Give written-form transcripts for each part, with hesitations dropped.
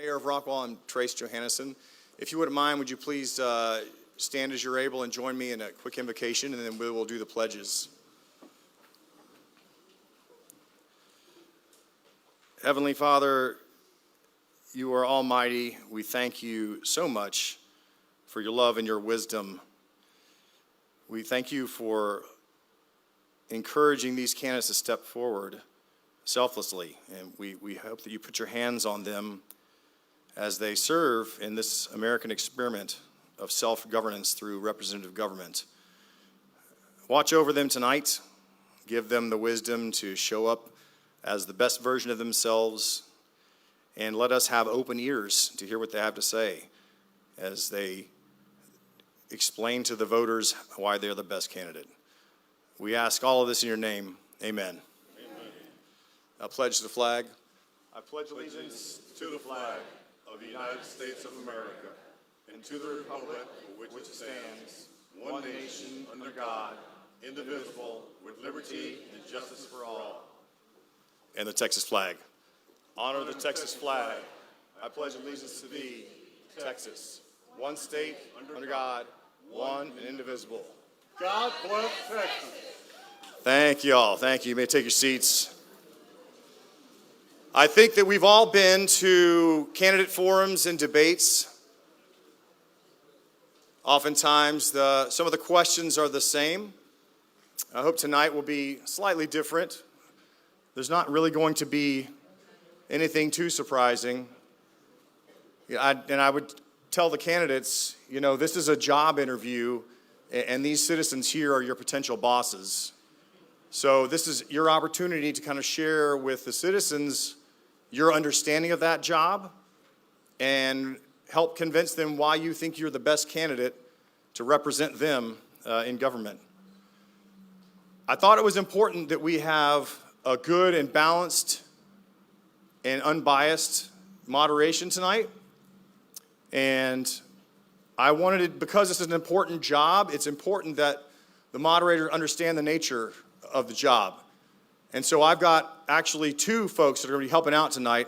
Mayor of Rockwall, I'm Trace Johannesson. If you wouldn't mind, would you please stand as you're able and join me in a quick invocation, and then we will do the pledges. Heavenly Father, you are almighty. We thank you so much for your love and your wisdom. We thank you for encouraging these candidates to step forward selflessly, and we hope that you put your hands on them as they serve in this American experiment of self-governance through representative government. Watch over them tonight. Give them the wisdom to show up as the best version of themselves, and let us have open ears to hear what they have to say as they explain to the voters why they're the best candidate. We ask all of this in your name. Amen. Amen. Now pledge the flag. I pledge allegiance to the flag of the United States of America and to the republic for which it stands, one nation under God, indivisible, with liberty and justice for all. And the Texas flag. Honor the Texas flag. I pledge allegiance to thee, Texas, one state under God, one and indivisible. God bless Texas. Thank you all. Thank you. You may take your seats. I think that we've all been to candidate forums and debates. Oftentimes, some of the questions are the same. I hope tonight will be slightly different. There's not really going to be anything too surprising. I would tell the candidates, this is a job interview, and these citizens here are your potential bosses. So this is your opportunity to kind of share with the citizens your understanding of that job and help convince them why you think you're the best candidate to represent them in government. I thought it was important that we have a good and balanced and unbiased moderation tonight. And I wanted it, because this is an important job, it's important that the moderator understand the nature of the job. And so I've got actually two folks that are going to be helping out tonight,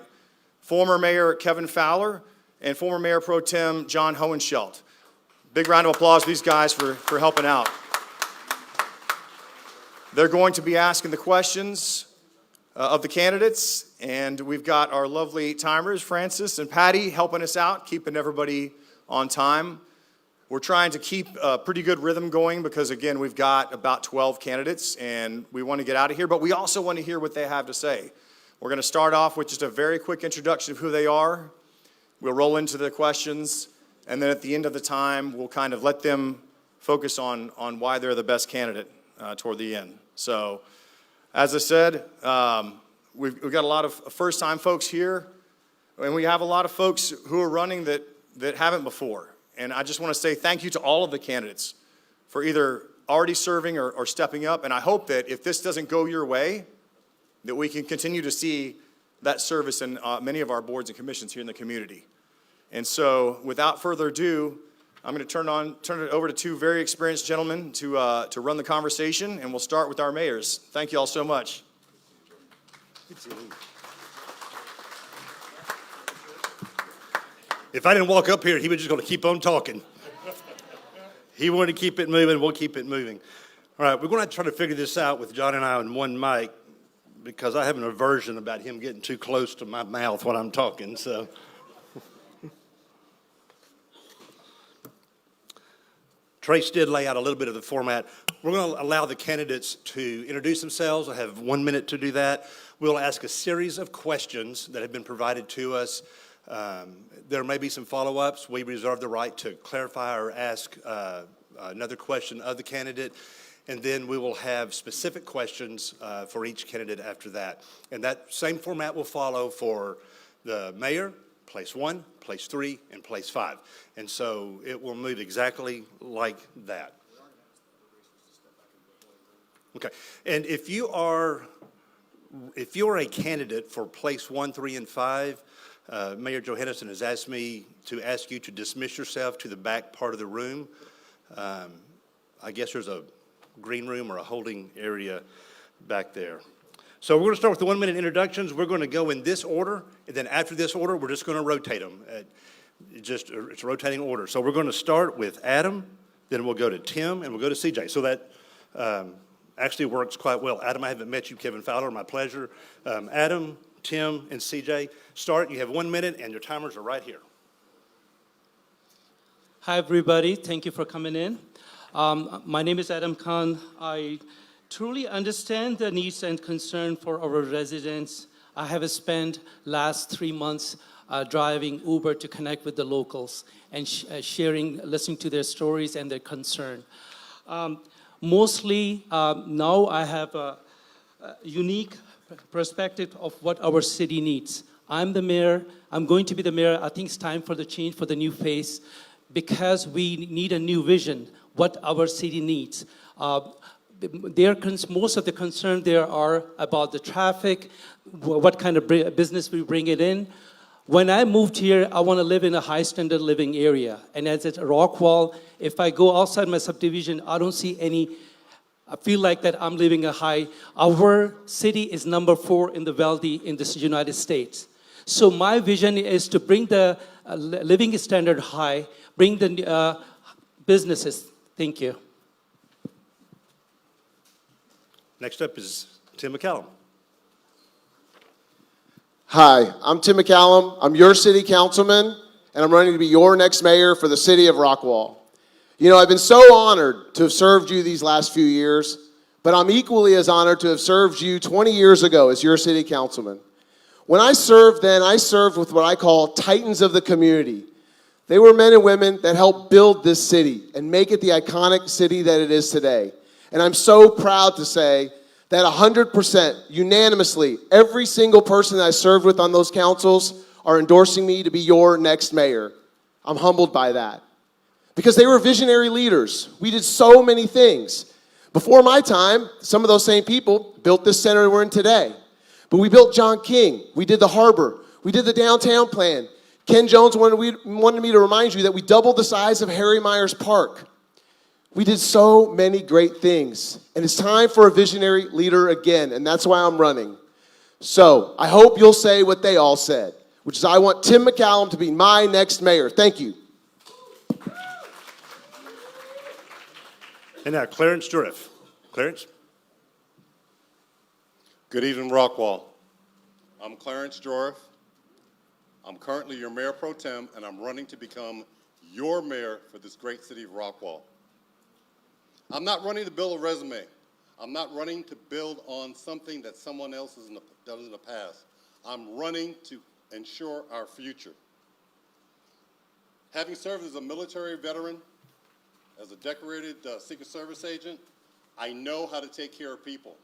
former Mayor Kevin Fowler and former Mayor Pro Tem John Hohenschelt. Big round of applause to these guys for helping out. They're going to be asking the questions of the candidates, and we've got our lovely timers, Francis and Patty, helping us out, keeping everybody on time. We're trying to keep a pretty good rhythm going because, again, we've got about 12 candidates, and we want to get out of here, but we also want to hear what they have to say. We're going to start off with just a very quick introduction of who they are. We'll roll into the questions, and then at the end of the time, we'll kind of let them focus on why they're the best candidate toward the end. So, as I said, we've got a lot of first-time folks here, and we have a lot of folks who are running that haven't before. And I just want to say thank you to all of the candidates for either already serving or stepping up. And I hope that if this doesn't go your way, that we can continue to see that service in many of our boards and commissions here in the community. And so, without further ado, I'm going to turn it over to two very experienced gentlemen to run the conversation, and we'll start with our mayors. Thank you all so much. If I didn't walk up here, he was just going to keep on talking. He wanted to keep it moving, we'll keep it moving. All right, we're going to try to figure this out with John and I on one mic because I have an aversion about him getting too close to my mouth when I'm talking, so. Trace did lay out a little bit of the format. We're going to allow the candidates to introduce themselves. I have 1 minute to do that. We'll ask a series of questions that have been provided to us. There may be some follow-ups. We reserve the right to clarify or ask another question of the candidate, and then we will have specific questions for each candidate after that. And that same format will follow for the mayor, place 1, place 3, and place 5. And so it will move exactly like that. Okay, and if you're a candidate for place 1, 3, and 5, Mayor Johannesson has asked me to ask you to dismiss yourself to the back part of the room. I guess there's a green room or a holding area back there. So we're going to start with the 1-minute introductions. We're going to go in this order, and then after this order, we're just going to rotate them. It's a rotating order. So we're going to start with Adam, then we'll go to Tim, and we'll go to CJ. So that actually works quite well. Adam, I haven't met you. Kevin Fowler, my pleasure. Adam, Tim, and CJ, start. You have 1 minute, and your timers are right here. Hi, everybody. Thank you for coming in. My name is Adam Khan. I truly understand the needs and concern for our residents. I have spent last 3 months driving Uber to connect with the locals and sharing, listening to their stories and their concern. Mostly, now I have a unique perspective of what our city needs. I'm the mayor. I'm going to be the mayor. I think it's time for the change, for the new face, because we need a new vision, what our city needs. Most of the concerns there are about the traffic, what kind of business we bring it in. When I moved here, I want to live in a high standard living area. And as at Rockwall, if I go outside my subdivision, I don't see any, I feel like that I'm living a high. Our city is number 4 in the wealthy in the United States. So my vision is to bring the living standard high, bring the businesses. Thank you. Next up is Tim McCallum. Hi, I'm Tim McCallum. I'm your city councilman, and I'm running to be your next mayor for the city of Rockwall. You know, I've been so honored to have served you these last few years, but I'm equally as honored to have served you 20 years ago as your city councilman. When I served then, I served with what I call titans of the community. They were men and women that helped build this city and make it the iconic city that it is today. And I'm so proud to say that 100%, unanimously, every single person that I served with on those councils are endorsing me to be your next mayor. I'm humbled by that. Because they were visionary leaders. We did so many things. Before my time, some of those same people built this center we're in today. But we built John King. We did the harbor. We did the downtown plan. Ken Jones wanted me to remind you that we doubled the size of Harry Myers Park. We did so many great things. And it's time for a visionary leader again, and that's why I'm running. So I hope you'll say what they all said, which is I want Tim McCallum to be my next mayor. Thank you. And now Clarence Jurif. Clarence? Good evening, Rockwall. I'm Clarence Jorif. I'm currently your mayor pro tem, and I'm running to become your mayor for this great city of Rockwall. I'm not running to build a resume. I'm not running to build on something that someone else has done in the past. I'm running to ensure our future. Having served as a military veteran, as a decorated Secret Service agent, I know how to take care of people.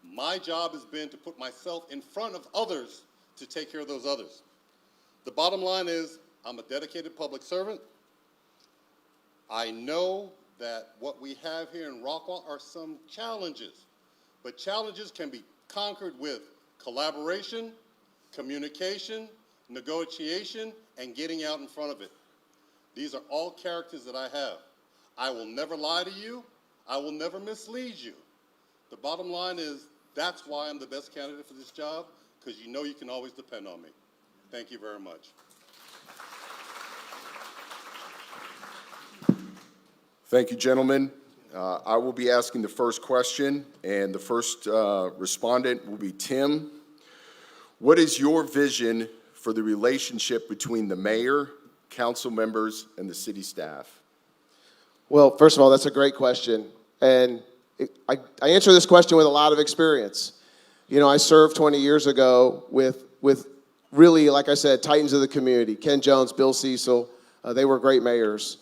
My job has been to put myself in front of others to take care of those others. The bottom line is I'm a dedicated public servant. I know that what we have here in Rockwall are some challenges, but challenges can be conquered with collaboration, communication, negotiation, and getting out in front of it. These are all characters that I have. I will never lie to you. I will never mislead you. The bottom line is that's why I'm the best candidate for this job, because you know you can always depend on me. Thank you very much. Thank you, gentlemen. I will be asking the first question, and the first respondent will be Tim. What is your vision for the relationship between the mayor, council members, and the city staff? Well, first of all, that's a great question. And I answer this question with a lot of experience. You know, I served 20 years ago with really, like I said, titans of the community, Ken Jones, Bill Cecil. They were great mayors.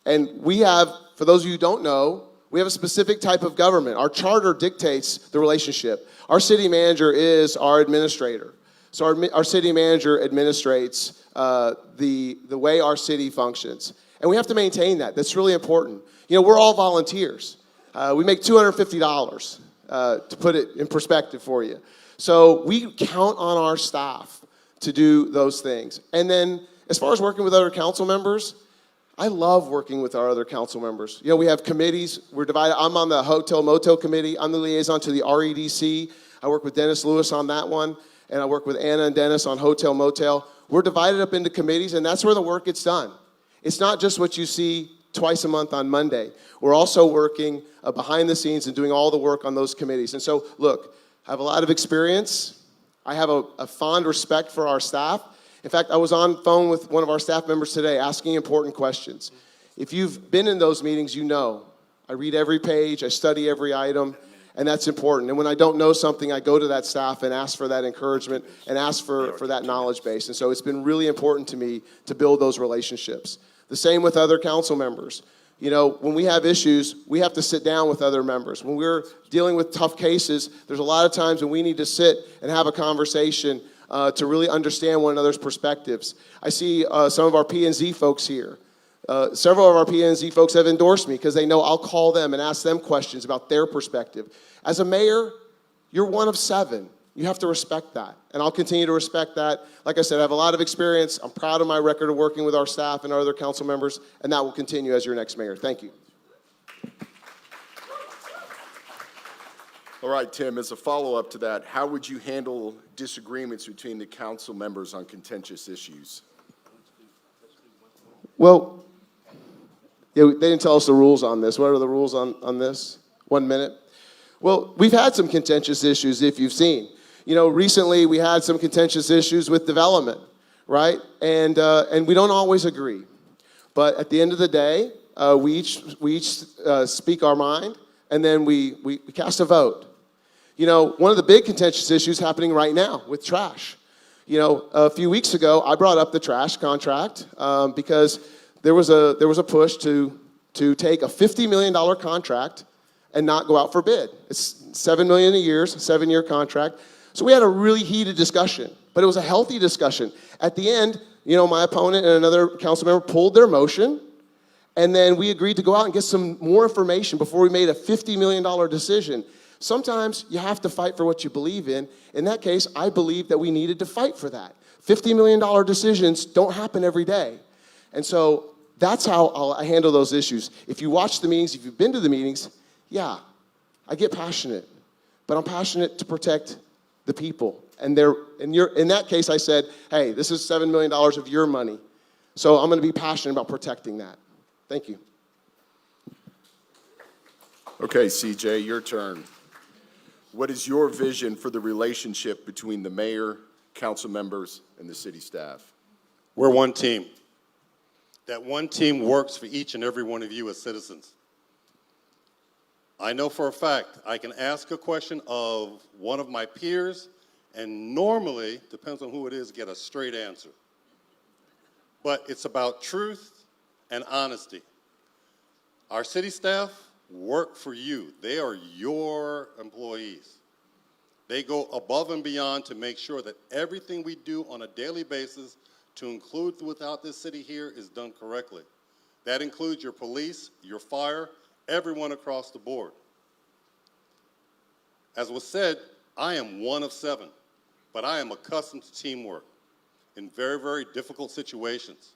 And we have, for those of you who don't know, we have a specific type of government. Our charter dictates the relationship. Our city manager is our administrator. So our city manager administrates the way our city functions. And we have to maintain that. That's really important. You know, we're all volunteers. We make $250 to put it in perspective for you. So we count on our staff to do those things. And then as far as working with other council members, I love working with our other council members. You know, we have committees. We're divided. I'm on the Hotel Motel Committee. I'm the liaison to the REDC. I work with Dennis Lewis on that one, and I work with Anna and Dennis on Hotel Motel. We're divided up into committees, and that's where the work gets done. It's not just what you see twice a month on Monday. We're also working behind the scenes and doing all the work on those committees. And so, look, I have a lot of experience. I have a fond respect for our staff. In fact, I was on phone with one of our staff members today asking important questions. If you've been in those meetings, you know I read every page, I study every item, and that's important. And when I don't know something, I go to that staff and ask for that encouragement and ask for that knowledge base. And so it's been really important to me to build those relationships. The same with other council members. You know, when we have issues, we have to sit down with other members. When we're dealing with tough cases, there's a lot of times when we need to sit and have a conversation to really understand one another's perspectives. I see some of our P&Z folks here. Several of our P&Z folks have endorsed me because they know I'll call them and ask them questions about their perspective. As a mayor, you're one of 7. You have to respect that, and I'll continue to respect that. Like I said, I have a lot of experience. I'm proud of my record of working with our staff and our other council members, and that will continue as your next mayor. Thank you. All right, Tim, as a follow-up to that, how would you handle disagreements between the council members on contentious issues? Well, yeah, they didn't tell us the rules on this. What are the rules on this? 1 minute? Well, we've had some contentious issues, if you've seen. You know, recently we had some contentious issues with development, right? And we don't always agree. But at the end of the day, we each speak our mind, and then we cast a vote. You know, one of the big contentious issues happening right now with trash. You know, a few weeks ago, I brought up the trash contract because there was a push to take a $50 million contract and not go out for bid. It's $7 million a year, 7-year contract. So we had a really heated discussion, but it was a healthy discussion. At the end, you know, my opponent and another council member pulled their motion, and then we agreed to go out and get some more information before we made a $50 million decision. Sometimes you have to fight for what you believe in. In that case, I believe that we needed to fight for that. $50 million decisions don't happen every day. And so that's how I handle those issues. If you watch the meetings, if you've been to the meetings, yeah, I get passionate. But I'm passionate to protect the people. And in that case, I said, hey, this is $7 million of your money. So I'm going to be passionate about protecting that. Thank you. Okay, CJ, your turn. What is your vision for the relationship between the mayor, council members, and the city staff? We're one team. That one team works for each and every one of you as citizens. I know for a fact I can ask a question of one of my peers and normally, depends on who it is, get a straight answer. But it's about truth and honesty. Our city staff work for you. They are your employees. They go above and beyond to make sure that everything we do on a daily basis, to include without this city here, is done correctly. That includes your police, your fire, everyone across the board. As was said, I am one of 7, but I am accustomed to teamwork in very, very difficult situations.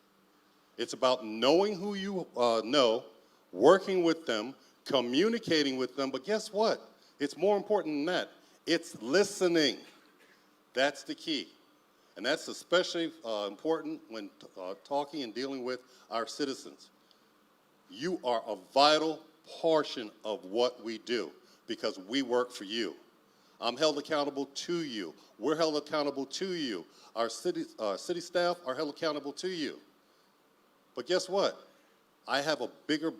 It's about knowing who you know, working with them, communicating with them, but guess what? It's more important than that. It's listening. That's the key. And that's especially important when talking and dealing with our citizens. You are a vital portion of what we do because we work for you. I'm held accountable to you. We're held accountable to you. Our city staff are held accountable to you. But guess what? I have a bigger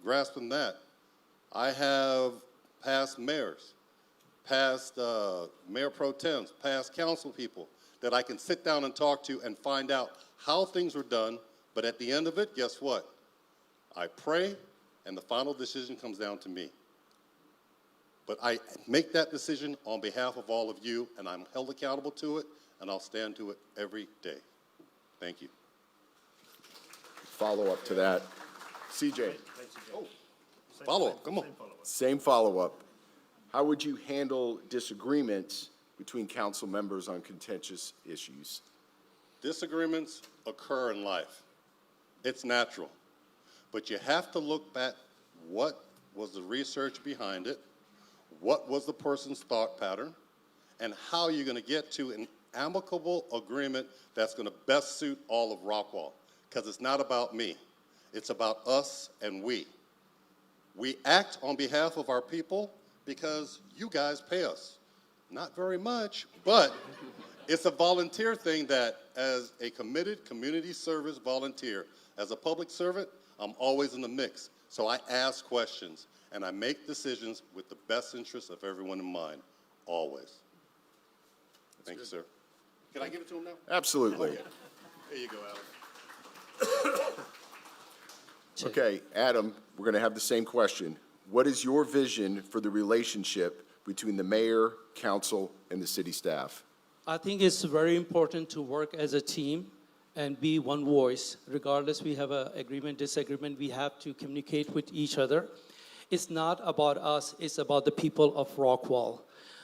grasp than that. I have past mayors, past mayor pro tems, past council people that I can sit down and talk to and find out how things were done. But at the end of it, guess what? I pray, and the final decision comes down to me. But I make that decision on behalf of all of you, and I'm held accountable to it, and I'll stand to it every day. Thank you. Follow-up to that. CJ. Oh, follow-up, come on. Same follow-up. How would you handle disagreements between council members on contentious issues? Disagreements occur in life. It's natural. But you have to look back, what was the research behind it? What was the person's thought pattern? and how you're going to get to an amicable agreement that's going to best suit all of Rockwall. Because it's not about me. It's about us and we. We act on behalf of our people because you guys pay us. Not very much, but it's a volunteer thing that as a committed community service volunteer, as a public servant, I'm always in the mix. So I ask questions and I make decisions with the best interests of everyone in mind, always. Thank you, sir. Can I give it to him now? Absolutely. There you go, Alex. Okay, Adam, we're going to have the same question. What is your vision for the relationship between the mayor, council, and the city staff? I think it's very important to work as a team and be one voice. Regardless, we have an agreement, disagreement, we have to communicate with each other. It's not about us, it's about the people of Rockwall.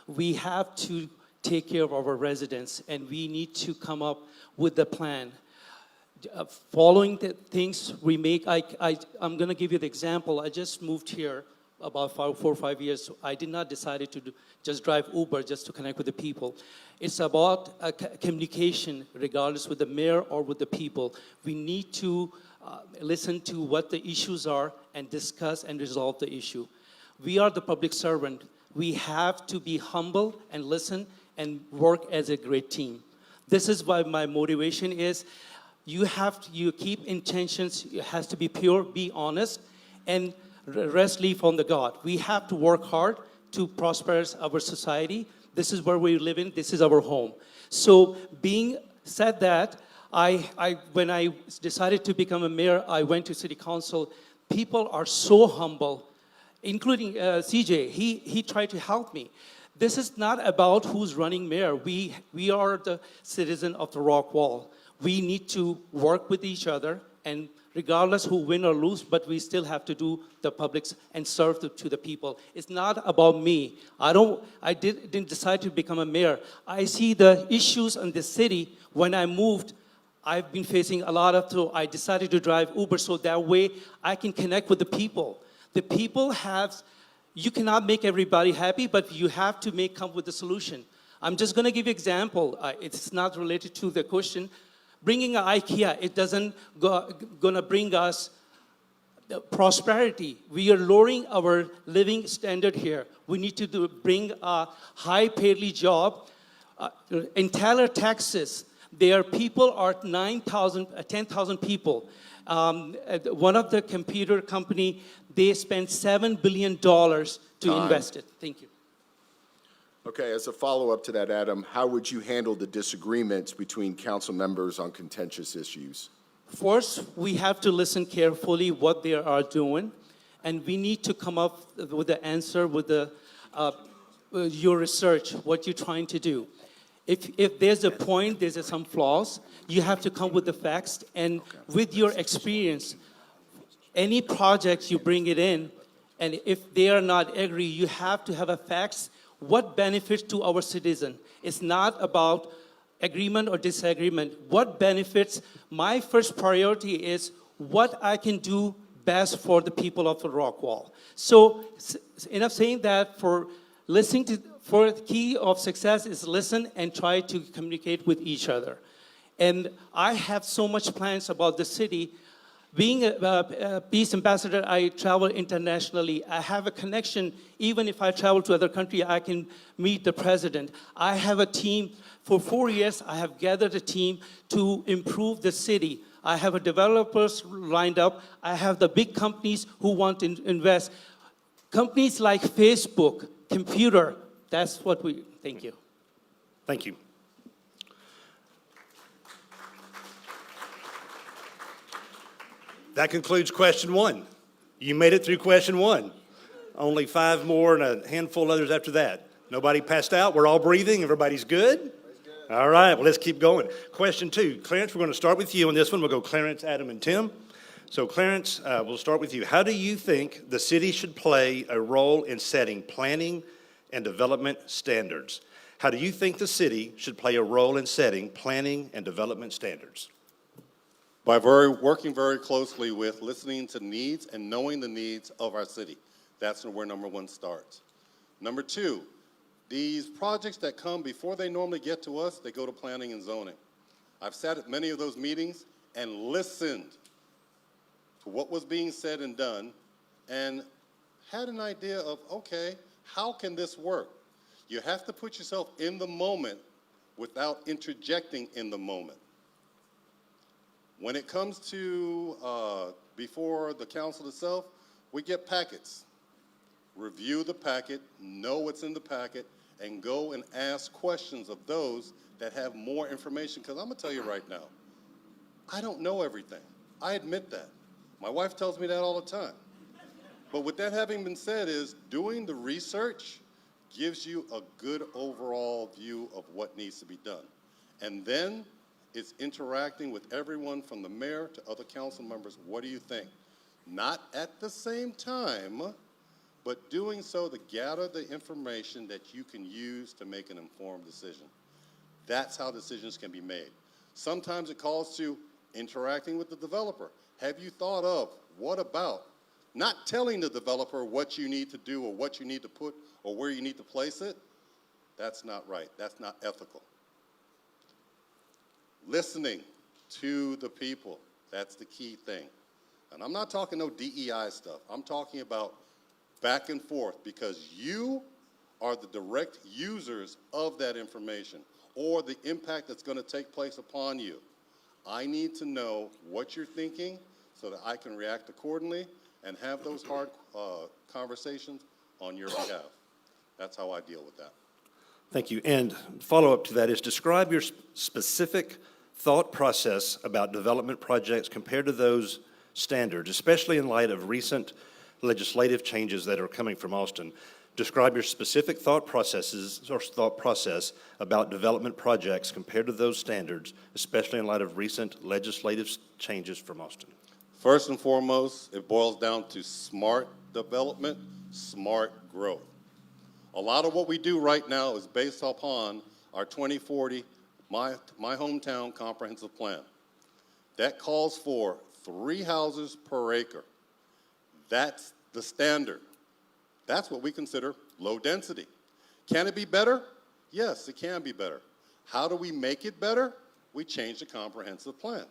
We have to take care of our residents, and we need to come up with a plan. Following the things we make, I'm going to give you the example. I just moved here about 4 or 5 years. I did not decide to just drive Uber just to connect with the people. It's about communication, regardless with the mayor or with the people. We need to listen to what the issues are and discuss and resolve the issue. We are the public servant. We have to be humble and listen and work as a great team. This is why my motivation is you keep intentions, it has to be pure, be honest, and rest leave on the God. We have to work hard to prosper our society. This is where we live in, this is our home. So being said that, when I decided to become a mayor, I went to city council. People are so humble, including CJ. He tried to help me. This is not about who's running mayor. We are the citizen of the Rockwall. We need to work with each other, and regardless who win or lose, but we still have to do the publics and serve to the people. It's not about me. I didn't decide to become a mayor. I see the issues in the city. When I moved, I've been facing a lot of, so I decided to drive Uber so that way I can connect with the people. The people you cannot make everybody happy, but you have to come with a solution. I'm just going to give you an example. It's not related to the question. Bringing an IKEA, it doesn't gonna bring us prosperity. We are lowering our living standard here. We need to bring a high-paid job. In Tyler, Texas, there are 10,000 people. One of the computer company, they spent $7 billion to invest it. Thank you. Okay, as a follow-up to that, Adam, how would you handle the disagreements between council members on contentious issues? First, we have to listen carefully what they are doing, and we need to come up with the answer with your research, what you're trying to do. If there's a point, there's some flaws, you have to come with the facts, and with your experience, any project you bring it in, and if they are not agree, you have to have a facts, what benefits to our citizen. It's not about agreement or disagreement. What benefits? My first priority is what I can do best for the people of the Rockwall. So enough saying that, for the key of success is listen and try to communicate with each other. And I have so much plans about the city. Being a peace ambassador, I travel internationally. I have a connection. Even if I travel to other country, I can meet the president. I have a team. For 4 years, I have gathered a team to improve the city. I have developers lined up. I have the big companies who want to invest. Companies like Facebook, computer, that's what thank you. Thank you. That concludes question one. You made it through question one. Only 5 more and a handful of others after that. Nobody passed out. We're all breathing. Everybody's good? All right, well, let's keep going. Question 2. Clarence, we're going to start with you on this one. We'll go Clarence, Adam, and Tim. So Clarence, we'll start with you. How do you think the city should play a role in setting planning and development standards? How do you think the city should play a role in setting planning and development standards? By working very closely with listening to needs and knowing the needs of our city. That's where number 1 starts. Number 2, These projects that come before they normally get to us, they go to planning and zoning. I've sat at many of those meetings and listened to what was being said and done and had an idea of, okay, how can this work? You have to put yourself in the moment without interjecting in the moment. When it comes to before the council itself, we get packets. Review the packet, know what's in the packet, and go and ask questions of those that have more information. Because I'm going to tell you right now, I don't know everything. I admit that. My wife tells me that all the time. But with that having been said is doing the research gives you a good overall view of what needs to be done. And then it's interacting with everyone from the mayor to other council members. What do you think? Not at the same time, but doing so to gather the information that you can use to make an informed decision. That's how decisions can be made. Sometimes it calls to interacting with the developer. Have you thought of, what about? Not telling the developer what you need to do or what you need to put or where you need to place it. That's not right. That's not ethical. Listening to the people. That's the key thing. And I'm not talking no DEI stuff. I'm talking about back and forth, because you are the direct users of that information or the impact that's going to take place upon you. I need to know what you're thinking so that I can react accordingly and have those hard conversations on your behalf. That's how I deal with that. Thank you. And follow-up to that is describe your specific thought process about development projects compared to those standards, especially in light of recent legislative changes that are coming from Austin. Describe your specific thought processes or thought process about development projects compared to those standards, especially in light of recent legislative changes from Austin. First and foremost, it boils down to smart development, smart growth. A lot of what we do right now is based upon our 2040 My Hometown Comprehensive Plan. That calls for 3 houses per acre. That's the standard. That's what we consider low density. Can it be better? Yes, it can be better. How do we make it better? We change the comprehensive plan.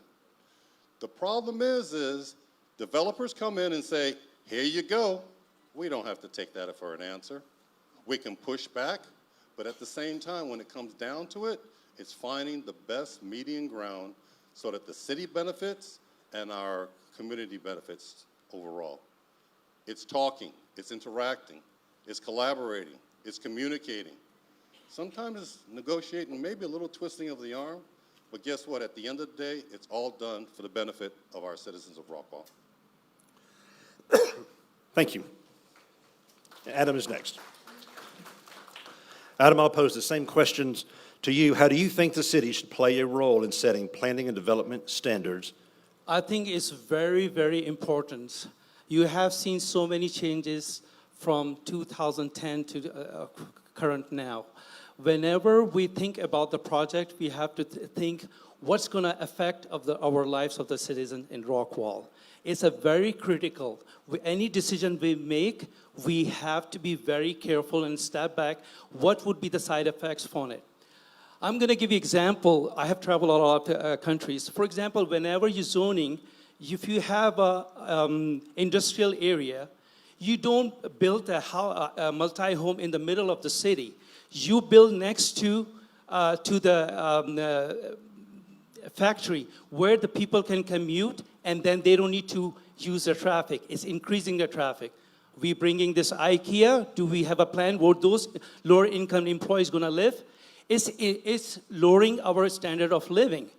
The problem is developers come in and say, here you go. We don't have to take that for an answer. We can push back, but at the same time, when it comes down to it, it's finding the best median ground so that the city benefits and our community benefits overall. It's talking, it's interacting, it's collaborating, it's communicating. Sometimes it's negotiating, maybe a little twisting of the arm, but guess what? At the end of the day, it's all done for the benefit of our citizens of Rockwall. Thank you. Adam is next. Adam, I'll pose the same questions to you. How do you think the city should play a role in setting planning and development standards? I think it's very, very important. You have seen so many changes from 2010 to current now. Whenever we think about the project, we have to think what's going to affect our lives of the citizens in Rockwall. It's a very critical. Any decision we make, we have to be very careful and step back. What would be the side effects from it? I'm going to give you an example. I have traveled a lot of countries. For example, whenever you're zoning, if you have an industrial area, you don't build a multi-home in the middle of the city. You build next to the factory where the people can commute, and then they don't need to use the traffic. It's increasing the traffic. We're bringing this IKEA. Do we have a plan where those lower income employees going to live? It's lowering our standard of living.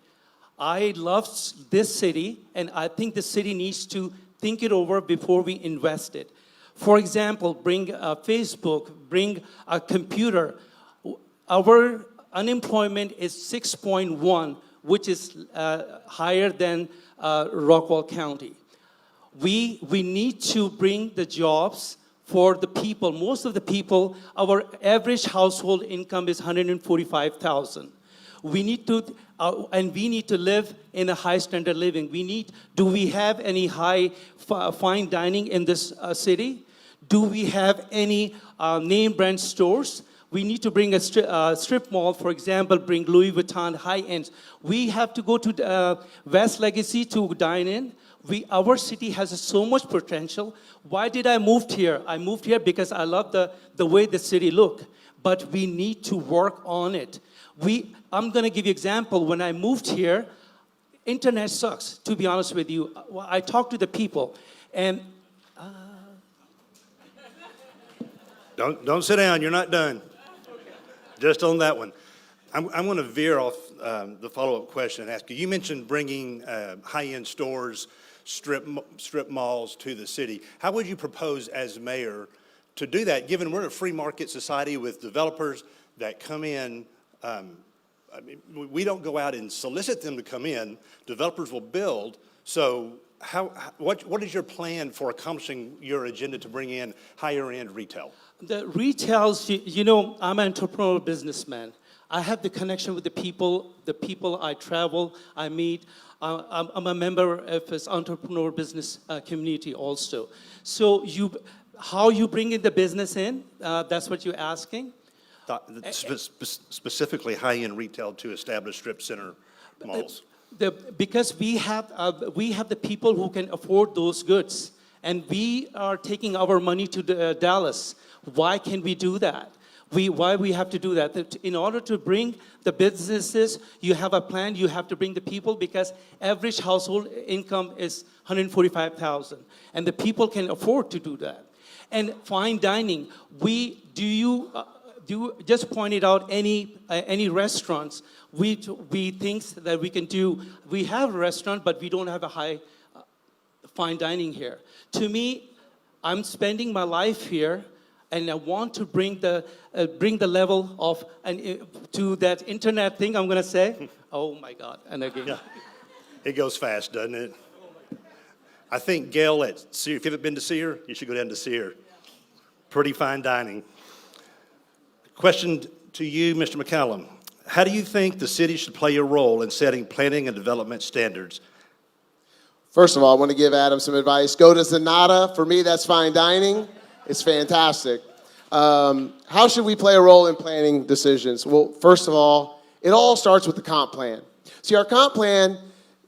I love this city, and I think the city needs to think it over before we invest it. For example, bring Facebook, bring a computer. Our unemployment is 6.1, which is higher than Rockwall County. We need to bring the jobs for the people. Most of the people, our average household income is $145,000. We need to, and we need to live in a high standard living. Do we have any high fine dining in this city? Do we have any name brand stores? We need to bring a strip mall, for example, bring Louis Vuitton high ends. We have to go to West Legacy to dine in. Our city has so much potential. Why did I move here? I moved here because I love the way the city look, but we need to work on it. I'm gonna give you an example. When I moved here, internet sucks, to be honest with you. I talked to the people, and Don't sit down, you're not done. Just on that one. I'm going to veer off the follow-up question and ask you. You mentioned bringing high-end stores, strip malls to the city. How would you propose as mayor to do that, given we're a free market society with developers that come in? I mean, we don't go out and solicit them to come in. Developers will build. So what is your plan for accomplishing your agenda to bring in higher-end retail? the retails, you know, I'm an entrepreneurial businessman. I have the connection with the people I travel, I meet. I'm a member of this entrepreneur business community also. So how you bring in the business in, that's what you're asking? Specifically high-end retail to establish strip center malls. Because we have the people who can afford those goods, and we are taking our money to Dallas. Why can we do that? Why we have to do that? In order to bring the businesses, you have a plan. You have to bring the people, because average household income is $145,000, and the people can afford to do that. And fine dining, do you just pointed out any restaurants we think that we can do. We have a restaurant, but we don't have a high fine dining here. To me, I'm spending my life here, and I want to bring the level of to that internet thing. I'm gonna say, oh my God, and again. Yeah. It goes fast, doesn't it? I think Gail at Sear, if you haven't been to Sear, you should go down to Sear. Pretty fine dining. Question to you, Mr. McCallum. How do you think the city should play a role in setting planning and development standards? First of all, I want to give Adam some advice. Go to Zanata. For me, that's fine dining. It's fantastic. How should we play a role in planning decisions? Well, first of all, it all starts with the comp plan. See, our comp plan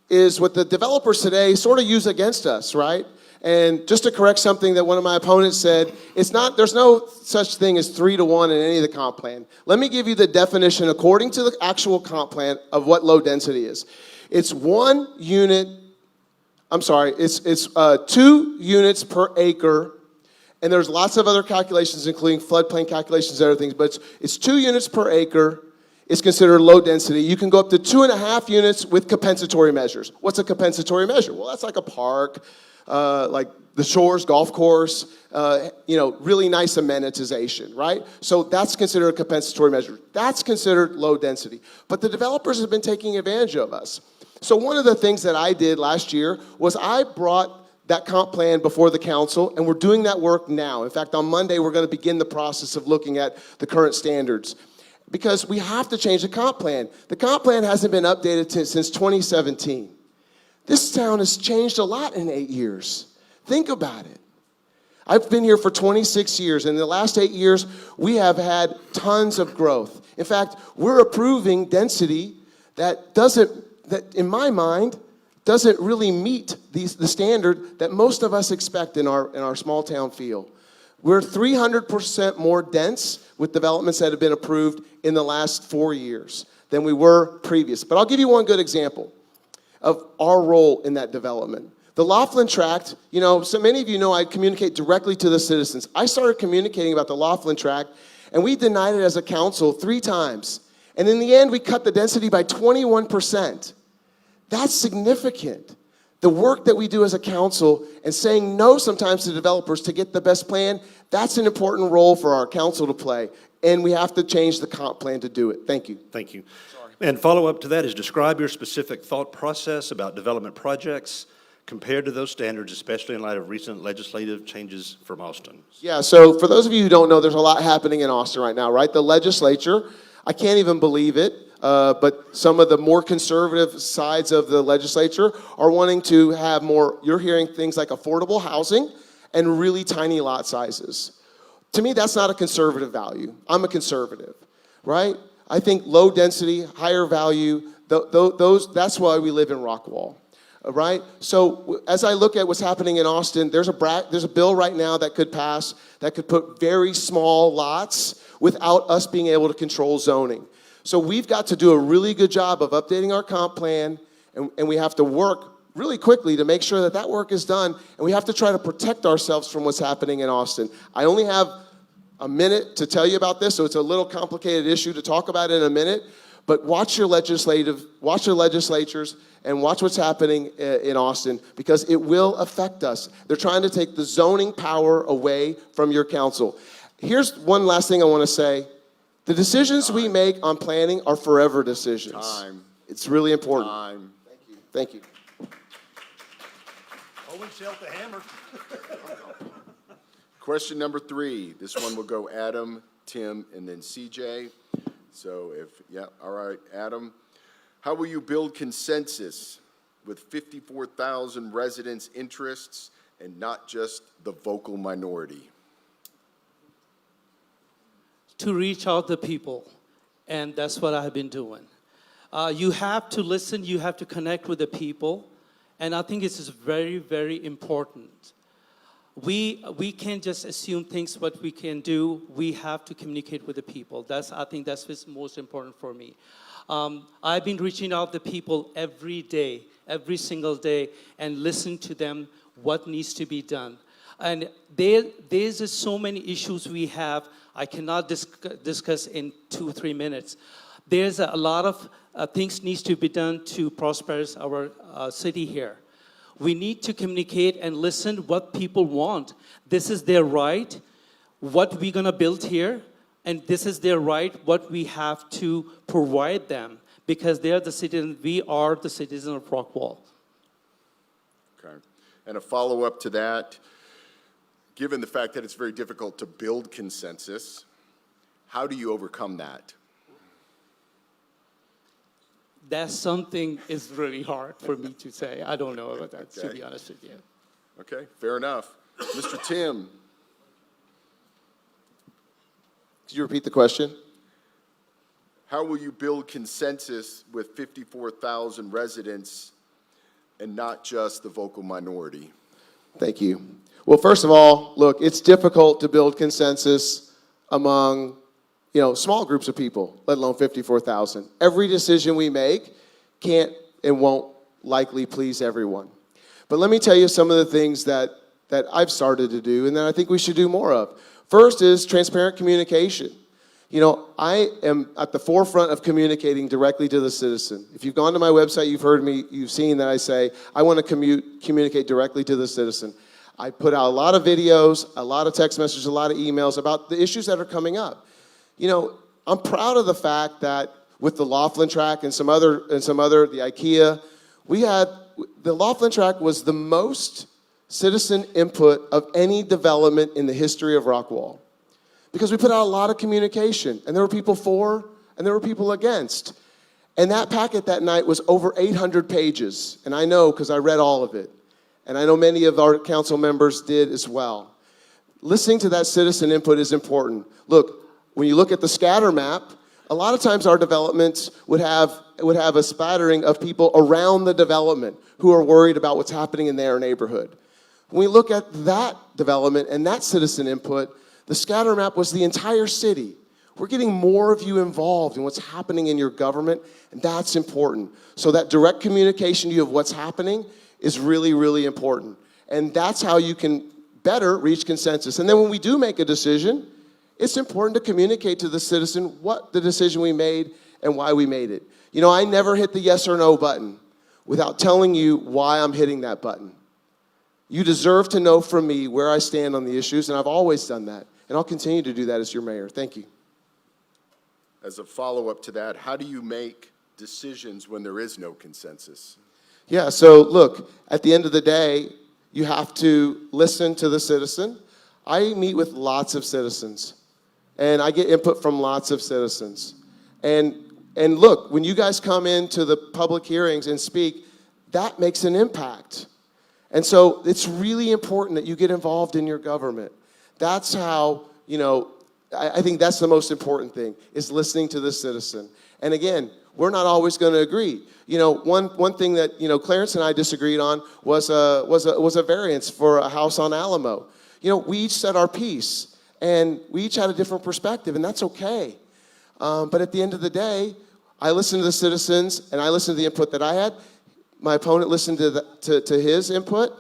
is what the developers today sort of use against us, right? And just to correct something that one of my opponents said, there's no such thing as 3-to-1 in any of the comp plan. Let me give you the definition according to the actual comp plan of what low density is. It's 2 units per acre, and there's lots of other calculations, including floodplain calculations and other things, but it's 2 units per acre is considered low density. You can go up to 2.5 units with compensatory measures. What's a compensatory measure? Well, that's like a park, like the Shores golf course, really nice amenitization, right? So that's considered a compensatory measure. That's considered low density. But the developers have been taking advantage of us. So one of the things that I did last year was I brought that comp plan before the council, and we're doing that work now. In fact, on Monday, we're going to begin the process of looking at the current standards, because we have to change the comp plan. The comp plan hasn't been updated since 2017. This town has changed a lot in 8 years. Think about it. I've been here for 26 years, and in the last 8 years, we have had tons of growth. In fact, we're approving density that in my mind, doesn't really meet the standard that most of us expect in our small town feel. We're 300% more dense with developments that have been approved in the last 4 years than we were previous. But I'll give you one good example of our role in that development. The Laughlin Tract, so many of you know I communicate directly to the citizens. I started communicating about the Laughlin Tract, and we denied it as a council 3 times. And in the end, we cut the density by 21%. That's significant. The work that we do as a council and saying no sometimes to developers to get the best plan, that's an important role for our council to play. And we have to change the comp plan to do it. Thank you. Thank you. And follow-up to that is describe your specific thought process about development projects compared to those standards, especially in light of recent legislative changes from Austin. Yeah, so for those of you who don't know, there's a lot happening in Austin right now, right? The legislature, I can't even believe it, but some of the more conservative sides of the legislature are wanting to have more, you're hearing things like affordable housing and really tiny lot sizes. To me, that's not a conservative value. I'm a conservative, right? I think low density, higher value, that's why we live in Rockwall. Right? So as I look at what's happening in Austin, there's a bill right now that could pass that could put very small lots without us being able to control zoning. So we've got to do a really good job of updating our comp plan, and we have to work really quickly to make sure that that work is done, and we have to try to protect ourselves from what's happening in Austin. I only have a minute to tell you about this, so it's a little complicated issue to talk about in a minute, but watch your legislatures, and watch what's happening in Austin, because it will affect us. They're trying to take the zoning power away from your council. Here's one last thing I want to say. The decisions we make on planning are forever decisions. Time. It's really important. Time. Thank you. Owen Shelt the hammer. Question number 3. This one will go Adam, Tim, and then CJ. So all right, Adam. How will you build consensus with 54,000 residents' interests and not just the vocal minority? To reach out to people, and that's what I've been doing. You have to listen, you have to connect with the people, and I think this is very, very important. We can't just assume things what we can do. We have to communicate with the people. I think that's what's most important for me. I've been reaching out to people every day, every single day, and listen to them what needs to be done. And there's just so many issues we have I cannot discuss in 2-3 minutes. There's a lot of things needs to be done to prosper our city here. We need to communicate and listen what people want. This is their right, what we're gonna build here, and this is their right, what we have to provide them, because they're the citizens, we are the citizens of Rockwall. Okay. And a follow-up to that, given the fact that it's very difficult to build consensus, how do you overcome that? That's something is really hard for me to say. I don't know about that, to be honest with you. Okay, fair enough. Mr. Tim, Could you repeat the question? how will you build consensus with 54,000 residents and not just the vocal minority? Thank you. Well, first of all, look, it's difficult to build consensus among, small groups of people, let alone 54,000. Every decision we make can't and won't likely please everyone. But let me tell you some of the things that I've started to do and that I think we should do more of. First is transparent communication. I am at the forefront of communicating directly to the citizen. If you've gone to my website, you've seen that I say, I want to communicate directly to the citizen. I put out a lot of videos, a lot of text messages, a lot of emails about the issues that are coming up. I'm proud of the fact that with the Laughlin track and some other, the IKEA, the Laughlin track was the most citizen input of any development in the history of Rockwall. Because we put out a lot of communication, and there were people for, and there were people against. And that packet that night was over 800 pages, and I know because I read all of it. And I know many of our council members did as well. Listening to that citizen input is important. Look, when you look at the scatter map, a lot of times our developments would have a spattering of people around the development who are worried about what's happening in their neighborhood. When we look at that development and that citizen input, the scatter map was the entire city. We're getting more of you involved in what's happening in your government, and that's important. So that direct communication to you of what's happening is really, really important. And that's how you can better reach consensus. And then when we do make a decision, it's important to communicate to the citizen what the decision we made and why we made it. I never hit the yes or no button without telling you why I'm hitting that button. You deserve to know from me where I stand on the issues, and I've always done that. And I'll continue to do that as your mayor. Thank you. As a follow-up to that, how do you make decisions when there is no consensus? Yeah, so look, at the end of the day, you have to listen to the citizen. I meet with lots of citizens, and I get input from lots of citizens. And look, when you guys come into the public hearings and speak, that makes an impact. And so it's really important that you get involved in your government. That's how I think that's the most important thing, is listening to the citizen. And again, we're not always going to agree. One thing that, Clarence and I disagreed on was a variance for a house on Alamo. We each said our piece, and we each had a different perspective, and that's okay. But at the end of the day, I listened to the citizens, and I listened to the input that I had. My opponent listened to his input,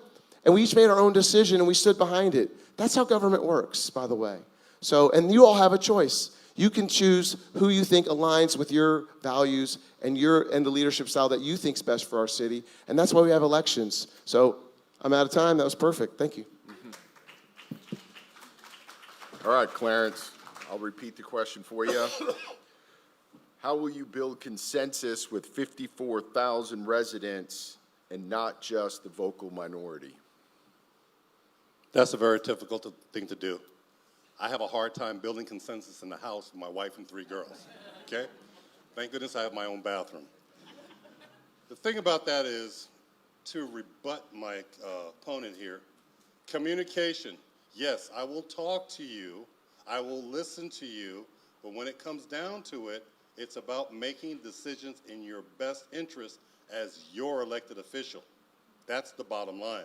and we each made our own decision, and we stood behind it. That's how government works, by the way. So, and you all have a choice. You can choose who you think aligns with your values and the leadership style that you think is best for our city, and that's why we have elections. So, I'm out of time. That was perfect. Thank you. All right, Clarence, I'll repeat the question for you. How will you build consensus with 54,000 residents and not just the vocal minority? That's a very difficult thing to do. I have a hard time building consensus in the house with my wife and 3 girls, okay? Thank goodness I have my own bathroom. The thing about that is, to rebut my opponent here, communication. Yes, I will talk to you, I will listen to you, but when it comes down to it, it's about making decisions in your best interest as your elected official. That's the bottom line.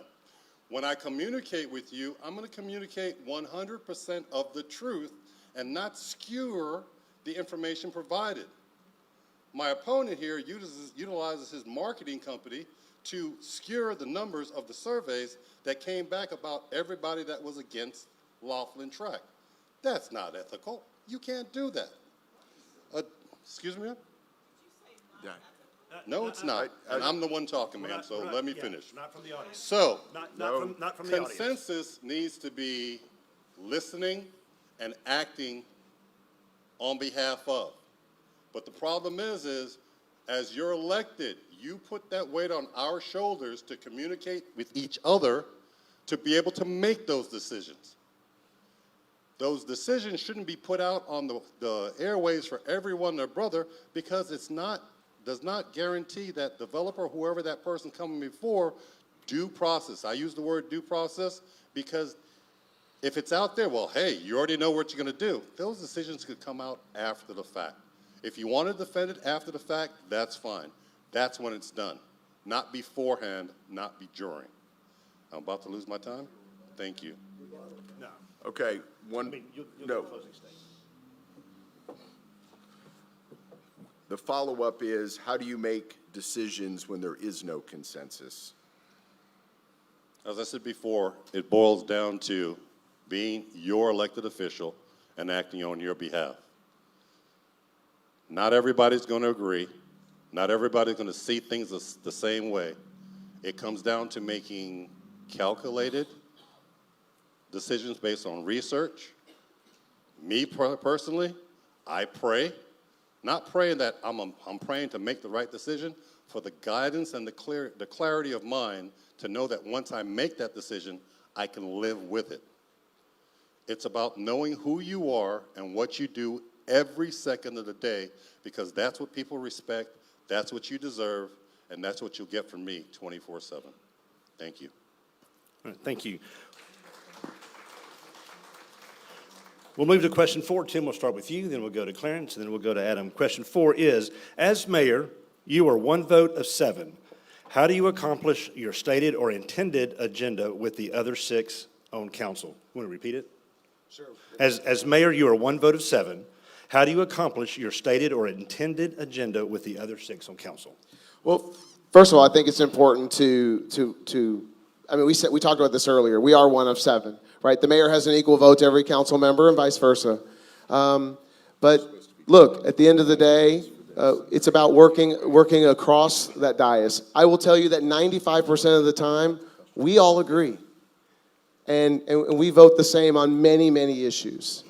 When I communicate with you, I'm going to communicate 100% of the truth and not skewer the information provided. My opponent here utilizes his marketing company to skewer the numbers of the surveys that came back about everybody that was against Laughlin Track. That's not ethical. You can't do that. Excuse me, ma'am? Yeah. No, it's not. And I'm the one talking, ma'am, so let me finish. Not from the audience. So, Not from the audience. consensus needs to be listening and acting on behalf of. But the problem is as you're elected, you put that weight on our shoulders to communicate with each other to be able to make those decisions. Those decisions shouldn't be put out on the airways for everyone and their brother, because does not guarantee that developer, whoever that person coming before, due process. I use the word due process because if it's out there, well, hey, you already know what you're going to do. Those decisions could come out after the fact. If you want to defend it after the fact, that's fine. That's when it's done. Not beforehand, not be during. I'm about to lose my time. Thank you. No. Okay, You'll get a closing statement. The follow-up is, how do you make decisions when there is no consensus? As I said before, it boils down to being your elected official and acting on your behalf. Not everybody's going to agree. Not everybody's going to see things the same way. It comes down to making calculated decisions based on research. Me personally, I pray. Not praying that I'm praying to make the right decision, for the guidance and the clarity of mind to know that once I make that decision, I can live with it. It's about knowing who you are and what you do every second of the day, because that's what people respect, that's what you deserve, and that's what you'll get from me 24/7. Thank you. All right, thank you. We'll move to question 4. Tim, we'll start with you, then we'll go to Clarence, and then we'll go to Adam. Question 4 is, as mayor, you are 1 vote of 7. How do you accomplish your stated or intended agenda with the other 6 on council? Want to repeat it? Sure. As mayor, you are 1 vote of 7. How do you accomplish your stated or intended agenda with the other 6 on council? Well, first of all, I think it's important we talked about this earlier. We are 1 of 7, right? The mayor has an equal vote to every council member and vice versa. But look, at the end of the day, it's about working across that dais. I will tell you that 95% of the time, we all agree. And we vote the same on many, many issues,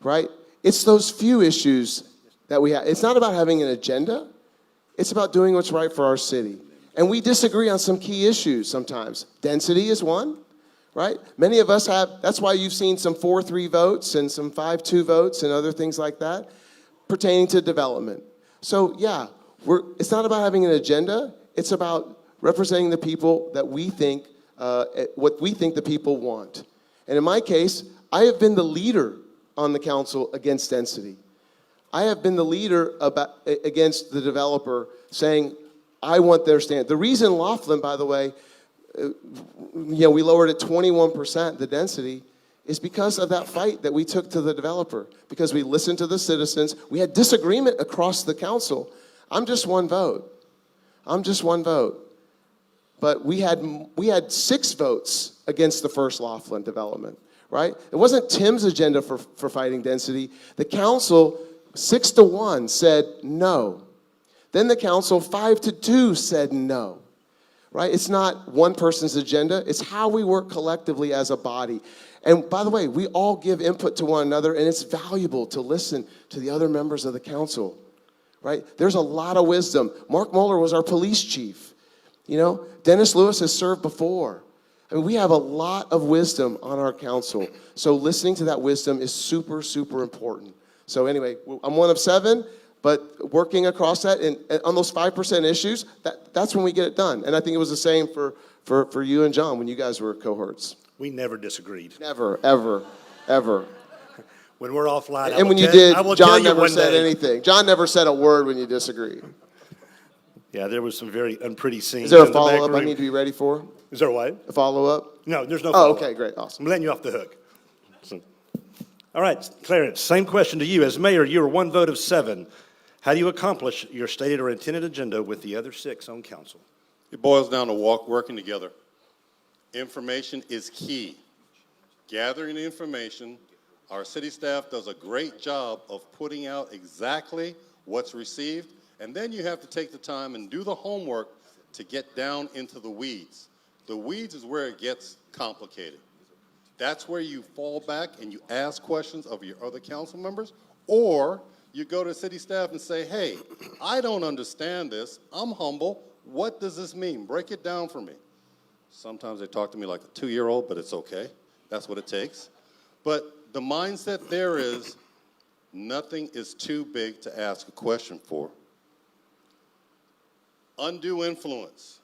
right? It's those few issues that we have. It's not about having an agenda. It's about doing what's right for our city. And we disagree on some key issues sometimes. Density is one, right? Many of us have, that's why you've seen some 4-3 votes and some 5-2 votes and other things like that pertaining to development. So yeah, it's not about having an agenda. It's about representing the people that we think, what we think the people want. And in my case, I have been the leader on the council against density. I have been the leader against the developer saying, I want their stand. The reason Laughlin, by the way, we lowered it 21%, the density, is because of that fight that we took to the developer, because we listened to the citizens. We had disagreement across the council. I'm just one vote. But we had 6 votes against the first Laughlin development, right? It wasn't Tim's agenda for fighting density. The council, 6-1, said no. Then the council, 5-2, said no, right? It's not one person's agenda. It's how we work collectively as a body. And by the way, we all give input to one another, and it's valuable to listen to the other members of the council, right? There's a lot of wisdom. Mark Mueller was our police chief. Dennis Lewis has served before. I mean, we have a lot of wisdom on our council. So listening to that wisdom is super, super important. So anyway, I'm one of 7, but working across that and on those 5% issues, that's when we get it done. And I think it was the same for you and John when you guys were cohorts. We never disagreed. Never, ever, ever. When we're offline, And when you did, John never said anything. John never said a word when you disagreed. Yeah, there was some very unpretty scenes. Is there a in the back follow-up I room. need to be ready for? Is there what? A follow-up? No, there's no Oh, follow-up. okay, great, awesome. I'm letting you off the hook. So, all right, Clarence, same question to you. As mayor, you are one vote of 7. How do you accomplish your stated or intended agenda with the other 6 on council? It boils down to working together. Information is key. Gathering the information, our city staff does a great job of putting out exactly what's received, and then you have to take the time and do the homework to get down into the weeds. The weeds is where it gets complicated. That's where you fall back and you ask questions of your other council members, or you go to city staff and say, hey, I don't understand this. I'm humble. What does this mean? Break it down for me. Sometimes they talk to me like a 2-year-old, but it's okay. That's what it takes. But the mindset there is nothing is too big to ask a question for. Undue influence.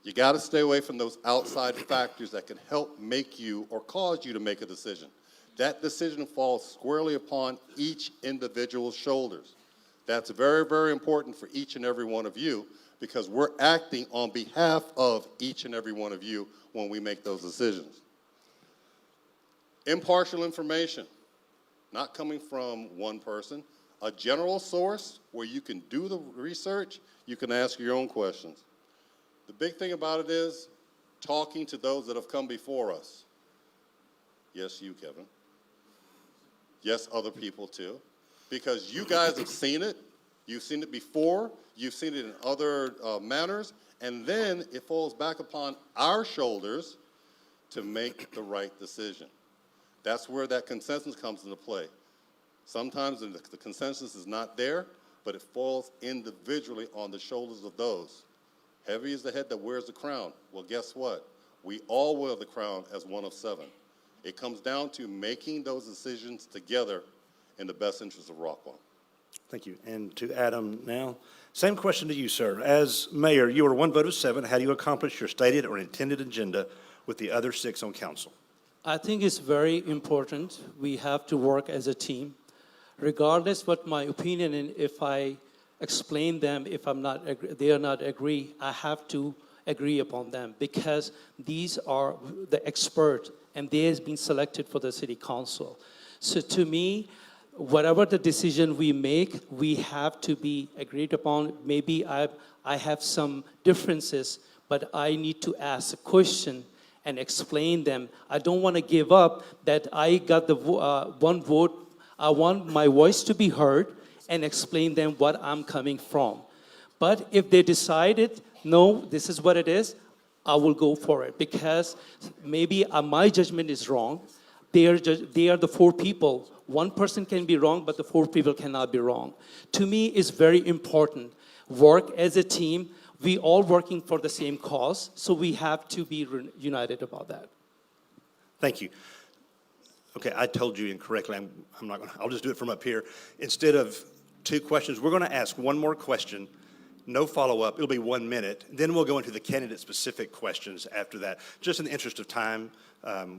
You got to stay away from those outside factors that can help make you or cause you to make a decision. That decision falls squarely upon each individual's shoulders. That's very, very important for each and every one of you because we're acting on behalf of each and every one of you when we make those decisions. Impartial information, not coming from one person. A general source where you can do the research, you can ask your own questions. The big thing about it is talking to those that have come before us. Yes, you, Kevin. Yes, other people too. Because you guys have seen it. You've seen it before. You've seen it in other manners. And then it falls back upon our shoulders to make the right decision. That's where that consensus comes into play. Sometimes the consensus is not there, but it falls individually on the shoulders of those. Heavy is the head that wears the crown. Well, guess what? We all wear the crown as one of 7. It comes down to making those decisions together in the best interest of Rockwall. Thank you. And to Adam now, same question to you, sir. As mayor, you are one vote of 7. How do you accomplish your stated or intended agenda with the other 6 on council? I think it's very important. We have to work as a team. Regardless what my opinion, and if I explain them, if they are not agree, I have to agree upon them because these are the expert and they has been selected for the city council. So to me, whatever the decision we make, we have to be agreed upon. Maybe I have some differences, but I need to ask a question and explain them. I don't want to give up that I got the one vote. I want my voice to be heard and explain them what I'm coming from. But if they decided, no, this is what it is, I will go for it because maybe my judgment is wrong. They are the 4 people. One person can be wrong, but the 4 people cannot be wrong. To me, it's very important. Work as a team. We all working for the same cause, so we have to be united about that. Thank you. Okay, I told you incorrectly. I'm not going to, I'll just do it from up here. Instead of 2 questions, we're going to ask one more question, no follow-up. It'll be 1 minute. Then we'll go into the candidate-specific questions after that. Just in the interest of time,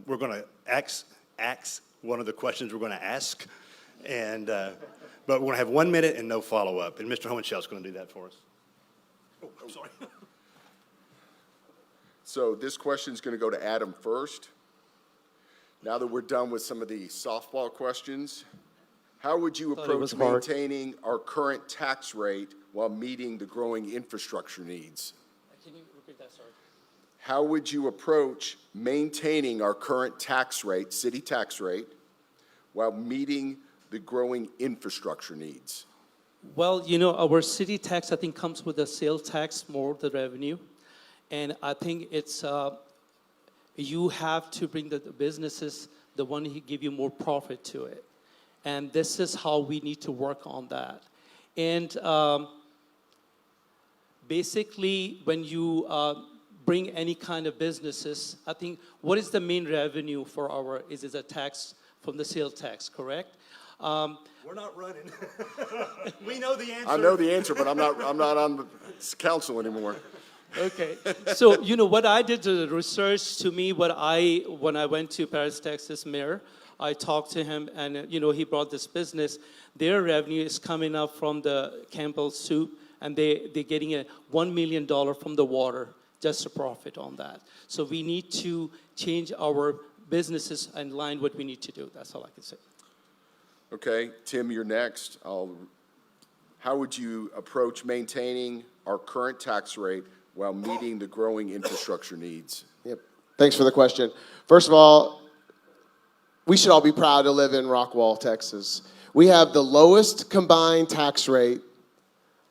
we're going to ask ask one of the questions we're going to ask. And, but we're going to have 1 minute and no follow-up. And Mr. Hohenschild's going to do that for us. Oh, I'm sorry. So this question is going to go to Adam first. Now that we're done with some of the softball questions, how would you Thought it was approach hard. maintaining our current tax rate while meeting the growing infrastructure needs? Can you repeat that, sorry? How would you approach maintaining our current tax rate, city tax rate, while meeting the growing infrastructure needs? Well, you know, our city tax, I think, comes with the sales tax, more the revenue. And I think it's, you have to bring the businesses, the one who give you more profit to it. And this is how we need to work on that. And basically, when you bring any kind of businesses, I think, what is the main revenue for our, is it a tax from the sales tax, correct? We're not running. We know the answer. I know the answer, but I'm not on the council anymore. Okay, so you know what I did the research to me, when I went to Paris, Texas mayor, I talked to him, and you know, he brought this business. Their revenue is coming up from the Campbell soup, and they're getting a $1 million from the water, just a profit on that. So we need to change our businesses and line what we need to do. That's all I can say. Okay, Tim, you're next. How would you approach maintaining our current tax rate while meeting the growing infrastructure needs? Yep. Thanks for the question. First of all, we should all be proud to live in Rockwall, Texas. We have the lowest combined tax rate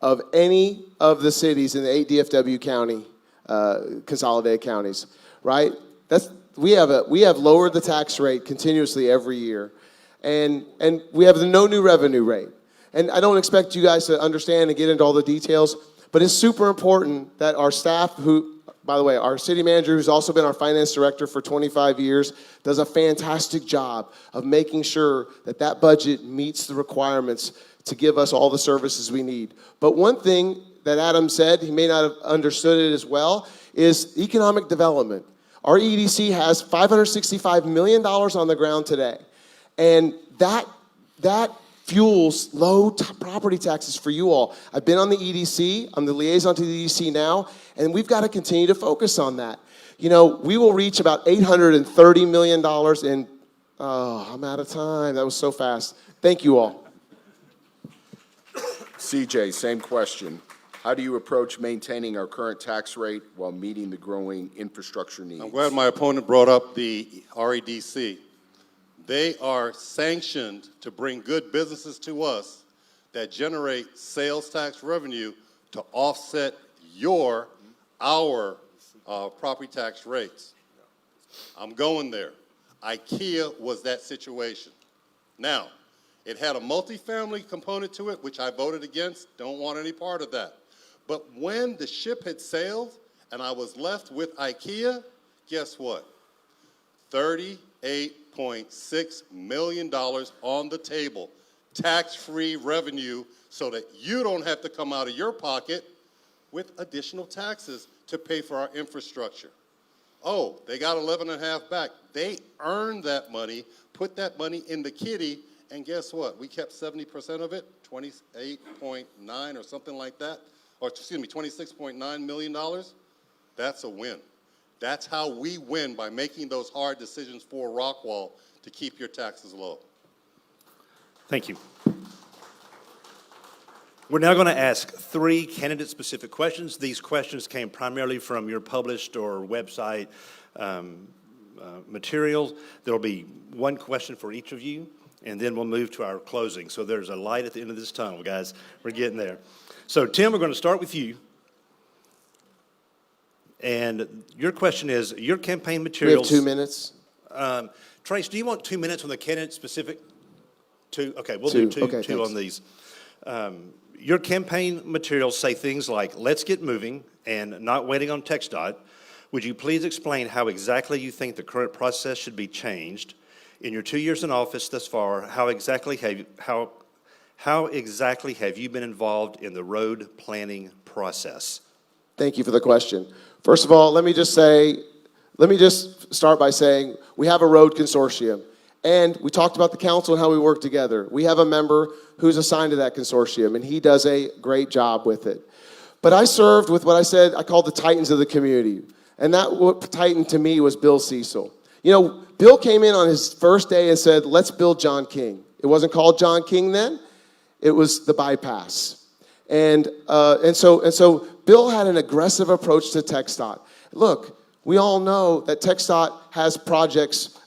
of any of the cities in the 8 DFW county, consolidated counties, right? We have lowered the tax rate continuously every year. And we have the no new revenue rate. And I don't expect you guys to understand and get into all the details, but it's super important that our staff, who, by the way, our city manager, who's also been our finance director for 25 years, does a fantastic job of making sure that that budget meets the requirements to give us all the services we need. But one thing that Adam said, he may not have understood it as well, is economic development. Our EDC has $565 million on the ground today. And that fuels low property taxes for you all. I've been on the EDC. I'm the liaison to the EDC now, and we've got to continue to focus on that. You know, we will reach about $830 million in, oh, I'm out of time. That was so fast. Thank you all. CJ, same question. How do you approach maintaining our current tax rate while meeting the growing infrastructure needs? I'm glad my opponent brought up the REDC. They are sanctioned to bring good businesses to us that generate sales tax revenue to offset our property tax rates. I'm going there. IKEA was that situation. Now, it had a multifamily component to it, which I voted against, don't want any part of that. But when the ship had sailed and I was left with IKEA, guess what? $38.6 million on the table, tax-free revenue, so that you don't have to come out of your pocket with additional taxes to pay for our infrastructure. Oh, they got 11.5 back. They earned that money, put that money in the kitty, and guess what? We kept 70% of it, 28.9 or something like that, or excuse me, $26.9 million. That's a win. That's how we win, by making those hard decisions for Rockwall to keep your taxes low. Thank you. We're now going to ask 3 candidate-specific questions. These questions came primarily from your published or website materials. There will be 1 question for each of you, and then we'll move to our closing. So there's a light at the end of this tunnel, guys. We're getting there. So, Tim, we're going to start with you. And your question is, your campaign We materials... have 2 minutes. Trace, do you want 2 minutes on the candidate-specific? 2? Okay, we'll 2. do two Okay, thanks. on these. Your campaign materials say things like, let's get moving and not waiting on TxDOT. Would you please explain how exactly you think the current process should be changed? In your 2 years in office thus far, how exactly have you been involved in the road planning process? Thank you for the question. First of all, let me just start by saying we have a road consortium. And we talked about the council and how we work together. We have a member who's assigned to that consortium, and he does a great job with it. But I served with what I called the titans of the community. And that titan to me was Bill Cecil. You know, Bill came in on his first day and said, let's build John King. It wasn't called John King then. It was the bypass. And so Bill had an aggressive approach to TxDOT. Look, we all know that TxDOT has projects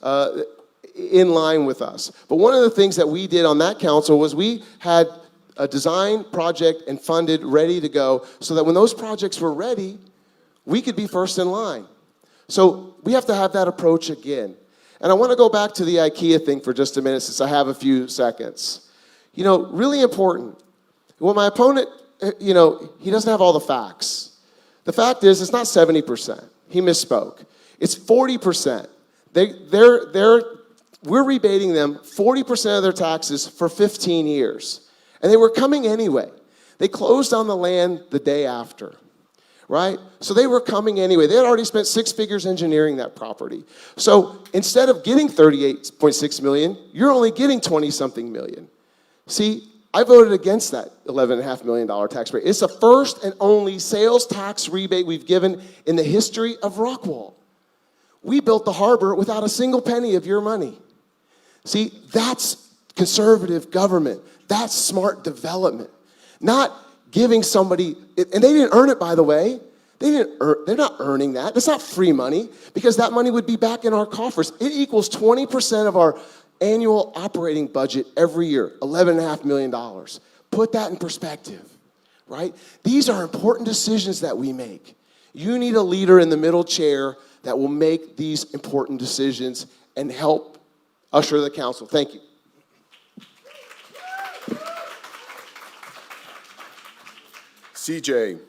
in line with us. But one of the things that we did on that council was we had a design project and funded ready to go so that when those projects were ready, we could be first in line. So we have to have that approach again. And I want to go back to the IKEA thing for just a minute since I have a few seconds. You know, really important. Well, my opponent, you know, he doesn't have all the facts. The fact is, it's not 70%. He misspoke. It's 40%. We're rebating them 40% of their taxes for 15 years. And they were coming anyway. They closed on the land the day after, right? So they were coming anyway. They had already spent 6 figures engineering that property. So instead of getting $38.6 million, you're only getting 20-something million. See, I voted against that $11.5 million tax rate. It's the first and only sales tax rebate we've given in the history of Rockwall. We built the harbor without a single penny of your money. See, that's conservative government. That's smart development. Not giving somebody, and they didn't earn it, by the way. They're not earning that. That's not free money, because that money would be back in our coffers. It equals 20% of our annual operating budget every year, $11.5 million. Put that in perspective, right? These are important decisions that we make. You need a leader in the middle chair that will make these important decisions and help usher the council. Thank you. CJ,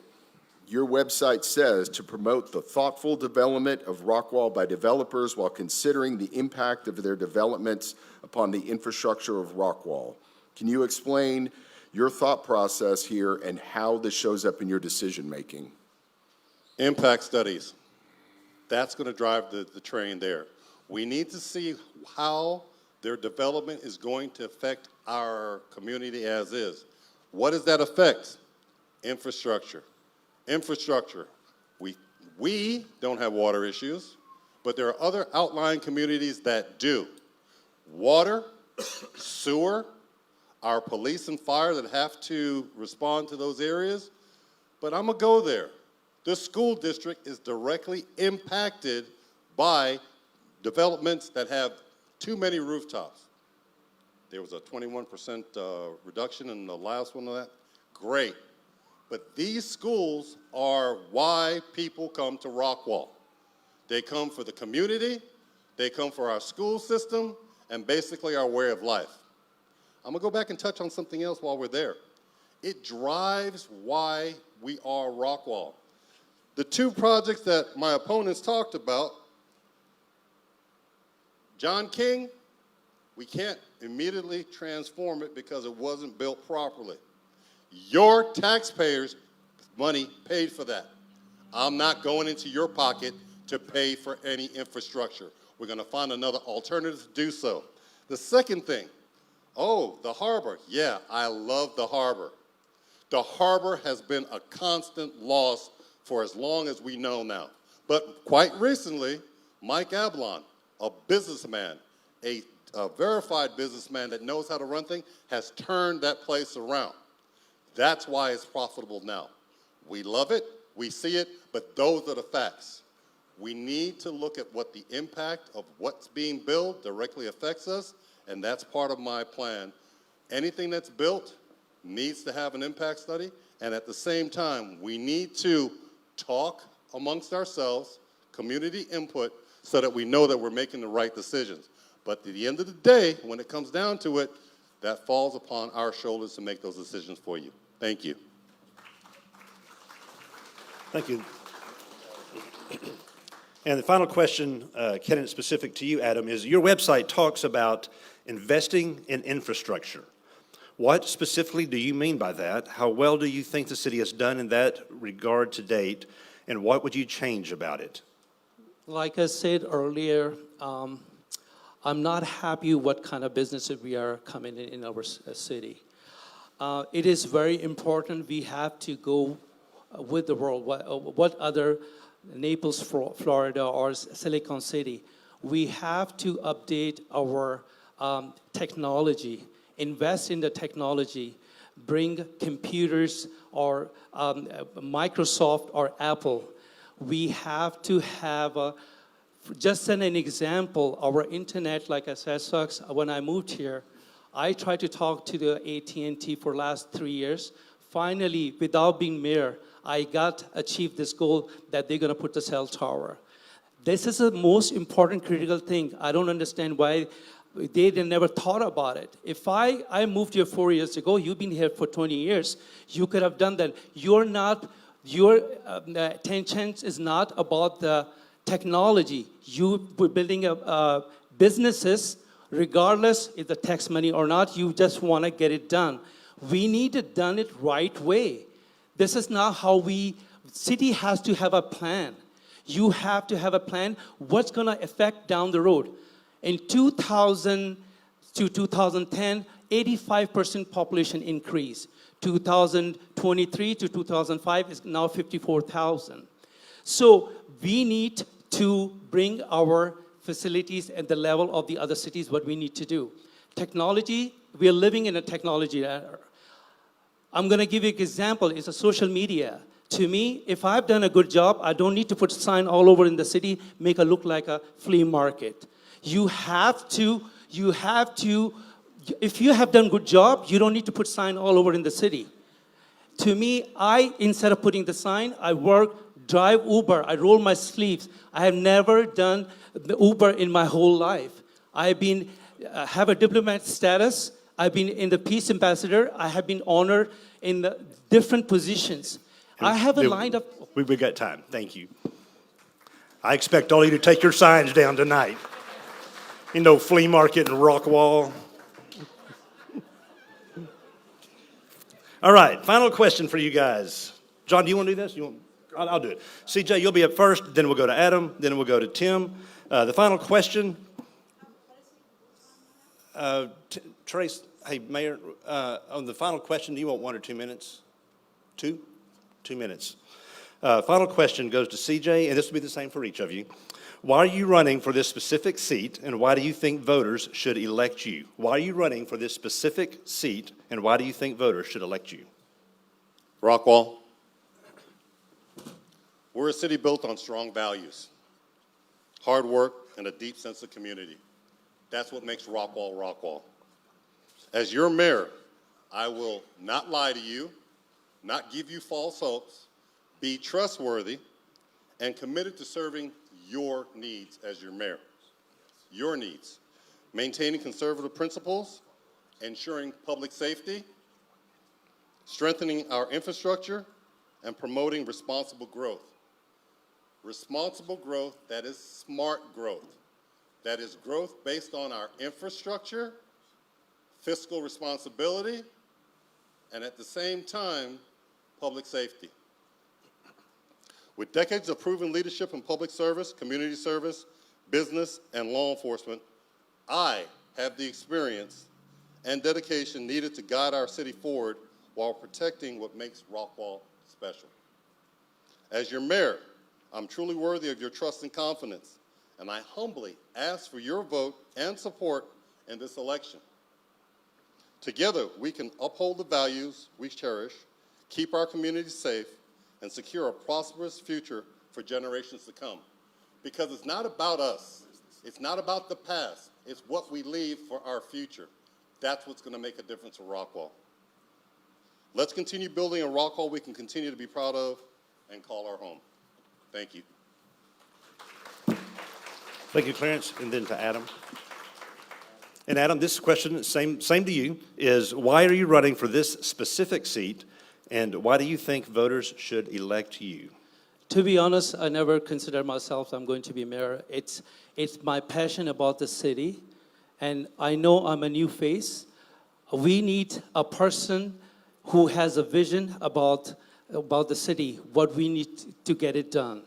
your website says to promote the thoughtful development of Rockwall by developers while considering the impact of their developments upon the infrastructure of Rockwall. Can you explain your thought process here and how this shows up in your decision making? Impact studies. That's going to drive the train there. We need to see how their development is going to affect our community as is. What does that affect? Infrastructure. Infrastructure. We don't have water issues, but there are other outlying communities that do. Water, sewer, our police and fire that have to respond to those areas. But I'm going to go there. The school district is directly impacted by developments that have too many rooftops. There was a 21% reduction in the last one of that. Great. But these schools are why people come to Rockwall. They come for the community, they come for our school system, and basically our way of life. I'm going to go back and touch on something else while we're there. It drives why we are Rockwall. The 2 projects that my opponents talked about, John King, we can't immediately transform it because it wasn't built properly. Your taxpayers' money paid for that. I'm not going into your pocket to pay for any infrastructure. We're going to find another alternative to do so. The second thing, the harbor. Yeah, I love the harbor. The harbor has been a constant loss for as long as we know now. But quite recently, Mike Ablon, a businessman, a verified businessman that knows how to run things, has turned that place around. That's why it's profitable now. We love it, we see it, but those are the facts. We need to look at what the impact of what's being built directly affects us, and that's part of my plan. Anything that's built needs to have an impact study, and at the same time, we need to talk amongst ourselves, community input, so that we know that we're making the right decisions. But at the end of the day, when it comes down to it, that falls upon our shoulders to make those decisions for you. Thank you. Thank you. And the final question, candidate specific to you, Adam, is your website talks about investing in infrastructure. What specifically do you mean by that? How well do you think the city has done in that regard to date? And what would you change about it? Like I said earlier, I'm not happy what kind of businesses we are coming in our city. It is very important. We have to go with the world. What other Naples, Florida, or Silicon City? We have to update our technology, invest in the technology, bring computers or Microsoft or Apple. We have to have just an example, our internet, like I said, sucks. When I moved here, I tried to talk to the AT&T for last 3 years. Finally, without being mayor, I achieved this goal that they're gonna put the cell tower. This is the most important critical thing. I don't understand why they never thought about it. If I moved here 4 years ago, you've been here for 20 years, you could have done that. Your attention is not about the technology. You were building businesses, regardless if the tax money or not, you just want to get it done. We need to done it right way. This is not how city has to have a plan. You have to have a plan. What's going to affect down the road? In 2000 to 2010, 85% population increase. 2023 to 2005 is now 54,000. So we need to bring our facilities at the level of the other cities, what we need to do. Technology, we are living in a technology era. I'm gonna give you an example, it's a social media. To me, if I've done a good job, I don't need to put sign all over in the city, make it look like a flea market. You have to, if you have done good job, you don't need to put sign all over in the city. To me, instead of putting the sign, I drive Uber, I roll my sleeves. I have never done the Uber in my whole life. I've have a diplomat status. I've been in the peace ambassador. I have been honored in the different positions. I have a line of... We've got time, thank you. I expect all of you to take your signs down tonight. You know, flea market and Rockwall. All right, final question for you guys. John, do you want to do this? I'll do it. CJ, you'll be up first, then we'll go to Adam, then we'll go to Tim. The final question, Trace, hey, Mayor, on the final question, do you want 1 or 2 minutes? 2? 2 minutes. Final question goes to CJ, and this will be the same for each of you. Why are you running for this specific seat, and why do you think voters should elect you? Why are you running for this specific seat, and why do you think voters should elect you? Rockwall. We're a city built on strong values, hard work, and a deep sense of community. That's what makes Rockwall Rockwall. As your mayor, I will not lie to you, not give you false hopes, be trustworthy, and committed to serving your needs as your mayor. Your needs. Maintaining conservative principles, ensuring public safety, strengthening our infrastructure, and promoting responsible growth. Responsible growth that is smart growth. That is growth based on our infrastructure, fiscal responsibility, and at the same time, public safety. With decades of proven leadership in public service, community service, business, and law enforcement, I have the experience and dedication needed to guide our city forward while protecting what makes Rockwall special. As your mayor, I'm truly worthy of your trust and confidence, and I humbly ask for your vote and support in this election. Together, we can uphold the values we cherish, keep our communities safe, and secure a prosperous future for generations to come. Because it's not about us. It's not about the past. It's what we leave for our future. That's what's going to make a difference for Rockwall. Let's continue building a Rockwall we can continue to be proud of and call our home. Thank you. Thank you, Clarence, and then to Adam. And Adam, this question, same to you, is why are you running for this specific seat, and why do you think voters should elect you? To be honest, I never considered myself I'm going to be mayor. It's my passion about the city, and I know I'm a new face. We need a person who has a vision about the city, what we need to get it done.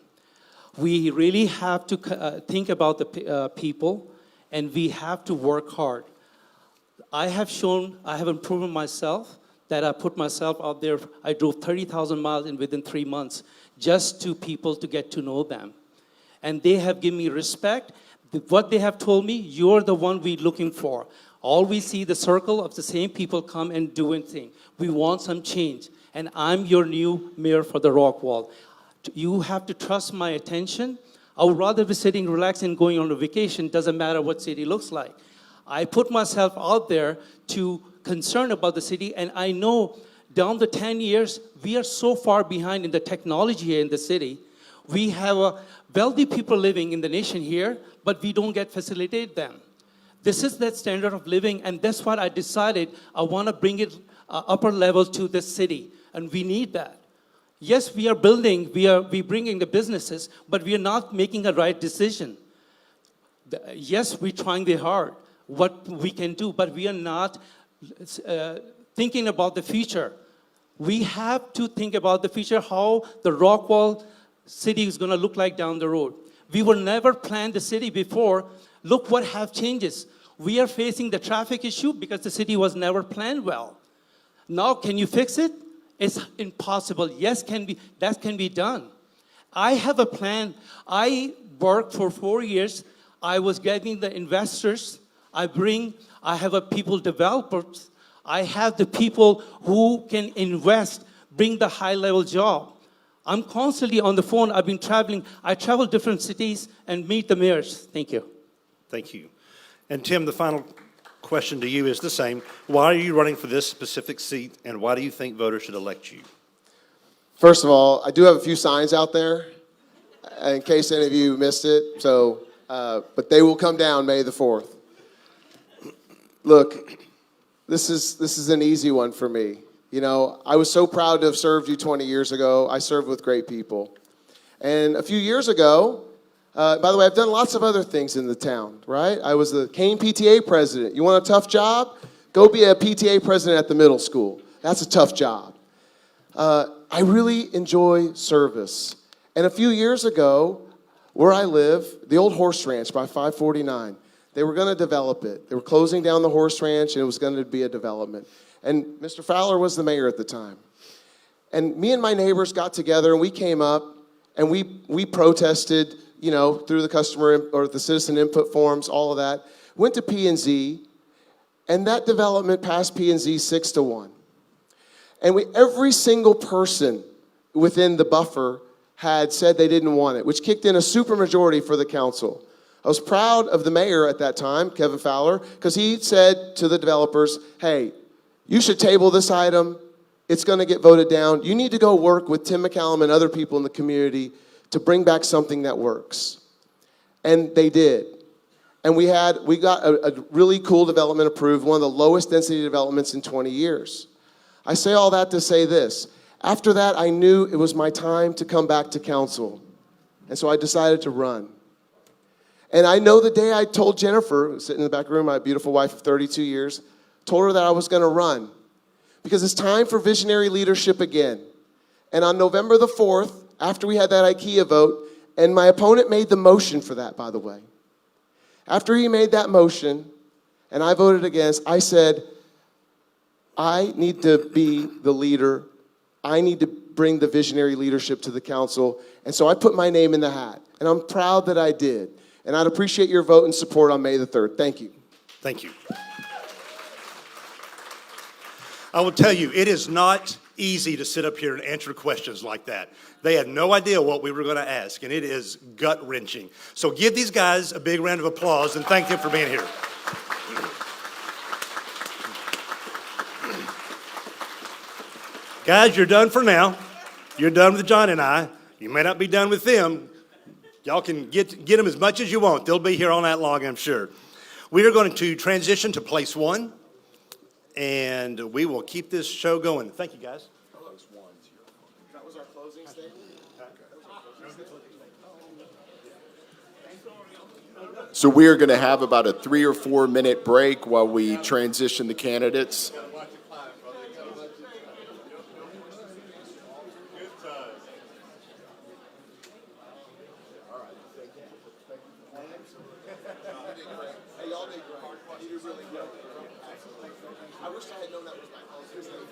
We really have to think about the people and we have to work hard. I have improved myself, that I put myself out there. I drove 30,000 miles within 3 months just to people to get to know them. And they have given me respect. What they have told me, you're the one we're looking for. All we see the circle of the same people come and doing things. We want some change. And I'm your new mayor for the Rockwall. You have to trust my attention. I would rather be sitting relaxed and going on a vacation. Doesn't matter what city looks like. I put myself out there to concern about the city, and I know down the 10 years, we are so far behind in the technology here in the city. We have wealthy people living in the nation here, but we don't get facilitate them. This is that standard of living, and that's what I decided. I want to bring it upper level to this city, and we need that. Yes, we are building, we bringing the businesses, but we are not making a right decision. Yes, we're trying very hard what we can do, but we are not thinking about the future. We have to think about the future, how the Rockwall city is going to look like down the road. We will never plan the city before. Look what have changes. We are facing the traffic issue because the city was never planned well. Now, can you fix it? It's impossible. Yes, that can be done. I have a plan. I worked for 4 years. I was getting the investors. I have a people developers. I have the people who can invest, bring the high-level job. I'm constantly on the phone. I've been traveling. I travel different cities and meet the mayors. Thank you. Thank you. And Tim, the final question to you is the same. Why are you running for this specific seat, and why do you think voters should elect you? First of all, I do have a few signs out there in case any of you missed it. So, but they will come down May the 4th. Look, this is an easy one for me. You know, I was so proud to have served you 20 years ago. I served with great people. And a few years ago, by the way, I've done lots of other things in the town, right? I was the Kane PTA president. You want a tough job? Go be a PTA president at the middle school. That's a tough job. I really enjoy service. And a few years ago, where I live, the old horse ranch by 549, they were going to develop it. They were closing down the horse ranch, and it was going to be a development. And Mr. Fowler was the mayor at the time. And me and my neighbors got together, and we came up, and we protested, you know, through the customer or the citizen input forms, all of that. Went to P&Z, and that development passed P&Z 6-1. And every single person within the buffer had said they didn't want it, which kicked in a supermajority for the council. I was proud of the mayor at that time, Kevin Fowler, because he said to the developers, hey, you should table this item. It's going to get voted down. You need to go work with Tim McCallum and other people in the community to bring back something that works. And they did. And we got a really cool development approved, one of the lowest density developments in 20 years. I say all that to say this. After that, I knew it was my time to come back to council. And so I decided to run. And I know the day I told Jennifer, sitting in the back room, my beautiful wife of 32 years, told her that I was going to run. Because it's time for visionary leadership again. And on November the 4th, after we had that IKEA vote, and my opponent made the motion for that, by the way. After he made that motion, and I voted against, I said, I need to be the leader. I need to bring the visionary leadership to the council. And so I put my name in the hat. And I'm proud that I did. And I'd appreciate your vote and support on May the 3rd. Thank you. Thank you. I will tell you, it is not easy to sit up here and answer questions like that. They had no idea what we were going to ask, and it is gut-wrenching. So give these guys a big round of applause and thank them for being here. Guys, you're done for now. You're done with John and I. You may not be done with them. Y'all can get them as much as you want. They'll be here all night long, I'm sure. We are going to transition to place one, and we will keep this show going. Thank you, guys. That was our closing statement. So we are going to have about a 3 or 4 minute break while we transition the candidates. all did great. You did really good. I wish I had known that was my husband's name.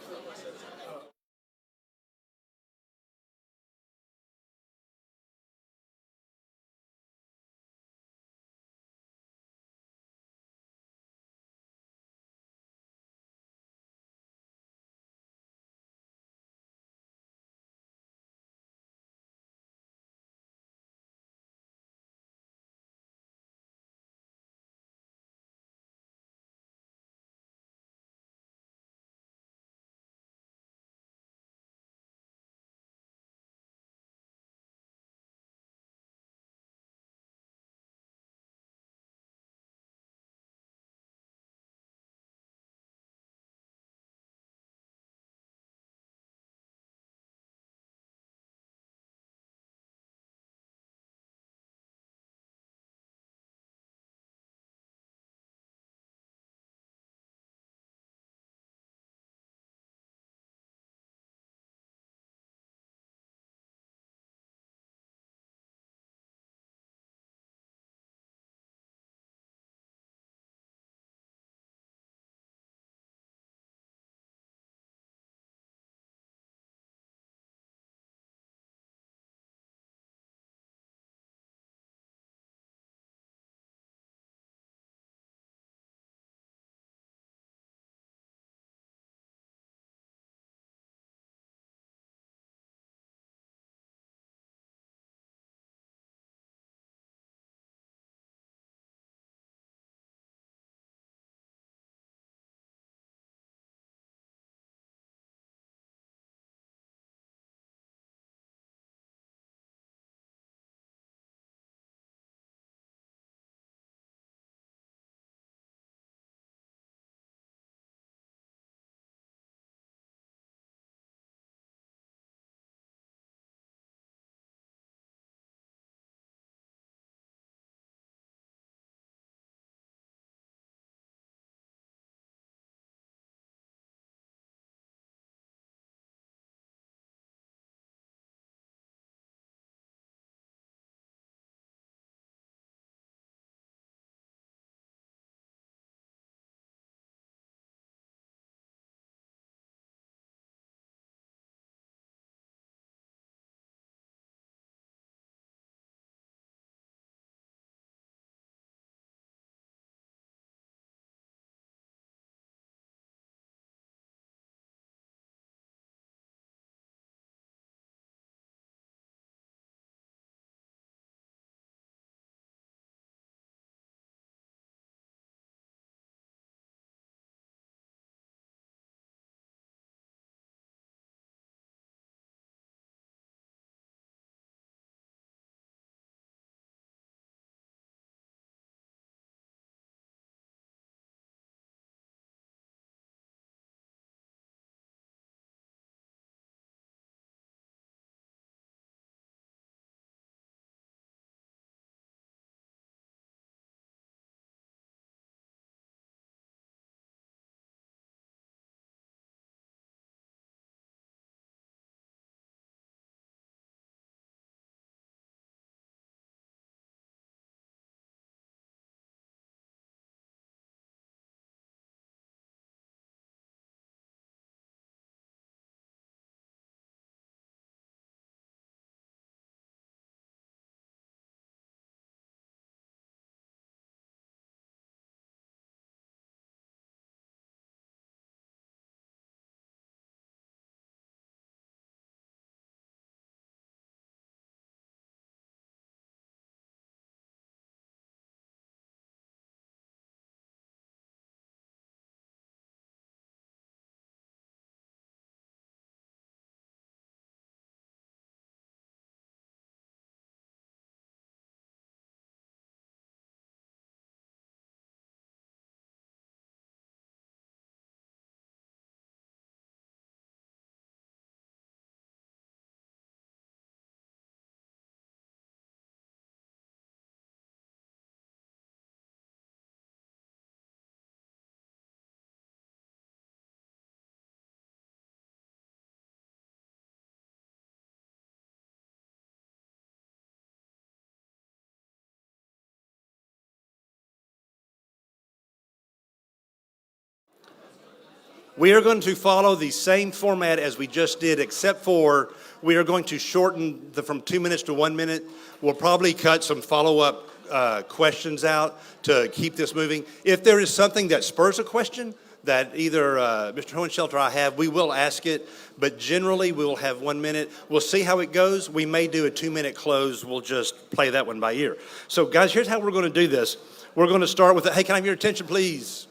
We are going to follow the same format as we just did, except for we are going to shorten from 2 minutes to 1 minute. We'll probably cut some follow-up questions out to keep this moving. If there is something that spurs a question that either Mr. Hohenschelter or I have, we will ask it, but generally we will have 1 minute. We'll see how it goes. We may do a 2-minute close. We'll just play that one by ear. So guys, here's how we're going to do this. We're going to start with, hey, can I have your attention, please?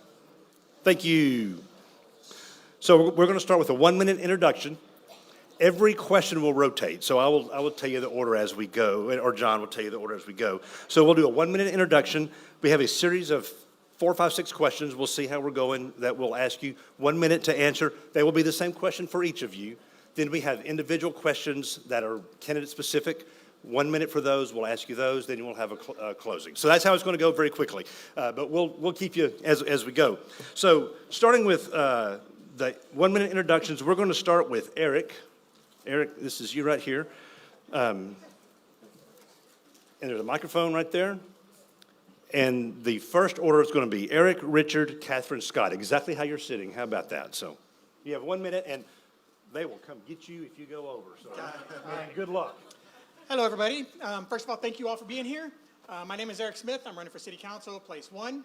Thank you. So we're going to start with a 1-minute introduction. Every question will rotate. So I will tell you the order as we go, or John will tell you the order as we go. So we'll do a 1-minute introduction. We have a series of 4, 5, 6 questions. We'll see how we're going that we'll ask you 1 minute to answer. They will be the same question for each of you. Then we have individual questions that are candidate specific. 1 minute for those. We'll ask you those. Then we'll have a closing. So that's how it's going to go very quickly. But we'll keep you as we go. So starting with the 1-minute introductions, we're going to start with Eric. Eric, this is you right here. And there's a microphone right there. And the first order is going to be Eric, Richard, Catherine, Scott. Exactly how you're sitting. How about that? So you have 1 minute, and they will come get you if you go over. So good luck. Hello, everybody. First of all, thank you all for being here. My name is Eric Smith. I'm running for City Council, Place 1.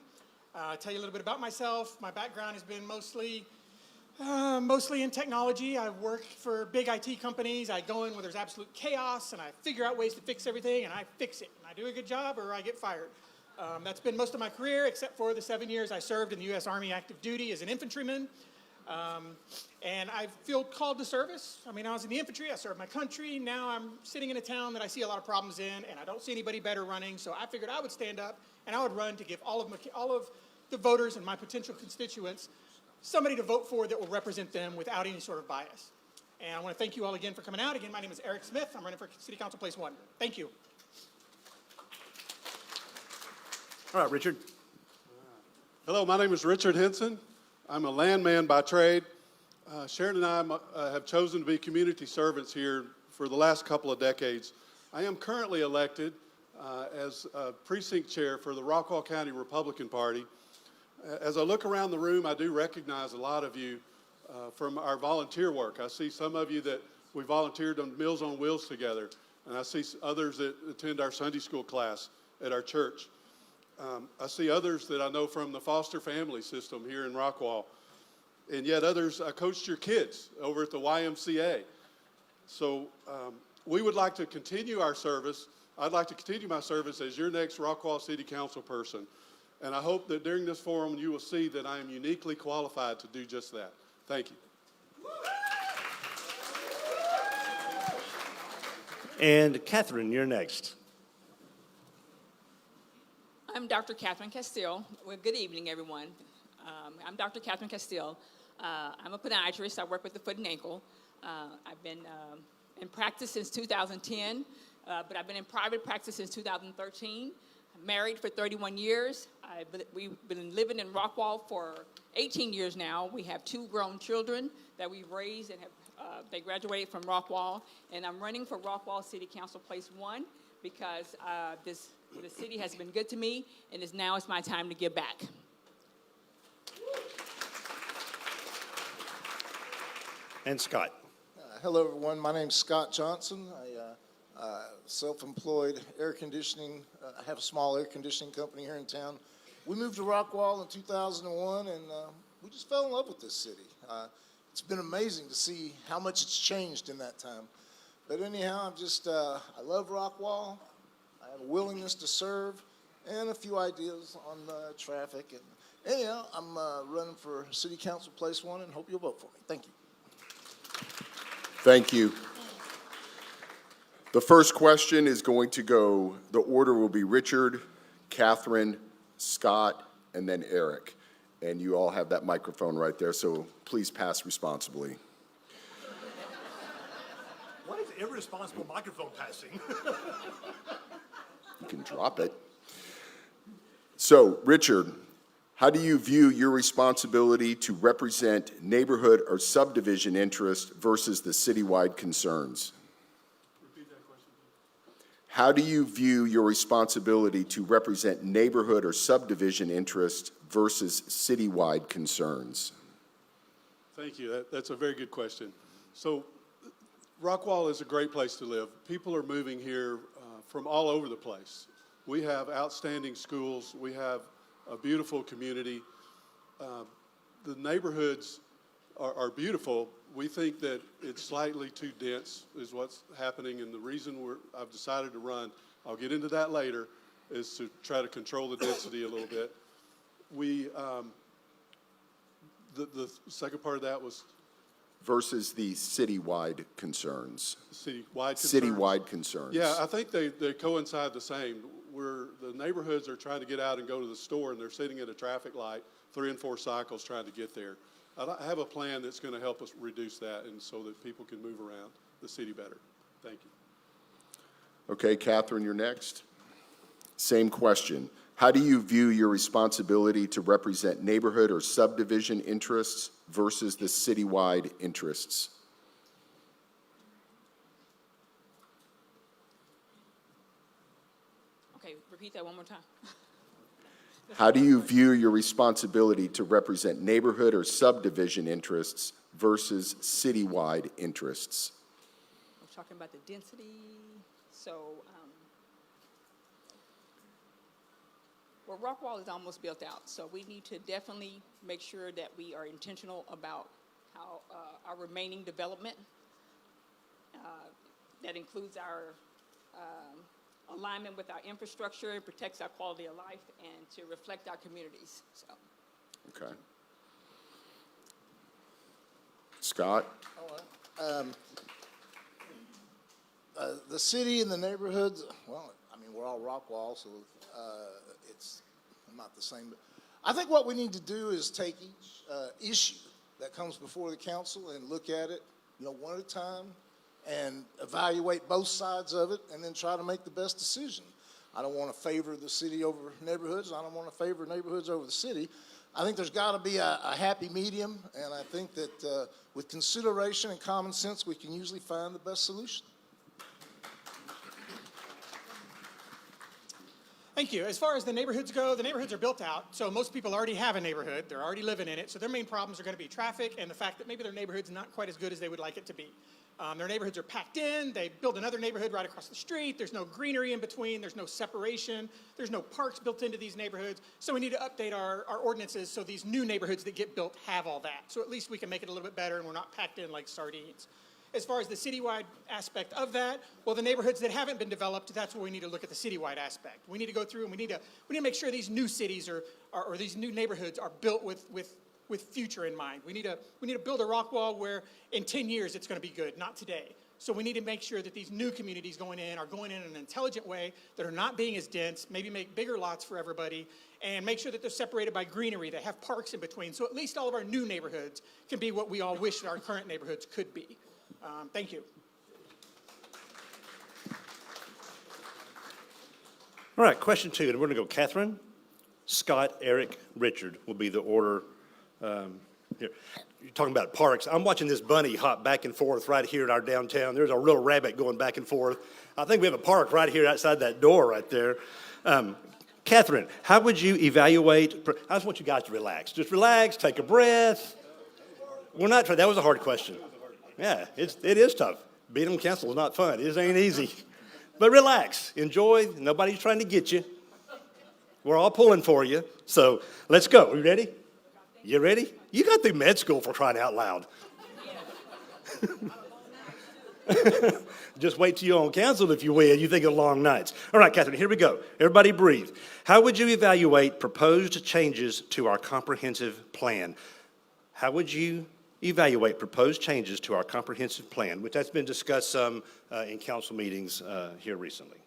Tell you a little bit about myself. My background has been mostly in technology. I work for big IT companies. I go in where there's absolute chaos, and I figure out ways to fix everything, and I fix it. And I do a good job, or I get fired. That's been most of my career, except for the 7 years I served in the U.S. Army active duty as an infantryman. And I feel called to service. I mean, I was in the infantry. I served my country. Now I'm sitting in a town that I see a lot of problems in, and I don't see anybody better running. So I figured I would stand up, and I would run to give all of the voters and my potential constituents somebody to vote for that will represent them without any sort of bias. And I want to thank you all again for coming out. Again, my name is Eric Smith. I'm running for City Council Place 1. Thank you. All right, Richard. Hello, my name is Richard Henson. I'm a landman by trade. Sharon and I have chosen to be community servants here for the last couple of decades. I am currently elected as precinct chair for the Rockwall County Republican Party. As I look around the room, I do recognize a lot of you from our volunteer work. I see some of you that we volunteered on Meals on Wheels together, and I see others that attend our Sunday school class at our church. I see others that I know from the foster family system here in Rockwall, and yet others, I coached your kids over at the YMCA. So we would like to continue our service. I'd like to continue my service as your next Rockwall City Council person. And I hope that during this forum you will see that I am uniquely qualified to do just that. Thank you. And Catherine, you're next. I'm Dr. Catherine Castile. Well, good evening, everyone. I'm Dr. Catherine Castile. I'm a podiatrist. I work with the foot and ankle. I've been in practice since 2010, but I've been in private practice since 2013. I'm married for 31 years. We've been living in Rockwall for 18 years now. We have 2 grown children that we've raised and have they graduated from Rockwall. And I'm running for Rockwall City Council Place 1 because the city has been good to me, and now it's my time to give back. And Scott. Hello, everyone. My name's Scott Johnson. I self-employed air conditioning. I have a small air conditioning company here in town. We moved to Rockwall in 2001, and we just fell in love with this city. It's been amazing to see how much it's changed in that time. But anyhow, I love Rockwall. I have a willingness to serve and a few ideas on traffic. And anyhow, I'm running for City Council Place 1 and hope you'll vote for me. Thank you. Thank you. The first question is going to go, the order will be Richard, Catherine, Scott, and then Eric. And you all have that microphone right there, so please pass responsibly. What is irresponsible microphone passing? You can drop it. So, Richard, how do you view your responsibility to represent neighborhood or subdivision interest versus the citywide concerns? Repeat that question. How do you view your responsibility to represent neighborhood or subdivision interest versus citywide concerns? Thank you. That's a very good question. So Rockwall is a great place to live. People are moving here from all over the place. We have outstanding schools. We have a beautiful community. The neighborhoods are beautiful. We think that it's slightly too dense is what's happening, and the reason I've decided to run, I'll get into that later, is to try to control the density a little bit. The second part of that was Versus the citywide concerns. citywide concerns. Citywide concerns. Yeah, I think they coincide the same. Where the neighborhoods are trying to get out and go to the store, and they're sitting at a traffic light 3 and 4 cycles trying to get there. I have a plan that's going to help us reduce that, and so that people can move around the city better. Thank you. Okay, Catherine, you're next. Same question. How do you view your responsibility to represent neighborhood or subdivision interests versus the citywide interests? Okay, repeat that one more time. How do you view your responsibility to represent neighborhood or subdivision interests versus citywide interests? I'm talking about the density. So, well, Rockwall is almost built out, so we need to definitely make sure that we are intentional about how our remaining development, that includes our alignment with our infrastructure, and protects our quality of life, and to reflect our communities. So. Okay. Scott? The city and the neighborhoods, well, I mean, we're all Rockwall, so it's not the same. But I think what we need to do is take each issue that comes before the council and look at it, one at a time, and evaluate both sides of it, and then try to make the best decision. I don't want to favor the city over neighborhoods. I don't want to favor neighborhoods over the city. I think there's got to be a happy medium, and I think that with consideration and common sense, we can usually find the best solution. Thank you. As far as the neighborhoods go, the neighborhoods are built out, so most people already have a neighborhood. They're already living in it, so their main problems are going to be traffic and the fact that maybe their neighborhood's not quite as good as they would like it to be. Their neighborhoods are packed in. They build another neighborhood right across the street. There's no greenery in between. There's no separation. There's no parks built into these neighborhoods. So we need to update our ordinances so these new neighborhoods that get built have all that. So at least we can make it a little bit better and we're not packed in like sardines. As far as the citywide aspect of that, well, the neighborhoods that haven't been developed, that's where we need to look at the citywide aspect. We need to go through and we need to make sure these new cities or these new neighborhoods are built with future in mind. We need to build a Rockwall where in 10 years it's going to be good, not today. So we need to make sure that these new communities going in are going in an intelligent way, that are not being as dense, maybe make bigger lots for everybody, and make sure that they're separated by greenery, that have parks in between, so at least all of our new neighborhoods can be what we all wish our current neighborhoods could be. Thank you. All right, question 2, and we're going to go Catherine, Scott, Eric, Richard will be the order. Here. You're talking about parks. I'm watching this bunny hop back and forth right here in our downtown. There's a real rabbit going back and forth. I think we have a park right here outside that door right there. Catherine, how would you evaluate? I just want you guys to relax. Just relax, take a breath. We're not trying. That was a hard question. Yeah, it is tough. Being on council is not fun. It ain't easy. But relax, enjoy. Nobody's trying to get you. We're all pulling for you. So let's go. Are you ready? You ready? You got through med school, for crying out loud. Just wait till you're on council if you will. You think of long nights. All right, Catherine, here we go. Everybody breathe. How would you evaluate proposed changes to our comprehensive plan? How would you evaluate proposed changes to our comprehensive plan, which has been discussed some in council meetings here recently?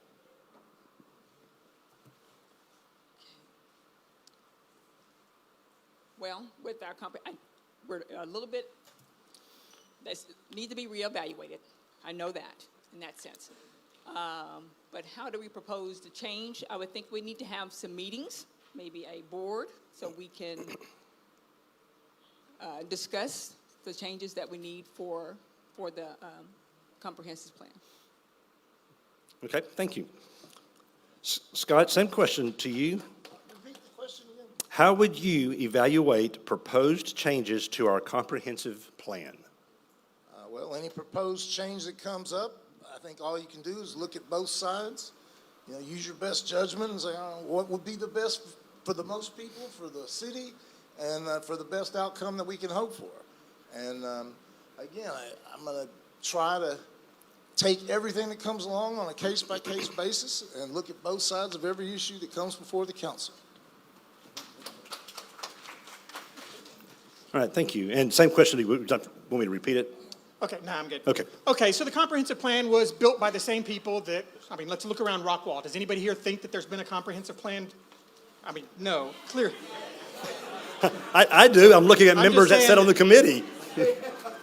Well, with our we're a little bit, that need to be reevaluated. I know that in that sense. But how do we propose to change? I would think we need to have some meetings, maybe a board, so we can discuss the changes that we need for the comprehensive plan. Okay, thank you. Scott, same question to you. Repeat the question again. How would you evaluate proposed changes to our comprehensive plan? Well, any proposed change that comes up, I think all you can do is look at both sides. You know, use your best judgment and say, what would be the best for the most people, for the city, and for the best outcome that we can hope for. And again, I'm going to try to take everything that comes along on a case-by-case basis and look at both sides of every issue that comes before the council. All right, thank you. And same question, want me to repeat it? Okay, no, I'm good. Okay. Okay, so the comprehensive plan was built by the same people that, I mean, let's look around Rockwall. Does anybody here think that there's been a comprehensive plan? I mean, no, clear. I do. I'm looking at I'm members just that saying sit on the committee.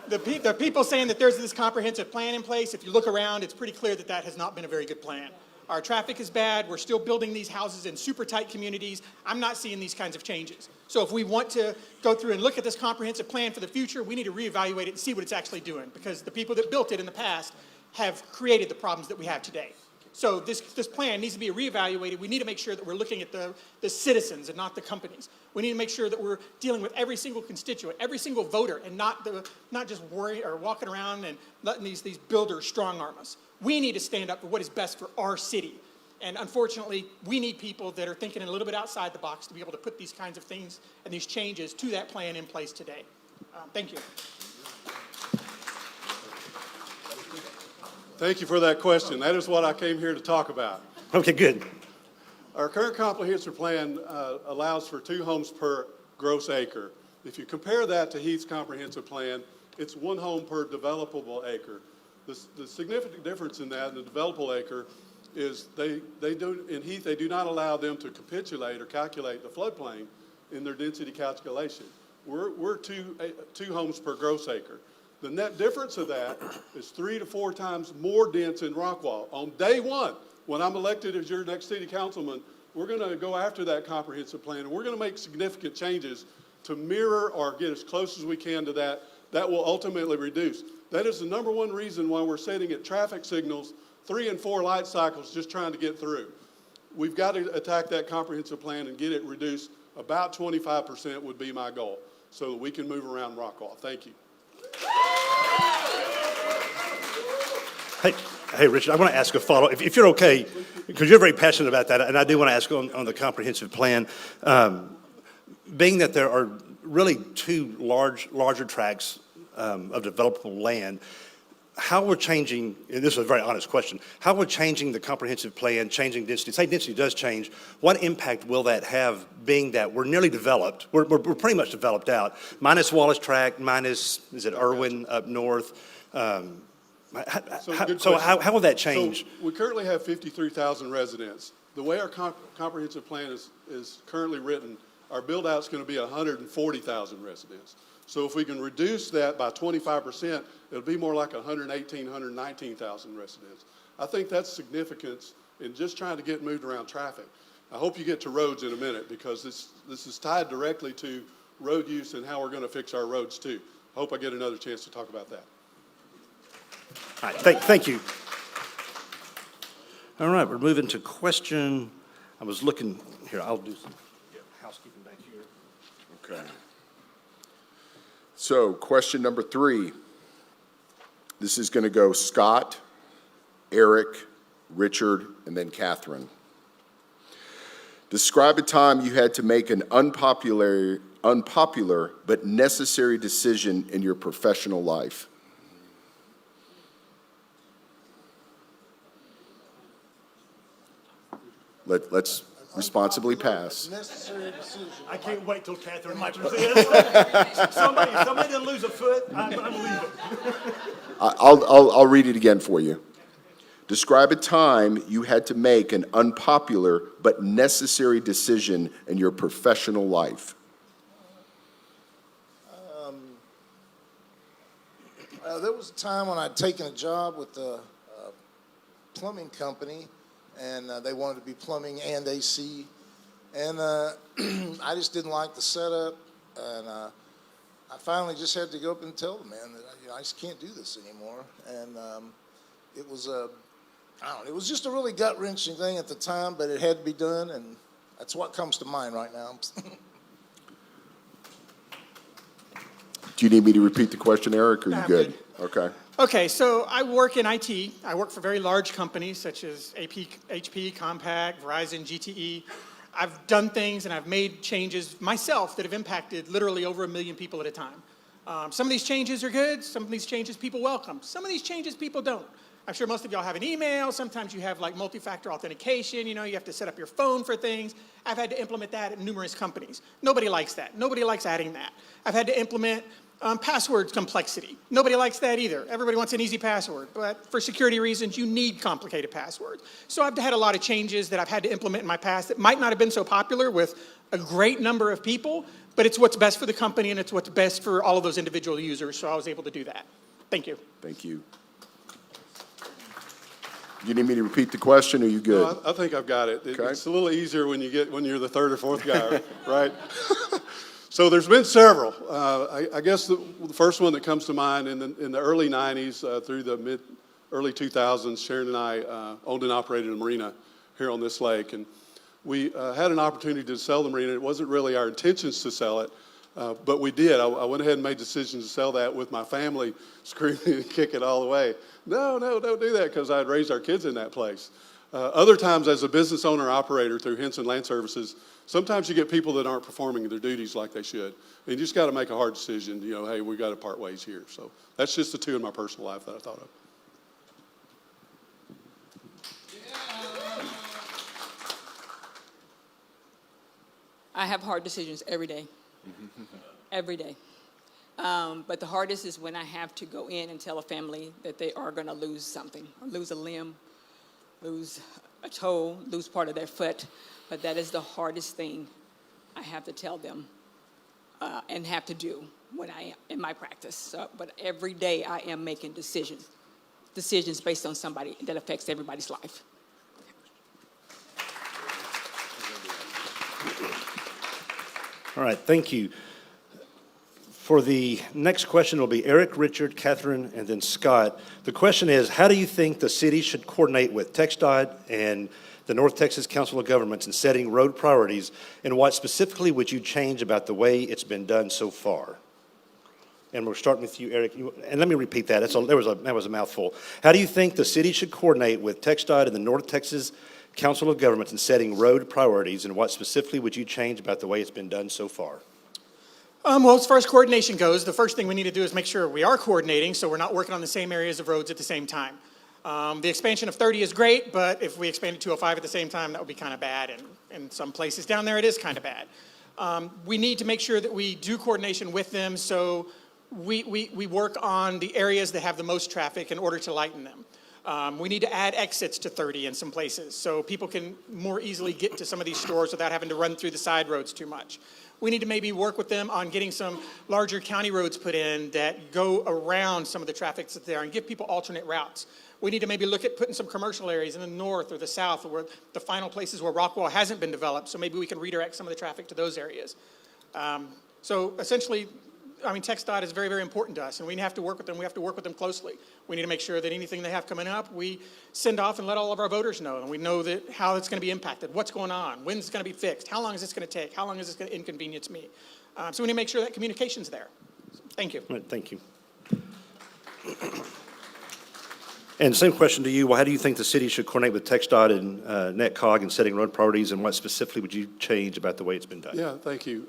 The people saying that there's this comprehensive plan in place, if you look around, it's pretty clear that that has not been a very good plan. Our traffic is bad. We're still building these houses in super tight communities. I'm not seeing these kinds of changes. So if we want to go through and look at this comprehensive plan for the future, we need to reevaluate it and see what it's actually doing, because the people that built it in the past have created the problems that we have today. So this plan needs to be reevaluated. We need to make sure that we're looking at the citizens and not the companies. We need to make sure that we're dealing with every single constituent, every single voter, and not just worry or walking around and letting these builders strong arm us. We need to stand up for what is best for our city. And unfortunately, we need people that are thinking a little bit outside the box to be able to put these kinds of things and these changes to that plan in place today. Thank you. Thank you for that question. That is what I came here to talk about. Okay, good. Our current comprehensive plan allows for 2 homes per gross acre. If you compare that to Heath's comprehensive plan, it's 1 home per developable acre. The significant difference in that, in the developable acre, is in Heath, they do not allow them to capitulate or calculate the floodplain in their density calculation. We're two homes per gross acre. The net difference of that is 3 to 4 times more dense in Rockwall. On day one, when I'm elected as your next city councilman, we're going to go after that comprehensive plan, and we're going to make significant changes to mirror or get as close as we can to that. That will ultimately reduce. That is the #1 reason why we're setting at traffic signals 3 and 4 light cycles just trying to get through. We've got to attack that comprehensive plan and get it reduced. About 25% would be my goal, so that we can move around Rockwall. Thank you. Hey, Richard, I want to ask a follow-up, if you're okay, because you're very passionate about that, and I do want to ask on the comprehensive plan. Being that there are really 2 larger tracts of developable land, how we're changing, and this is a very honest question, how we're changing the comprehensive plan, changing density, say density does change, what impact will that have, being that we're nearly developed, we're pretty much developed out, minus Wallace Tract, minus, is it Irwin up north? So how will that change? So we currently have 53,000 residents. The way our comprehensive plan is currently written, our build-out's going to be 140,000 residents. So if we can reduce that by 25%, it'll be more like 118,000, 119,000 residents. I think that's significance in just trying to get moved around traffic. I hope you get to roads in a minute, because this is tied directly to road use and how we're going to fix our roads too. I hope I get another chance to talk about that. All right, thank you. All right, we're moving to question. I was looking here. I'll do some housekeeping back here. Okay. So question number 3. This is going to go Scott, Eric, Richard, and then Catherine. Describe a time you had to make an unpopular but necessary decision in your professional life. Let's responsibly pass. Necessary decision. I can't wait till Catherine answers this. Somebody didn't lose a foot, I'm leaving. I'll read it again for you. Describe a time you had to make an unpopular but necessary decision in your professional life. There was a time when I'd taken a job with a plumbing company, and they wanted to be plumbing and AC, and I just didn't like the setup, and I finally just had to go up and tell the man that I just can't do this anymore, and it was it was just a really gut-wrenching thing at the time, but it had to be done, and that's what comes to mind right now. Do you need me to repeat the question, Eric, or are you I'm good? Okay. Okay, so I work in IT. I work for very large companies such as HP, Compaq, Verizon, GTE. I've done things and I've made changes myself that have impacted literally over 1 million people at a time. Some of these changes are good. Some of these changes people welcome. Some of these changes people don't. I'm sure most of y'all have an email. Sometimes you have like multi-factor authentication. You have to set up your phone for things. I've had to implement that at numerous companies. Nobody likes that. Nobody likes adding that. I've had to implement password complexity. Nobody likes that either. Everybody wants an easy password, but for security reasons, you need complicated passwords. So I've had a lot of changes that I've had to implement in my past that might not have been so popular with a great number of people, but it's what's best for the company and it's what's best for all of those individual users, so I was able to do that. Thank you. Thank you. Do you need me to repeat the question, or are you good? No, I think I've got it. Okay. It's a little easier when you're the third or fourth guy, right? So there's been several. I guess the first one that comes to mind in the early 90s through the early 2000s, Sharon and I owned and operated a marina here on this lake. And we had an opportunity to sell the marina. It wasn't really our intentions to sell it, but we did. I went ahead and made decisions to sell that with my family screaming and kicking all the way. No, don't do that, because I'd raised our kids in that place. Other times, as a business owner operator through Henson Land Services, sometimes you get people that aren't performing their duties like they should. And you just got to make a hard decision, hey, we got to part ways here. So that's just the two in my personal life that I thought of. I have hard decisions every day. Every day. But the hardest is when I have to go in and tell a family that they are going to lose something, or lose a limb, lose a toe, lose part of their foot. But that is the hardest thing I have to tell them and have to do when I am in my practice. So, but every day I am making decisions based on somebody that affects everybody's life. All right, thank you. For the next question, it'll be Eric, Richard, Catherine, and then Scott. The question is, how do you think the city should coordinate with TxDOT and the North Texas Council of Governments in setting road priorities, and what specifically would you change about the way it's been done so far? And we're starting with you, Eric. And let me repeat that. That was a mouthful. How do you think the city should coordinate with TxDOT and the North Texas Council of Governments in setting road priorities, and what specifically would you change about the way it's been done so far? Well, as far as coordination goes, the first thing we need to do is make sure we are coordinating so we're not working on the same areas of roads at the same time. The expansion of 30 is great, but if we expanded 205 at the same time, that would be kind of bad, and in some places down there it is kind of bad. We need to make sure that we do coordination with them so we work on the areas that have the most traffic in order to lighten them. We need to add exits to 30 in some places so people can more easily get to some of these stores without having to run through the side roads too much. We need to maybe work with them on getting some larger county roads put in that go around some of the traffic that's there and give people alternate routes. We need to maybe look at putting some commercial areas in the north or the south, or the final places where Rockwall hasn't been developed, so maybe we can redirect some of the traffic to those areas. So essentially, TxDOT is very, very important to us, and we have to work with them. We have to work with them closely. We need to make sure that anything they have coming up, we send off and let all of our voters know, and we know that how it's going to be impacted, what's going on, when's it's going to be fixed, how long is this going to take, how long is this going to inconvenience me. So we need to make sure that communication's there. Thank you. All right, thank you. And same question to you. Well, how do you think the city should coordinate with TxDOT and NetCog in setting road priorities, and what specifically would you change about the way it's been done? Yeah, thank you.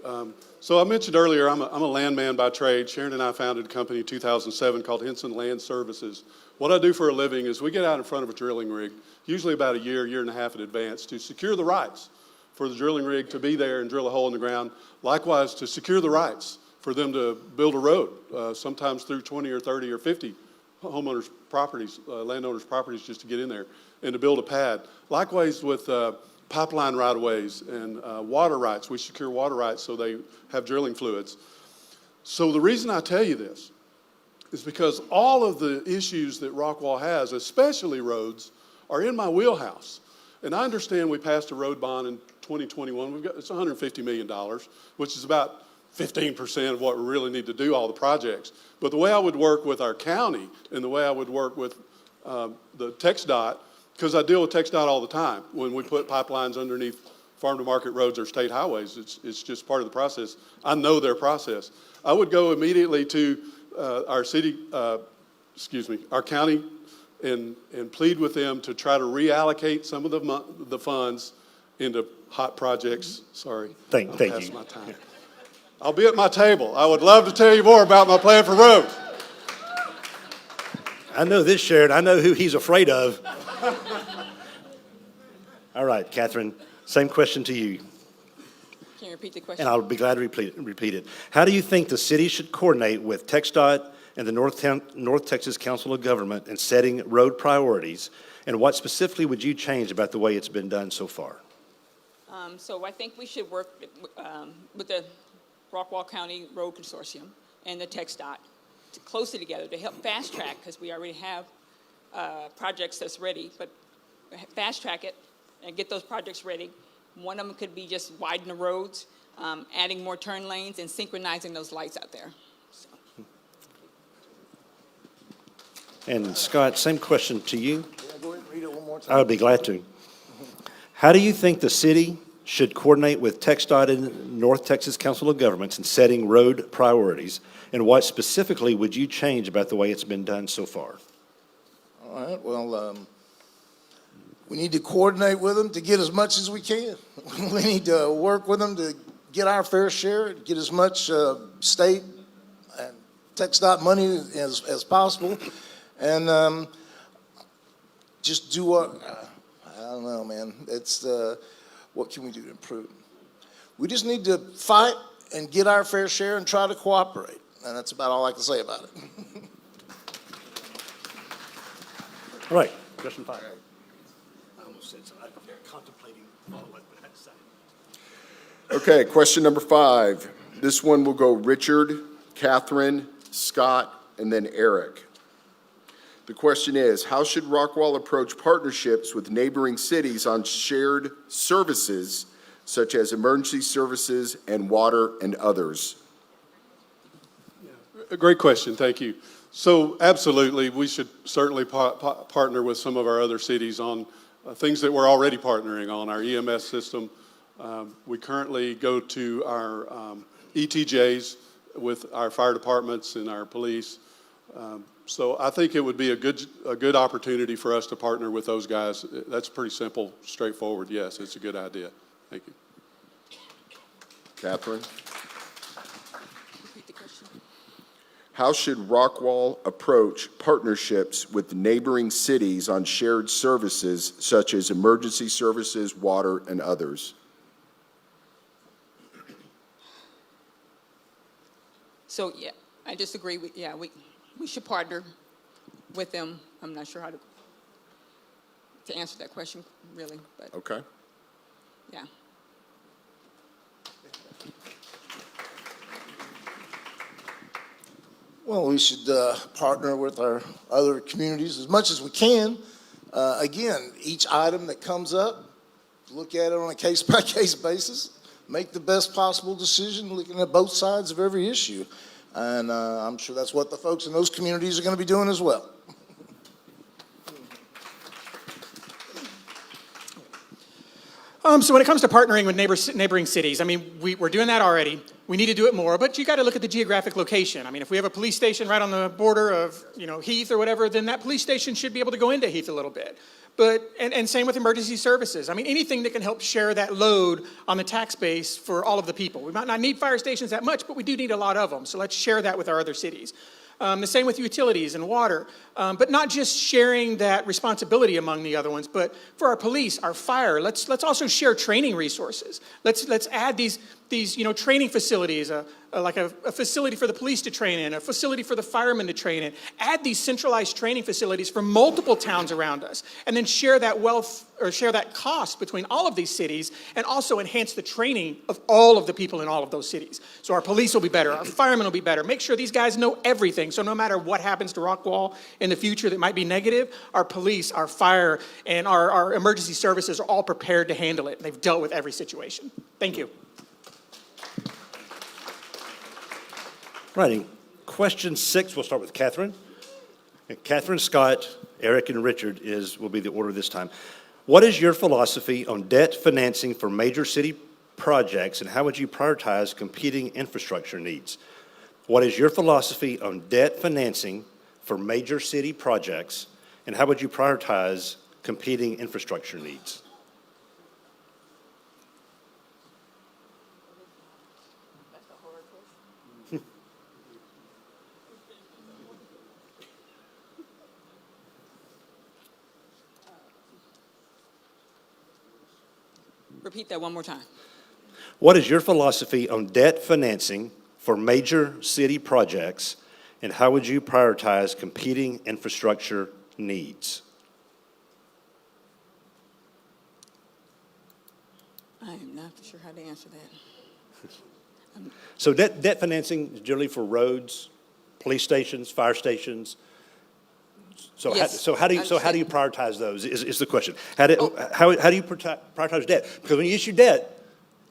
So I mentioned earlier, I'm a landman by trade. Sharon and I founded a company in 2007 called Henson Land Services. What I do for a living is we get out in front of a drilling rig, usually about a year and a half in advance, to secure the rights for the drilling rig to be there and drill a hole in the ground. Likewise, to secure the rights for them to build a road, sometimes through 20 or 30 or 50 homeowners' properties, landowners' properties, just to get in there and to build a pad. Likewise with pipeline right-of-ways and water rights. We secure water rights so they have drilling fluids. So the reason I tell you this is because all of the issues that Rockwall has, especially roads, are in my wheelhouse. And I understand we passed a road bond in 2021. It's $150 million, which is about 15% of what we really need to do all the projects. But the way I would work with our county and the way I would work with the TxDOT, because I deal with TxDOT all the time when we put pipelines underneath farm-to-market roads or state highways. It's just part of the process. I know their process. I would go immediately to our county, and plead with them to try to reallocate some of the funds into hot projects. Sorry, Thank past you. my time. I'll be at my table. I would love to tell you more about my plan for roads. I know this, Sharon. I know who he's afraid of. All right, Catherine, same question to you, Can you repeat the question? and I'll be glad to repeat it. How do you think the city should coordinate with TxDOT and the North Texas Council of Government in setting road priorities, and what specifically would you change about the way it's been done so far? So I think we should work with the Rockwall County Road Consortium and the TxDOT closely together to help fast track, because we already have projects that's ready, but fast track it and get those projects ready. One of them could be just widen the roads, adding more turn lanes, and synchronizing those lights out there. So. And Scott, same question to you. Yeah, go ahead and read it one more time. I would be glad to. How do you think the city should coordinate with TxDOT and North Texas Council of Governments in setting road priorities, and what specifically would you change about the way it's been done so far? All right, well, we need to coordinate with them to get as much as we can. We need to work with them to get our fair share, get as much state and TxDOT money as possible, and just do what, I don't know, man. It's, what can we do to improve? We just need to fight and get our fair share and try to cooperate. And that's about all I can say about it. All right, question 5. I almost said something. I'm contemplating follow-up, but I had to say it. Okay, question number 5. This one will go Richard, Catherine, Scott, and then Eric. The question is, how should Rockwall approach partnerships with neighboring cities on shared services such as emergency services and water and others? A great question, thank you. So absolutely, we should certainly partner with some of our other cities on things that we're already partnering on, our EMS system. We currently go to our ETJs with our fire departments and our police. So I think it would be a good opportunity for us to partner with those guys. That's pretty simple, straightforward. Yes, it's a good idea. Thank you. Catherine? Repeat the question. How should Rockwall approach partnerships with neighboring cities on shared services such as emergency services, water, and others? So, yeah, I disagree with, we should partner with them. I'm not sure how to answer that question, really, but Okay. yeah. Well, we should partner with our other communities as much as we can. Again, each item that comes up, look at it on a case-by-case basis, make the best possible decision, looking at both sides of every issue. And I'm sure that's what the folks in those communities are going to be doing as well. So when it comes to partnering with neighboring cities, I mean, we're doing that already. We need to do it more, but you got to look at the geographic location. I mean, if we have a police station right on the border of, Heath or whatever, then that police station should be able to go into Heath a little bit. But, and same with emergency services. I mean, anything that can help share that load on the tax base for all of the people. We might not need fire stations that much, but we do need a lot of them. So let's share that with our other cities. The same with utilities and water, but not just sharing that responsibility among the other ones, but for our police, our fire, let's also share training resources. Let's add these training facilities, like a facility for the police to train in, a facility for the firemen to train in. Add these centralized training facilities for multiple towns around us, and then share that wealth or share that cost between all of these cities, and also enhance the training of all of the people in all of those cities. So our police will be better, our firemen will be better. Make sure these guys know everything, so no matter what happens to Rockwall in the future that might be negative, our police, our fire, and our emergency services are all prepared to handle it. They've dealt with every situation. Thank you. Righty. Question 6, we'll start with Catherine. Catherine, Scott, Eric, and Richard will be the order this time. What is your philosophy on debt financing for major city projects, and how would you prioritize competing infrastructure needs? What is your philosophy on debt financing for major city projects, and how would you prioritize competing infrastructure needs? Repeat that one more time. What is your philosophy on debt financing for major city projects, and how would you prioritize competing infrastructure needs? I am not sure how to answer that. So debt financing is generally for roads, police stations, fire stations. So Yes, how do you prioritize those is the question. How do you prioritize debt? Because when you issue debt,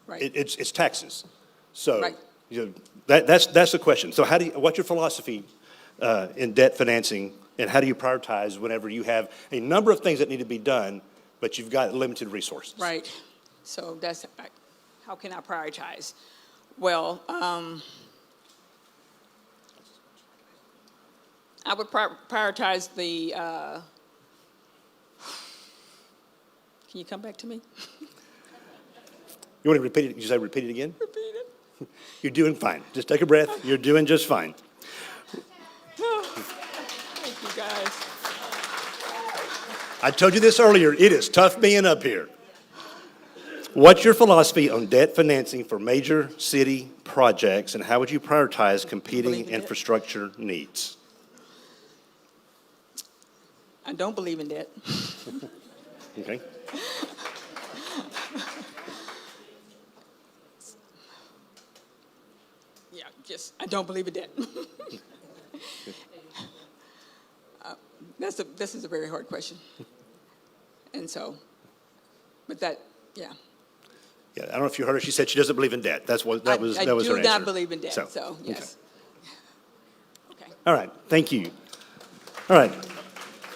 Right. it's taxes. So Right. That's the question. So what's your philosophy in debt financing, and how do you prioritize whenever you have a number of things that need to be done, but you've got limited resources? Right. So how can I prioritize? Well, I would prioritize the, can you come back to me? You want to repeat it? You say repeat it again? Repeat it. You're doing fine. Just take a breath. You're doing just fine. Thank you, guys. I told you this earlier. It is tough being up here. What's your philosophy on debt financing for major city projects, and how would you prioritize competing infrastructure needs? I don't believe in debt. Okay. Yeah, I don't believe in debt. This is a very hard question. And so, but that, yeah. Yeah, I don't know if you heard her. She said she doesn't believe in debt. That was her answer. I do not believe in debt, so yes. Okay. All right, thank you. All right.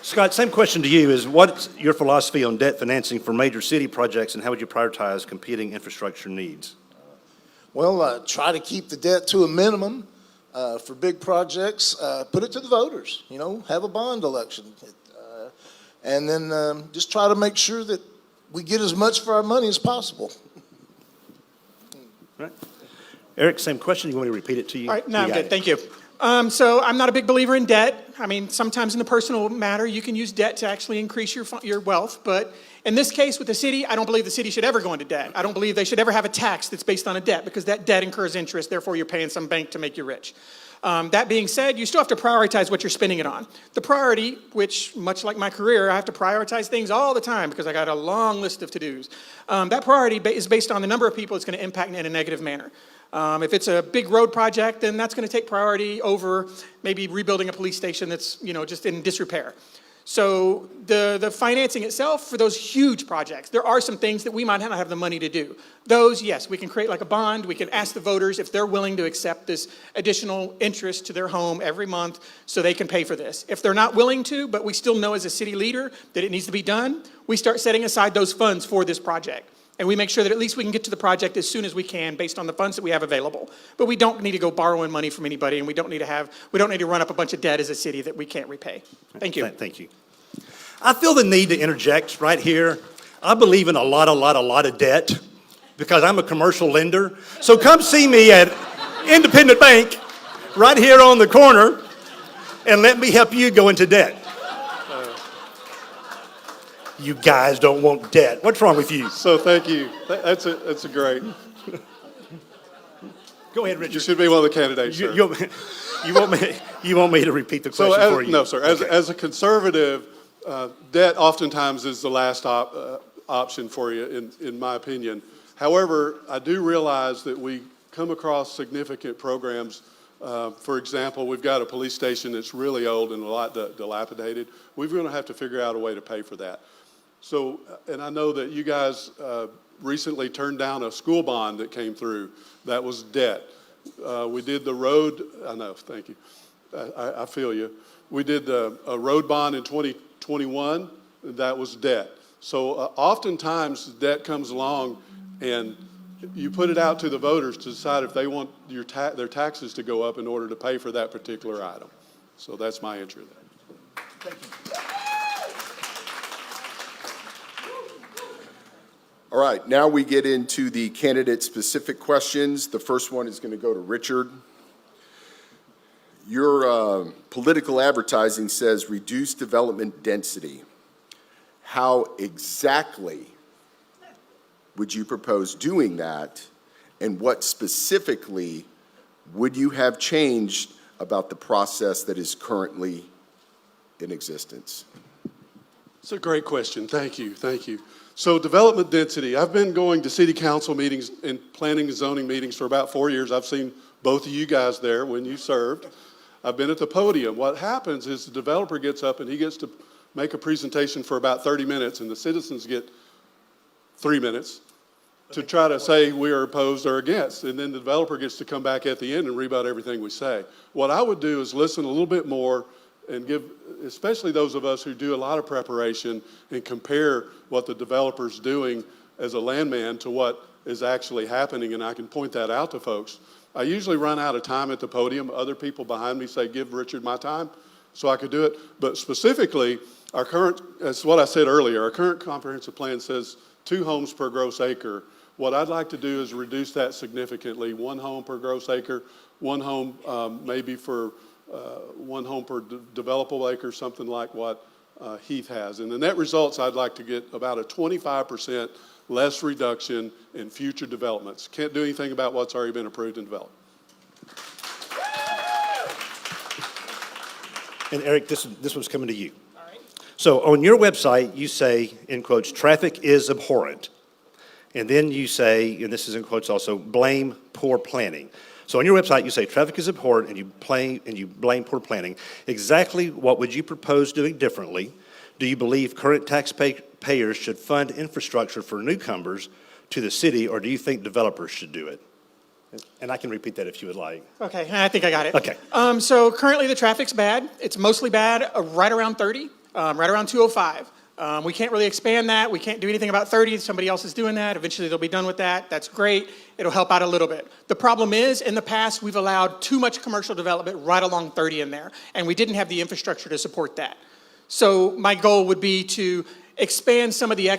Scott, same question to you is, what's your philosophy on debt financing for major city projects, and how would you prioritize competing infrastructure needs? Well, try to keep the debt to a minimum for big projects. Put it to the voters, have a bond election. And then just try to make sure that we get as much for our money as possible. All right. Eric, same question. You want me to repeat it to you? All right, no, I'm good. It. Thank you. So I'm not a big believer in debt. I mean, sometimes in the personal matter, you can use debt to actually increase your wealth. But in this case with the city, I don't believe the city should ever go into debt. I don't believe they should ever have a tax that's based on a debt, because that debt incurs interest. Therefore, you're paying some bank to make you rich. That being said, you still have to prioritize what you're spending it on. The priority, which much like my career, I have to prioritize things all the time because I got a long list of to-dos. That priority is based on the number of people it's going to impact in a negative manner. If it's a big road project, then that's going to take priority over maybe rebuilding a police station that's just in disrepair. So the financing itself for those huge projects, there are some things that we might not have the money to do. Those, yes, we can create like a bond. We can ask the voters if they're willing to accept this additional interest to their home every month so they can pay for this. If they're not willing to, but we still know as a city leader that it needs to be done, we start setting aside those funds for this project. And we make sure that at least we can get to the project as soon as we can based on the funds that we have available. But we don't need to go borrowing money from anybody, and we don't need to run up a bunch of debt as a city that we can't repay. Thank you. Thank you. I feel the need to interject right here. I believe in a lot of debt because I'm a commercial lender. So come see me at Independent Bank right here on the corner and let me help you go into debt. You guys don't want debt. What's wrong with you? So thank you. That's a great. Go ahead, Richard. You should be one of the candidates, sir. You want me to repeat the question for you? No, sir. As a conservative, debt oftentimes is the last option for you, in my opinion. However, I do realize that we come across significant programs. For example, we've got a police station that's really old and a lot dilapidated. We're going to have to figure out a way to pay for that. So, and I know that you guys recently turned down a school bond that came through. That was debt. We did the road. I know. Thank you. I feel you. We did a road bond in 2021. That was debt. So oftentimes debt comes along and you put it out to the voters to decide if they want their taxes to go up in order to pay for that particular item. So that's my entry there. All right, now we get into the candidate-specific questions. The first one is going to go to Richard. Your political advertising says reduce development density. How exactly would you propose doing that, and what specifically would you have changed about the process that is currently in existence? It's a great question. Thank you. Thank you. So development density, I've been going to city council meetings and planning and zoning meetings for about 4 years. I've seen both of you guys there when you served. I've been at the podium. What happens is the developer gets up and he gets to make a presentation for about 30 minutes, and the citizens get 3 minutes to try to say we are opposed or against. And then the developer gets to come back at the end and rebut everything we say. What I would do is listen a little bit more and give, especially those of us who do a lot of preparation, and compare what the developer's doing as a landman to what is actually happening, and I can point that out to folks. I usually run out of time at the podium. Other people behind me say, give Richard my time, so I could do it. But specifically, our current, as what I said earlier, our current comprehensive plan says 2 homes per gross acre. What I'd like to do is reduce that significantly, 1 home per gross acre, 1 home maybe for 1 home per developable acre, something like what Heath has. And the net results, I'd like to get about a 25% less reduction in future developments. Can't do anything about what's already been approved and developed. And Eric, this one's coming to you. All right. So on your website, you say, in quotes, traffic is abhorrent. And then you say, and this is in quotes also, blame poor planning. So on your website, you say traffic is abhorrent and you blame poor planning. Exactly what would you propose doing differently? Do you believe current taxpayers should fund infrastructure for newcomers to the city, or do you think developers should do it? And I can repeat that if you would like. Okay, I think I got it. Okay. So currently the traffic's bad. It's mostly bad right around 30, right around 205. We can't really expand that. We can't do anything about 30. Somebody else is doing that. Eventually they'll be done with that. That's great. It'll help out a little bit. The problem is, in the past, we've allowed too much commercial development right along 30 in there, and we didn't have the infrastructure to support that. So my goal would be to expand some of the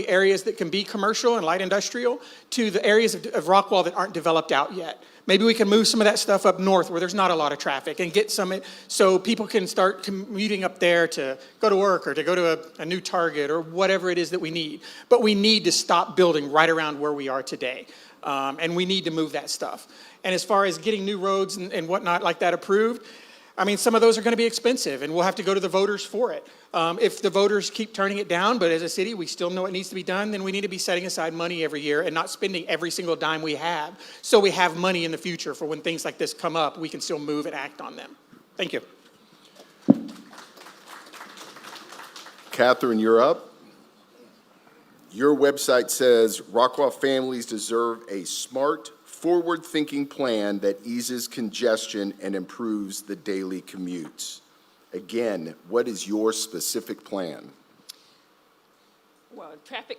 areas that can be commercial and light industrial to the areas of Rockwall that aren't developed out yet. Maybe we can move some of that stuff up north where there's not a lot of traffic and get some, so people can start commuting up there to go to work or to go to a new Target or whatever it is that we need. But we need to stop building right around where we are today. And we need to move that stuff. And as far as getting new roads and whatnot like that approved, I mean, some of those are going to be expensive, and we'll have to go to the voters for it. If the voters keep turning it down, but as a city we still know it needs to be done, then we need to be setting aside money every year and not spending every single dime we have, so we have money in the future for when things like this come up, we can still move and act on them. Thank you. Catherine, you're up. Your website says Rockwall families deserve a smart, forward-thinking plan that eases congestion and improves the daily commutes. Again, what is your specific plan? Well,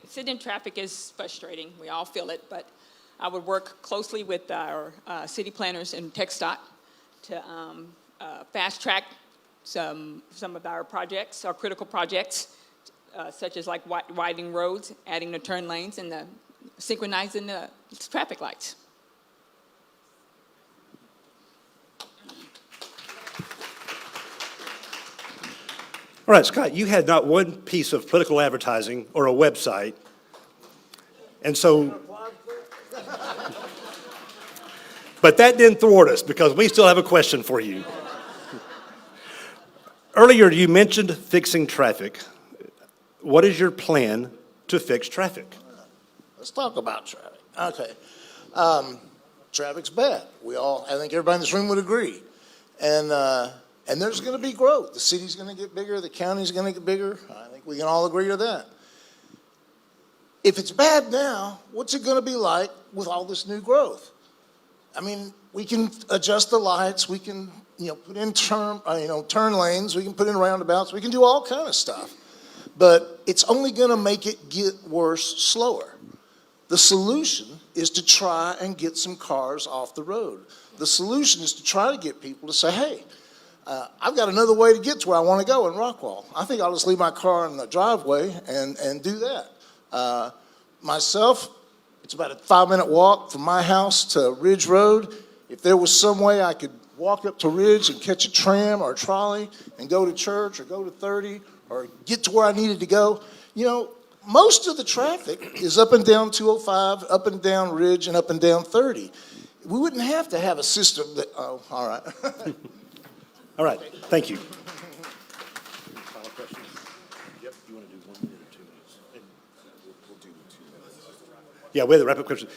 sitting in traffic is frustrating. We all feel it, but I would work closely with our city planners and TxDOT to fast track some of our projects, our critical projects, such as like widening roads, adding the turn lanes, and synchronizing the traffic lights. All right, Scott, you had not one piece of political advertising or a website. And so, but that didn't thwart us because we still have a question for you. Earlier, you mentioned fixing traffic. What is your plan to fix traffic? Let's talk about traffic. Okay. Traffic's bad. I think everybody in this room would agree. And there's going to be growth. The city's going to get bigger. The county's going to get bigger. I think we can all agree to that. If it's bad now, what's it going to be like with all this new growth? I mean, we can adjust the lights. We can, put in turn lanes. We can put in roundabouts. We can do all kind of stuff. but it's only going to make it get worse slower. The solution is to try and get some cars off the road. The solution is to try to get people to say, hey, I've got another way to get to where I want to go in Rockwall. I think I'll just leave my car in the driveway and do that. Myself, it's about a 5-minute walk from my house to Ridge Road. If there was some way I could walk up to Ridge and catch a tram or a trolley and go to church or go to 30 or get to where I needed to go, you know, most of the traffic is up and down 205, up and down Ridge, and up and down 30. We wouldn't have to have a system that, oh, all right. All right, thank you. Yeah, we have the rapid question.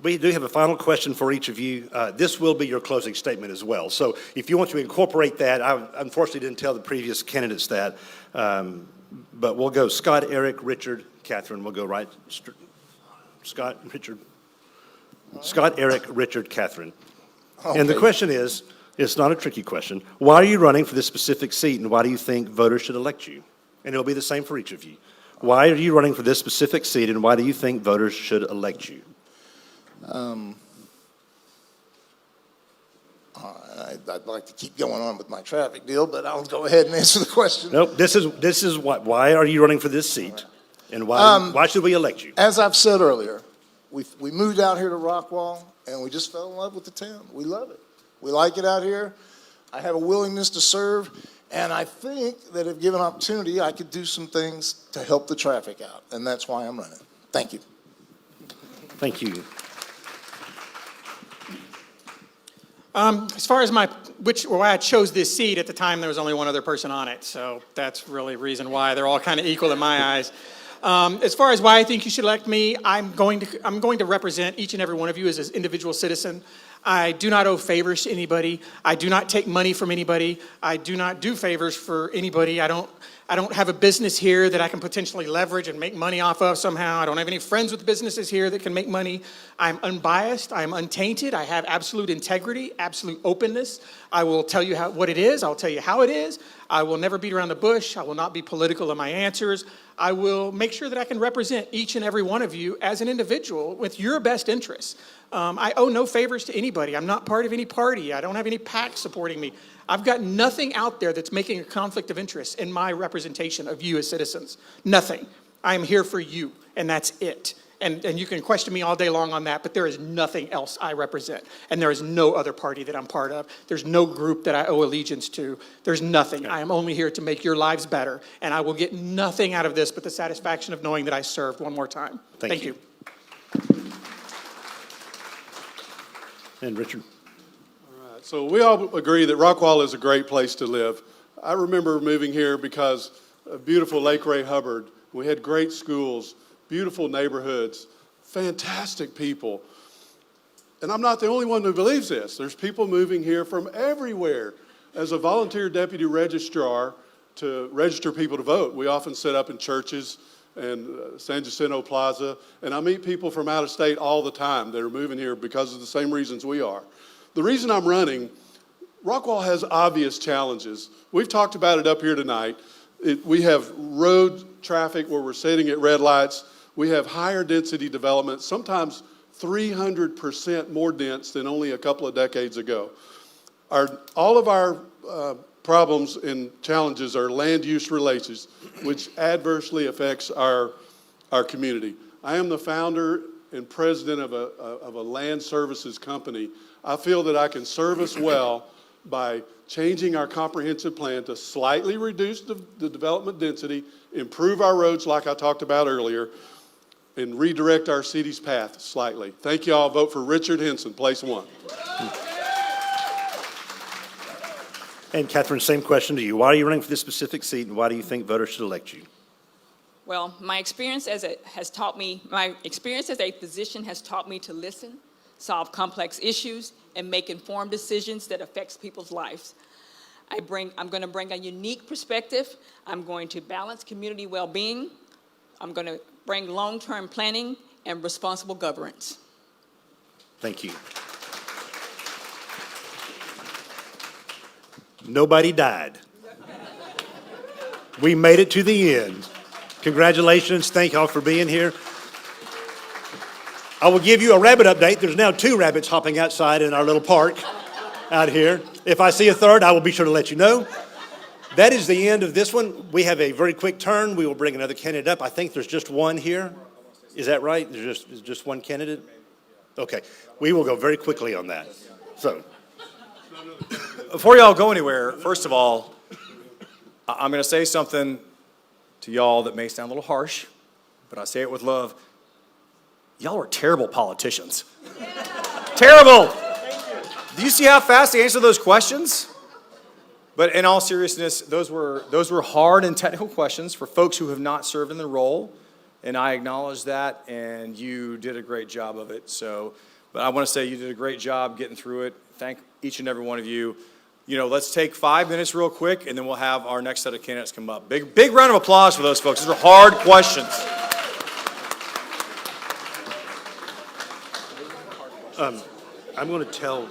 We do have a final question for each of you. This will be your closing statement as well. So if you want to incorporate that, I unfortunately didn't tell the previous candidates that, but we'll go Scott, Eric, Richard, Catherine. We'll go right. Scott, Richard. Scott, Eric, Richard, Catherine. Okay. And the question is, it's not a tricky question. Why are you running for this specific seat, and why do you think voters should elect you? And it'll be the same for each of you. Why are you running for this specific seat, and why do you think voters should elect you? I'd like to keep going on with my traffic deal, but I'll go ahead and answer the question. Nope, this is why are you running for this seat, and why should we elect you? As I've said earlier, we moved out here to Rockwall, and we just fell in love with the town. We love it. We like it out here. I have a willingness to serve, and I think that if given opportunity, I could do some things to help the traffic out, and that's why I'm running. Thank you. Thank you. As far as why I chose this seat, at the time there was only one other person on it, so that's really the reason why. They're all kind of equal in my eyes. As far as why I think you should elect me, I'm going to represent each and every one of you as an individual citizen. I do not owe favors to anybody. I do not take money from anybody. I do not do favors for anybody. I don't have a business here that I can potentially leverage and make money off of somehow. I don't have any friends with businesses here that can make money. I'm unbiased. I'm untainted. I have absolute integrity, absolute openness. I will tell you what it is. I'll tell you how it is. I will never beat around the bush. I will not be political in my answers. I will make sure that I can represent each and every one of you as an individual with your best interests. I owe no favors to anybody. I'm not part of any party. I don't have any PAC supporting me. I've got nothing out there that's making a conflict of interest in my representation of you as citizens. Nothing. I am here for you, and that's it. And you can question me all day long on that, but there is nothing else I represent. And there is no other party that I'm part of. There's no group that I owe allegiance to. There's nothing. I am only here to make your lives better. And I will get nothing out of this but the satisfaction of knowing that I served one more time. Thank you. And Richard. All right, so we all agree that Rockwall is a great place to live. I remember moving here because of beautiful Lake Ray Hubbard. We had great schools, beautiful neighborhoods, fantastic people. And I'm not the only one who believes this. There's people moving here from everywhere. As a volunteer deputy registrar to register people to vote, we often set up in churches and San Jacinto Plaza, and I meet people from out of state all the time that are moving here because of the same reasons we are. The reason I'm running, Rockwall has obvious challenges. We've talked about it up here tonight. We have road traffic where we're sitting at red lights. We have higher density development, sometimes 300% more dense than only a couple of decades ago. All of our problems and challenges are land use related, which adversely affects our community. I am the founder and president of a land services company. I feel that I can service well by changing our comprehensive plan to slightly reduce the development density, improve our roads like I talked about earlier, and redirect our city's path slightly. Thank you all. Vote for Richard Henson, place 1. And Catherine, same question to you. Why are you running for this specific seat, and why do you think voters should elect you? Well, my experience as a physician has taught me to listen, solve complex issues, and make informed decisions that affects people's lives. I'm going to bring a unique perspective. I'm going to balance community well-being. I'm going to bring long-term planning and responsible governance. Thank you. Nobody died. We made it to the end. Congratulations. Thank y'all for being here. I will give you a rabbit update. There's now 2 rabbits hopping outside in our little park out here. If I see a third, I will be sure to let you know. That is the end of this one. We have a very quick turn. We will bring another candidate up. I think there's just one here. Is that right? There's just one candidate? Okay. We will go very quickly on that. So, Before y'all go anywhere, first of all, I'm going to say something to y'all that may sound a little harsh, but I say it with love. Y'all are terrible politicians. Terrible! Do you see how fast they answer those questions? But in all seriousness, those were hard and technical questions for folks who have not served in the role, and I acknowledge that, and you did a great job of it. So, but I want to say you did a great job getting through it. Thank each and every one of you. You know, let's take 5 minutes real quick, and then we'll have our next set of candidates come up. Big round of applause for those folks. Those are hard questions. I'm going to tell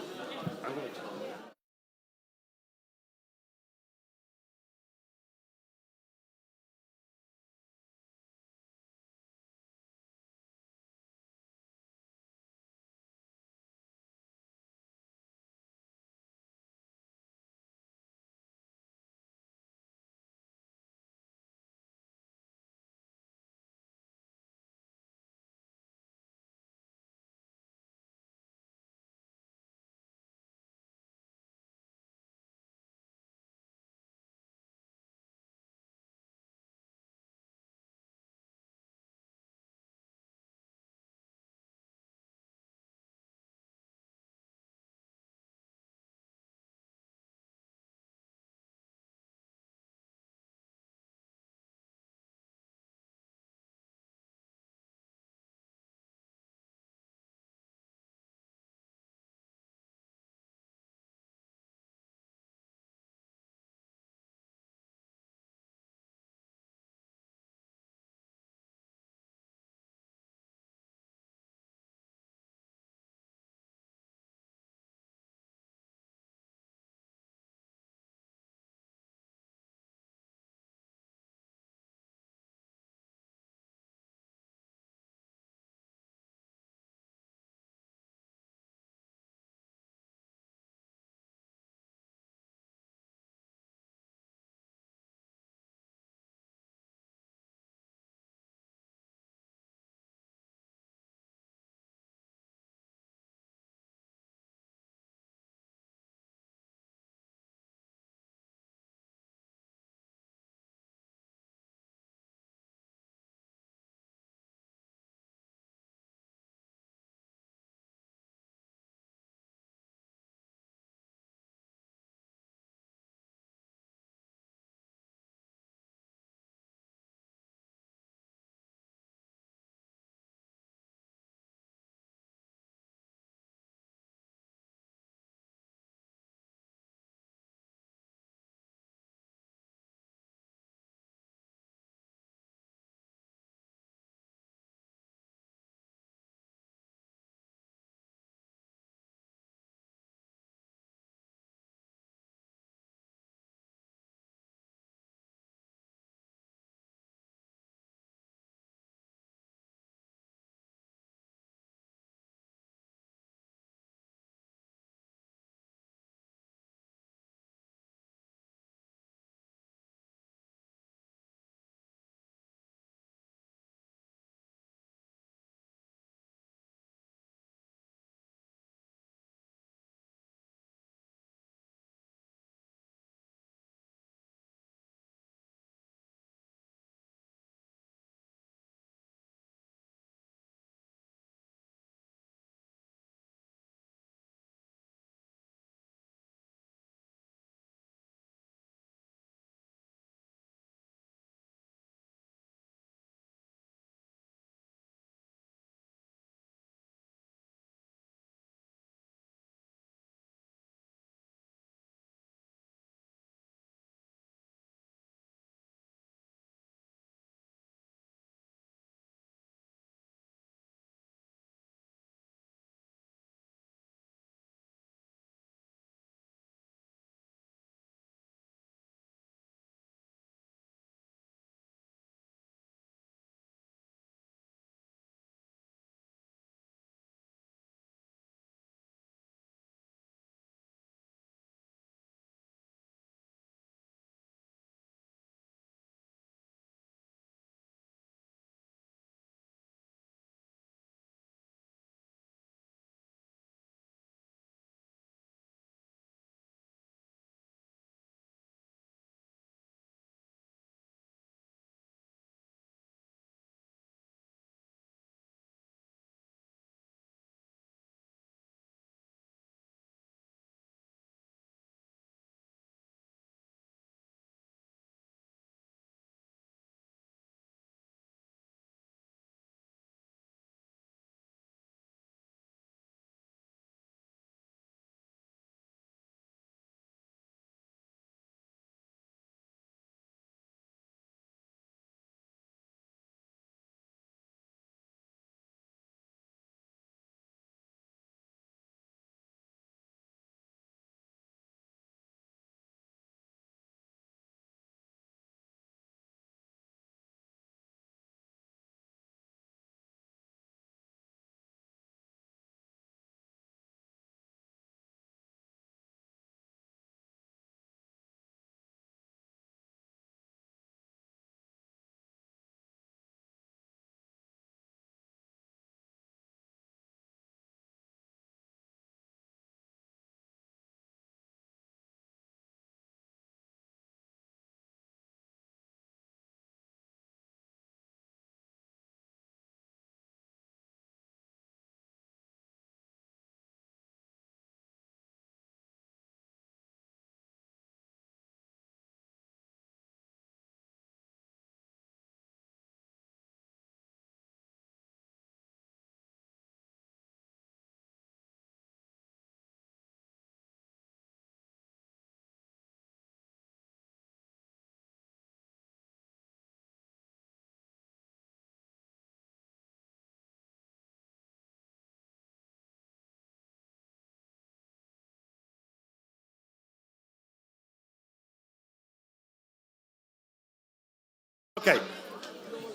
Okay.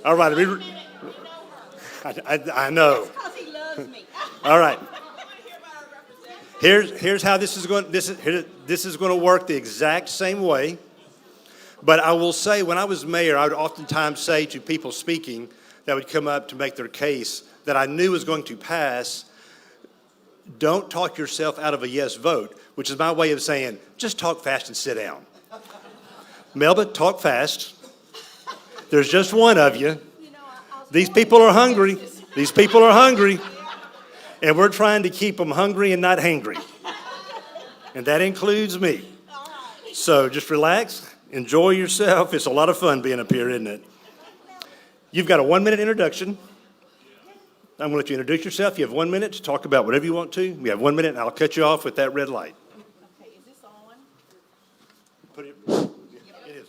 All right. I know. Because he loves me. All right. Here's how this is going. This is going to work the exact same way. But I will say, when I was mayor, I would oftentimes say to people speaking that would come up to make their case that I knew was going to pass, don't talk yourself out of a yes vote, which is my way of saying, just talk fast and sit down. Melba, talk fast. There's just one of you. These people are hungry. These people are hungry. And we're trying to keep them hungry and not hangry. And that includes me. So just relax. Enjoy yourself. It's a lot of fun being up here, isn't it? You've got a 1-minute introduction. I'm going to let you introduce yourself. You have 1 minute to talk about whatever you want to. We have 1 minute, and I'll cut you off with that red light. Okay, is this on? It is.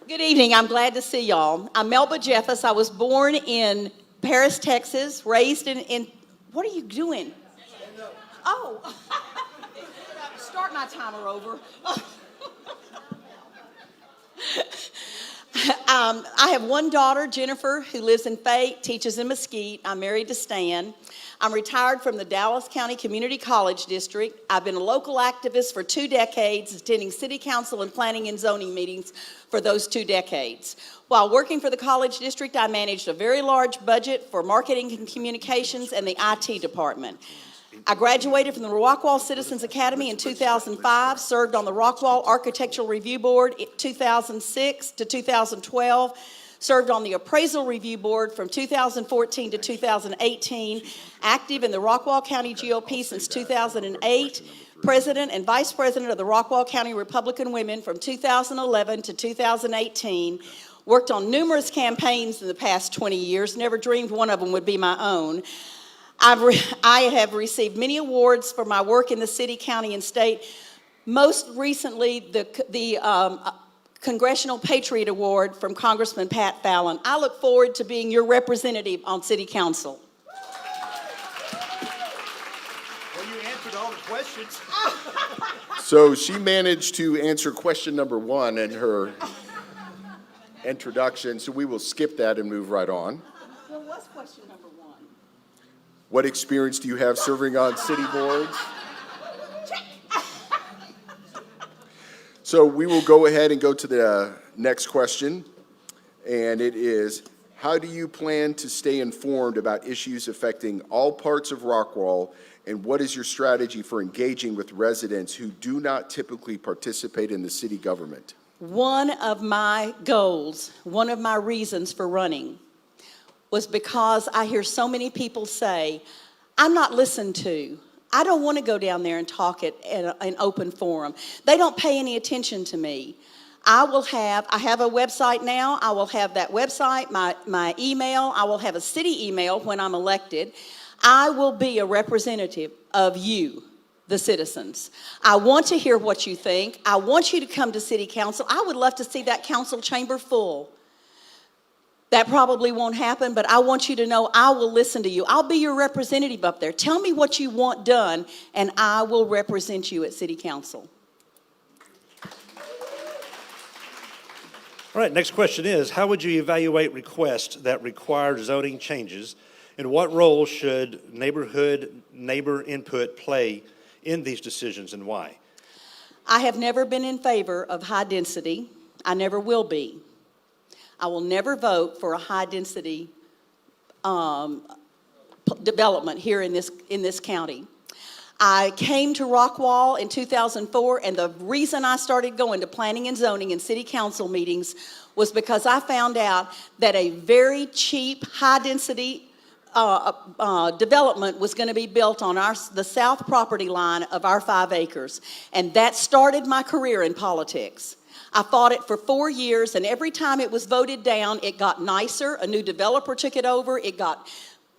Good evening. I'm glad to see y'all. I'm Melba Jeffers. I was born in Paris, Texas, raised in what are you doing? Oh, start my timer over. I have one daughter, Jennifer, who lives in Fate, teaches in Mesquite. I'm married to Stan. I'm retired from the Dallas County Community College District. I've been a local activist for 2 decades, attending city council and planning and zoning meetings for those 2 decades. While working for the college district, I managed a very large budget for marketing and communications and the IT department. I graduated from the Rockwall Citizens Academy in 2005, served on the Rockwall Architectural Review Board in 2006 to 2012, served on the Appraisal Review Board from 2014 to 2018, active in the Rockwall County GOP since 2008, president and vice president of the Rockwall County Republican Women from 2011 to 2018, worked on numerous campaigns in the past 20 years, never dreamed one of them would be my own. I have received many awards for my work in the city, county, and state. Most recently, the Congressional Patriot Award from Congressman Pat Fallon. I look forward to being your representative on City Council. Well, you answered all the questions. So she managed to answer question number 1 in her introduction, so we will skip that and move right on. Well, what's question number 1? What experience do you have serving on city boards? So we will go ahead and go to the next question, and it is, how do you plan to stay informed about issues affecting all parts of Rockwall, and what is your strategy for engaging with residents who do not typically participate in the city government? One of my goals, one of my reasons for running was because I hear so many people say, I'm not listened to. I don't want to go down there and talk at an open forum. They don't pay any attention to me. I have a website now. I will have that website, my email. I will have a city email when I'm elected. I will be a representative of you, the citizens. I want to hear what you think. I want you to come to city council. I would love to see that council chamber full. That probably won't happen, but I want you to know I will listen to you. I'll be your representative up there. Tell me what you want done, and I will represent you at City Council. All right, next question is, how would you evaluate requests that require zoning changes, and what role should neighbor input play in these decisions, and why? I have never been in favor of high density. I never will be. I will never vote for a high-density development here in this county. I came to Rockwall in 2004, and the reason I started going to planning and zoning and city council meetings was because I found out that a very cheap, high-density development was going to be built on the south property line of our 5 acres, and that started my career in politics. I fought it for 4 years, and every time it was voted down, it got nicer. A new developer took it over. It got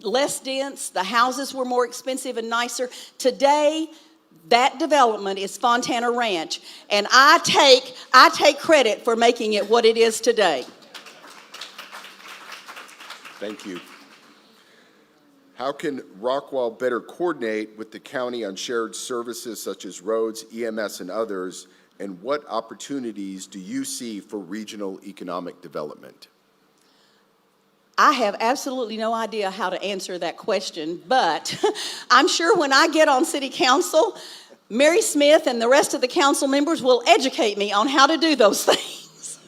less dense. The houses were more expensive and nicer. Today, that development is Fontana Ranch, and I take credit for making it what it is today. Thank you. How can Rockwall better coordinate with the county on shared services such as roads, EMS, and others And what opportunities do you see for regional economic development? I have absolutely no idea how to answer that question, but I'm sure when I get on city council, Mary Smith and the rest of the council members will educate me on how to do those things.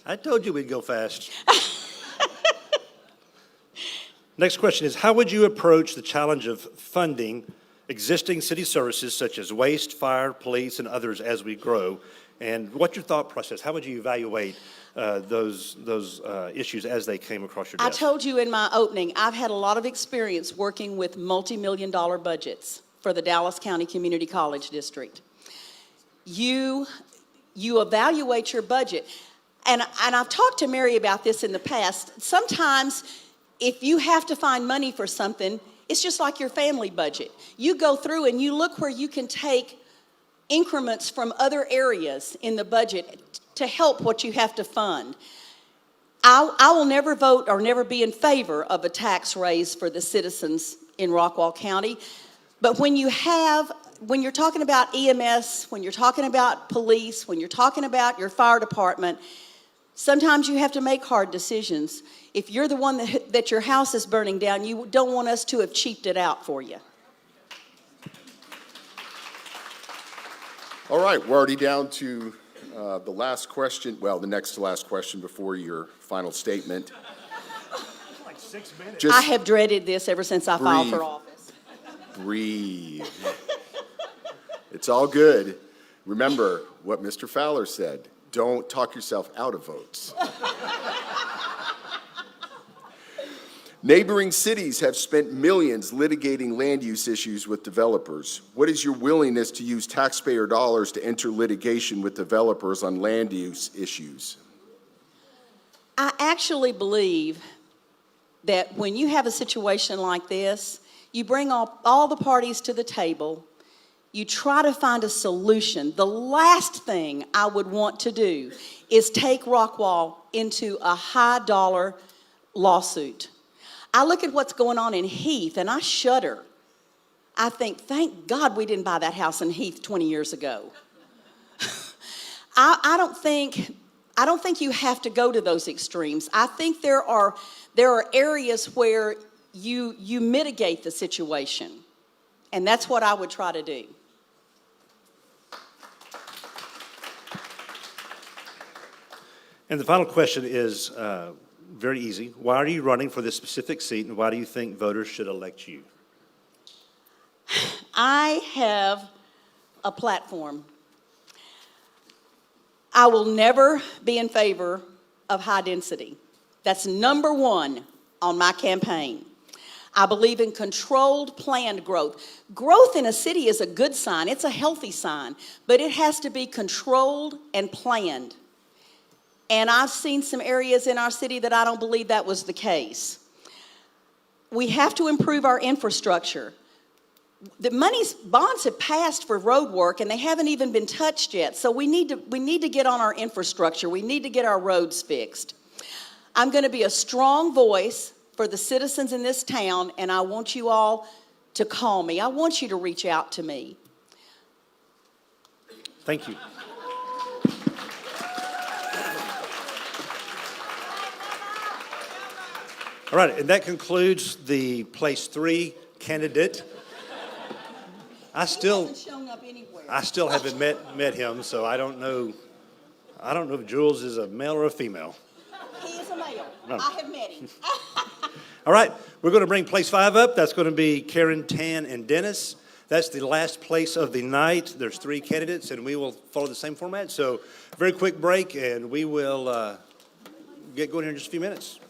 I told you we'd go fast. Next question is, how would you approach the challenge of funding existing city services such as waste, fire, police, and others as we grow? And what's your thought process? How would you evaluate those issues as they came across your desk? I told you in my opening, I've had a lot of experience working with multi-million-dollar budgets for the Dallas County Community College District. You evaluate your budget. And I've talked to Mary about this in the past. Sometimes if you have to find money for something, it's just like your family budget. You go through and you look where you can take increments from other areas in the budget to help what you have to fund. I will never vote or never be in favor of a tax raise for the citizens in Rockwall County. But when you're talking about EMS, when you're talking about police, when you're talking about your fire department, sometimes you have to make hard decisions. If you're the one that your house is burning down, you don't want us to have cheaped it out for you. All right, we're already down to the last question, well, the next to last question before your final statement. Like 6 minutes. Just I have dreaded this ever since I filed for breathe. office. Breathe. It's all good. Remember what Mr. Fowler said. Don't talk yourself out of votes. Neighboring cities have spent millions litigating land use issues with developers. What is your willingness to use taxpayer dollars to enter litigation with developers on land use issues? I actually believe that when you have a situation like this, you bring all the parties to the table, you try to find a solution. The last thing I would want to do is take Rockwall into a high-dollar lawsuit. I look at what's going on in Heath, and I shudder. I think, thank God we didn't buy that house in Heath 20 years ago. I don't think you have to go to those extremes. I think there are areas where you mitigate the situation, and that's what I would try to do. And the final question is very easy. Why are you running for this specific seat, and why do you think voters should elect you? I have a platform. I will never be in favor of high density. That's number one on my campaign. I believe in controlled, planned growth. Growth in a city is a good sign. It's a healthy sign, but it has to be controlled and planned. And I've seen some areas in our city that I don't believe that was the case. We have to improve our infrastructure. The bonds have passed for road work, and they haven't even been touched yet. So we need to get on our infrastructure. We need to get our roads fixed. I'm going to be a strong voice for the citizens in this town, and I want you all to call me. I want you to reach out to me. Thank you. All right, and that concludes the place 3 candidate. I still haven't met him, so I don't know if Jules is a male or a female. He is a male. No. I have met him. All right, we're going to bring place 5 up. That's going to be Karen, Tan, and Dennis. That's the last place of the night. There's 3 candidates, and we will follow the same format. So very quick break, and we will get going here in just a few minutes.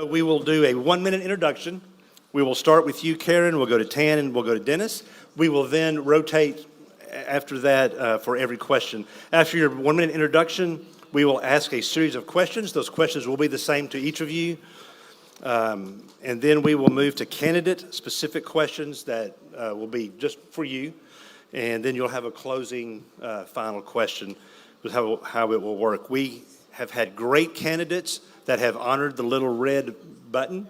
We will do a 1-minute introduction. We will start with you, Karen. We'll go to Tan, and we'll go to Dennis. We will then rotate after that for every question. After your 1-minute introduction, we will ask a series of questions. Those questions will be the same to each of you. And then we will move to candidate-specific questions that will be just for you. And then you'll have a closing final question with how it will work. We have had great candidates that have honored the little red button,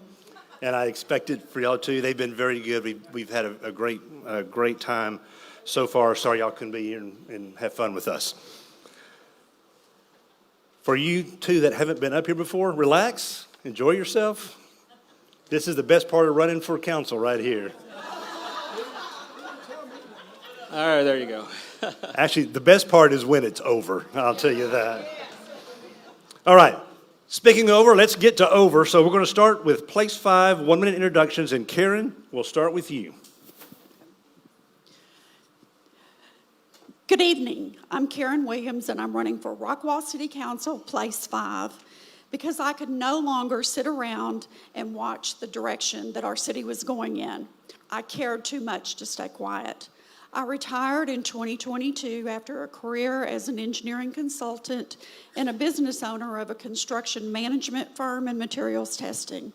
and I expect it for y'all too. They've been very good. We've had a great time so far. Sorry y'all couldn't be here and have fun with us. For you two that haven't been up here before, relax, enjoy yourself. This is the best part of running for council right here. All right, there you go. Actually, the best part is when it's over, I'll tell you that. All right, speaking over, let's get to over. So we're going to start with place 5, 1-minute introductions, and Karen, we'll start with you. Good evening. I'm Karen Williams, and I'm running for Rockwall City Council, place 5, because I could no longer sit around and watch the direction that our city was going in. I cared too much to stay quiet. I retired in 2022 after a career as an engineering consultant and a business owner of a construction management firm and materials testing.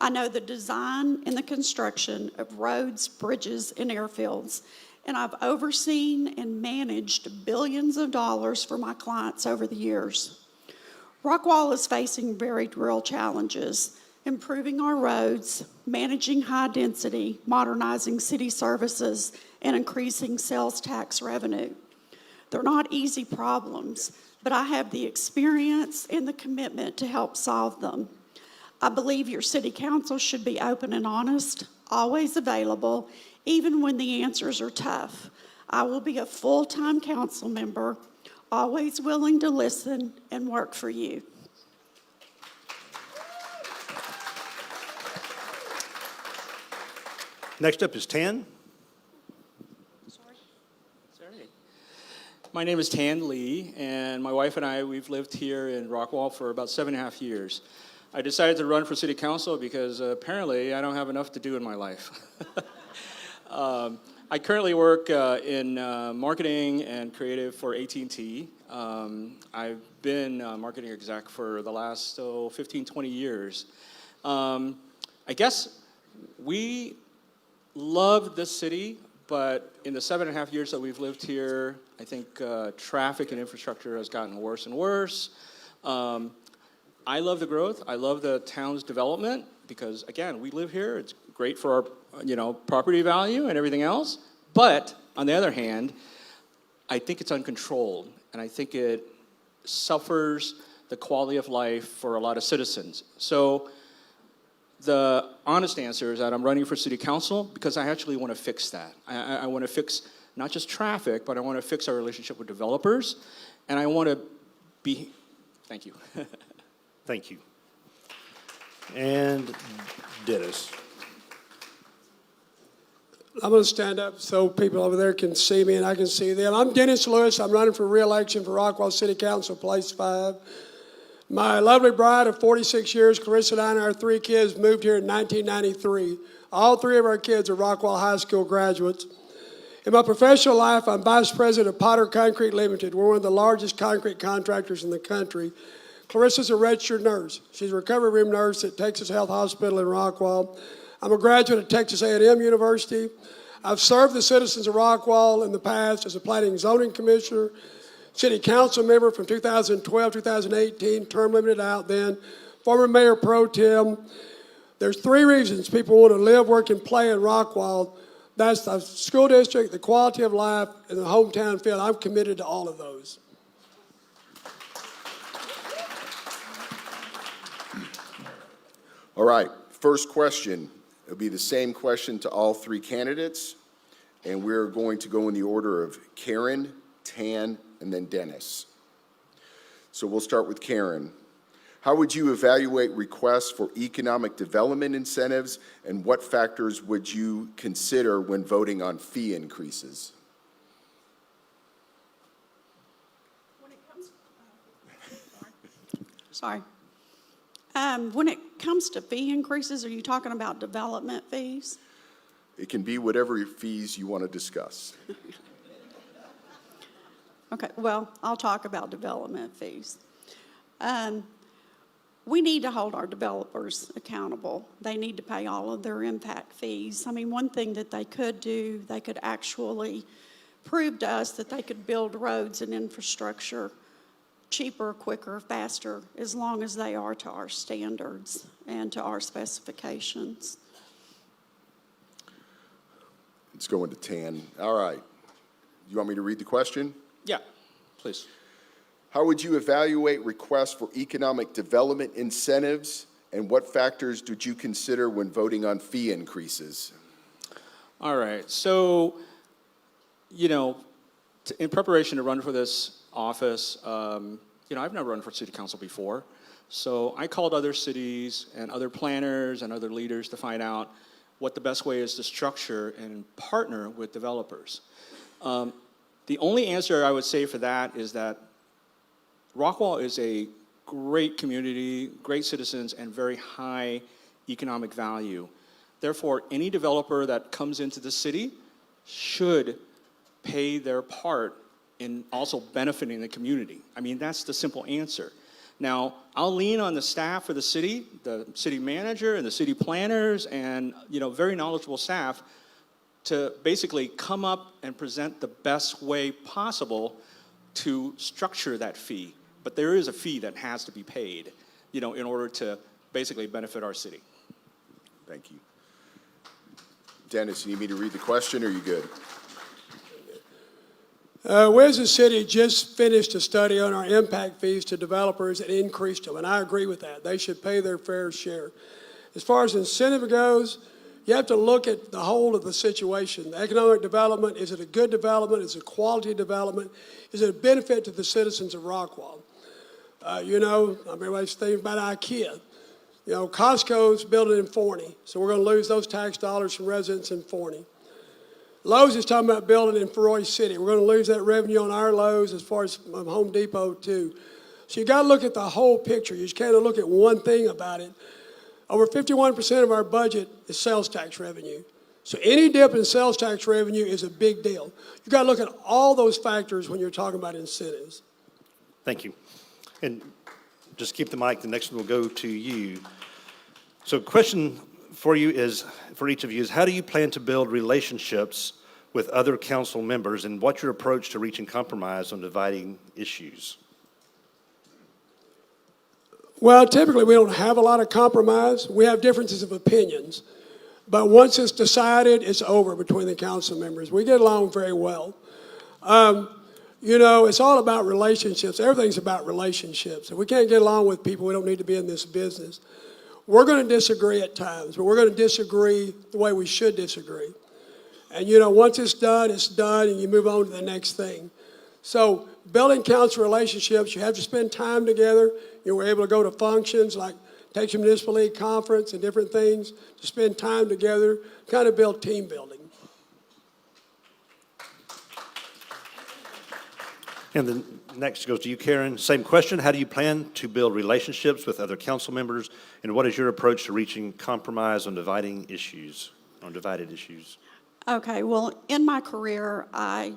I know the design and the construction of roads, bridges, and airfields, and I've overseen and managed billions of dollars for my clients over the years. Rockwall is facing very real challenges: improving our roads, managing high density, modernizing city services, and increasing sales tax revenue. They're not easy problems, but I have the experience and the commitment to help solve them. I believe your city council should be open and honest, always available, even when the answers are tough. I will be a full-time council member, always willing to listen and work for you. Next up is Tan. My name is Tan Lee, and my wife and I, we've lived here in Rockwall for about 7.5 years. I decided to run for city council because apparently I don't have enough to do in my life. I currently work in marketing and creative for AT&T. I've been marketing exec for the last 15, 20 years. I guess we love this city, but in the 7.5 years that we've lived here, I think traffic and infrastructure has gotten worse and worse. I love the growth. I love the town's development because, again, we live here. It's great for our, property value and everything else. But on the other hand, I think it's uncontrolled, and I think it suffers the quality of life for a lot of citizens. So the honest answer is that I'm running for city council because I actually want to fix that. I want to fix not just traffic, but I want to fix our relationship with developers, and I want to be, thank you. Thank you. And Dennis. I'm going to stand up so people over there can see me and I can see them. I'm Dennis Lewis. I'm running for re-election for Rockwall City Council, place 5. My lovely bride of 46 years, Clarissa, and I and our 3 kids moved here in 1993. All 3 of our kids are Rockwall High School graduates. In my professional life, I'm vice president of Potter Concrete Limited. We're one of the largest concrete contractors in the country. Clarissa's a registered nurse. She's a recovery room nurse at Texas Health Hospital in Rockwall. I'm a graduate of Texas A&M University. I've served the citizens of Rockwall in the past as a planning and zoning commissioner, city council member from 2012, 2018, term limited out then, former mayor pro tem. There's 3 reasons people want to live, work, and play in Rockwall. That's the school district, the quality of life, and the hometown feel. I'm committed to all of those. All right, first question. It'll be the same question to all 3 candidates, and we're going to go in the order of Karen, Tan, and then Dennis. So we'll start with Karen. How would you evaluate requests for economic development incentives, and what factors would you consider when voting on fee increases? Sorry. When it comes to fee increases, are you talking about development fees? It can be whatever fees you want to discuss. Okay, well, I'll talk about development fees. We need to hold our developers accountable. They need to pay all of their impact fees. I mean, one thing that they could do, they could actually prove to us that they could build roads and infrastructure cheaper, quicker, faster, as long as they are to our standards and to our specifications. Let's go into Tan. All right. You want me to read the question? Yeah, please. How would you evaluate requests for economic development incentives, and what factors did you consider when voting on fee increases? All right. So, in preparation to run for this office, I've never run for city council before. So I called other cities and other planners and other leaders to find out what the best way is to structure and partner with developers. The only answer I would say for that is that Rockwall is a great community, great citizens, and very high economic value. Therefore, any developer that comes into the city should pay their part in also benefiting the community. I mean, that's the simple answer. Now, I'll lean on the staff for the city manager and the city planners and, very knowledgeable staff to basically come up and present the best way possible to structure that fee. But there is a fee that has to be paid, in order to basically benefit our city. Thank you. Dennis, you need me to read the question, or are you good? We as a city just finished a study on our impact fees to developers and increased them, and I agree with that. They should pay their fair share. As far as incentive goes, you have to look at the whole of the situation. The economic development, is it a good development? Is it a quality development? Is it a benefit to the citizens of Rockwall? Everybody's thinking about IKEA. Costco's building in Forney, so we're going to lose those tax dollars from residents in Forney. Lowe's is talking about building in Roy City. We're going to lose that revenue on our Lowe's as far as Home Depot too. So you got to look at the whole picture. You just can't look at one thing about it. Over 51% of our budget is sales tax revenue. So any dip in sales tax revenue is a big deal. You got to look at all those factors when you're talking about incentives. Thank you. And just keep the mic. The next one will go to you. So question for you is, for each of you, is how do you plan to build relationships with other council members, and what's your approach to reaching compromise on dividing issues? Well, typically we don't have a lot of compromise. We have differences of opinions. But once it's decided, it's over between the council members. We get along very well. It's all about relationships. Everything's about relationships. If we can't get along with people, we don't need to be in this business. We're going to disagree at times, but we're going to disagree the way we should disagree. And, once it's done, and you move on to the next thing. So building council relationships, you have to spend time together. We're able to go to functions like Texas Municipal League Conference and different things to spend time together, kind of build team building. And the next goes to you, Karen. Same question. How do you plan to build relationships with other council members, and what is your approach to reaching compromise on divided issues? Okay, well, in my career, I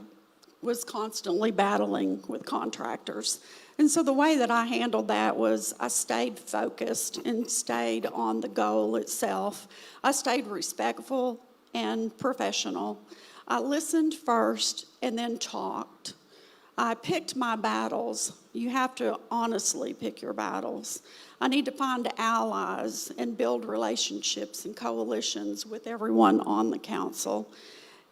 was constantly battling with contractors. And so the way that I handled that was I stayed focused and stayed on the goal itself. I stayed respectful and professional. I listened first and then talked. I picked my battles. You have to honestly pick your battles. I need to find allies and build relationships and coalitions with everyone on the council.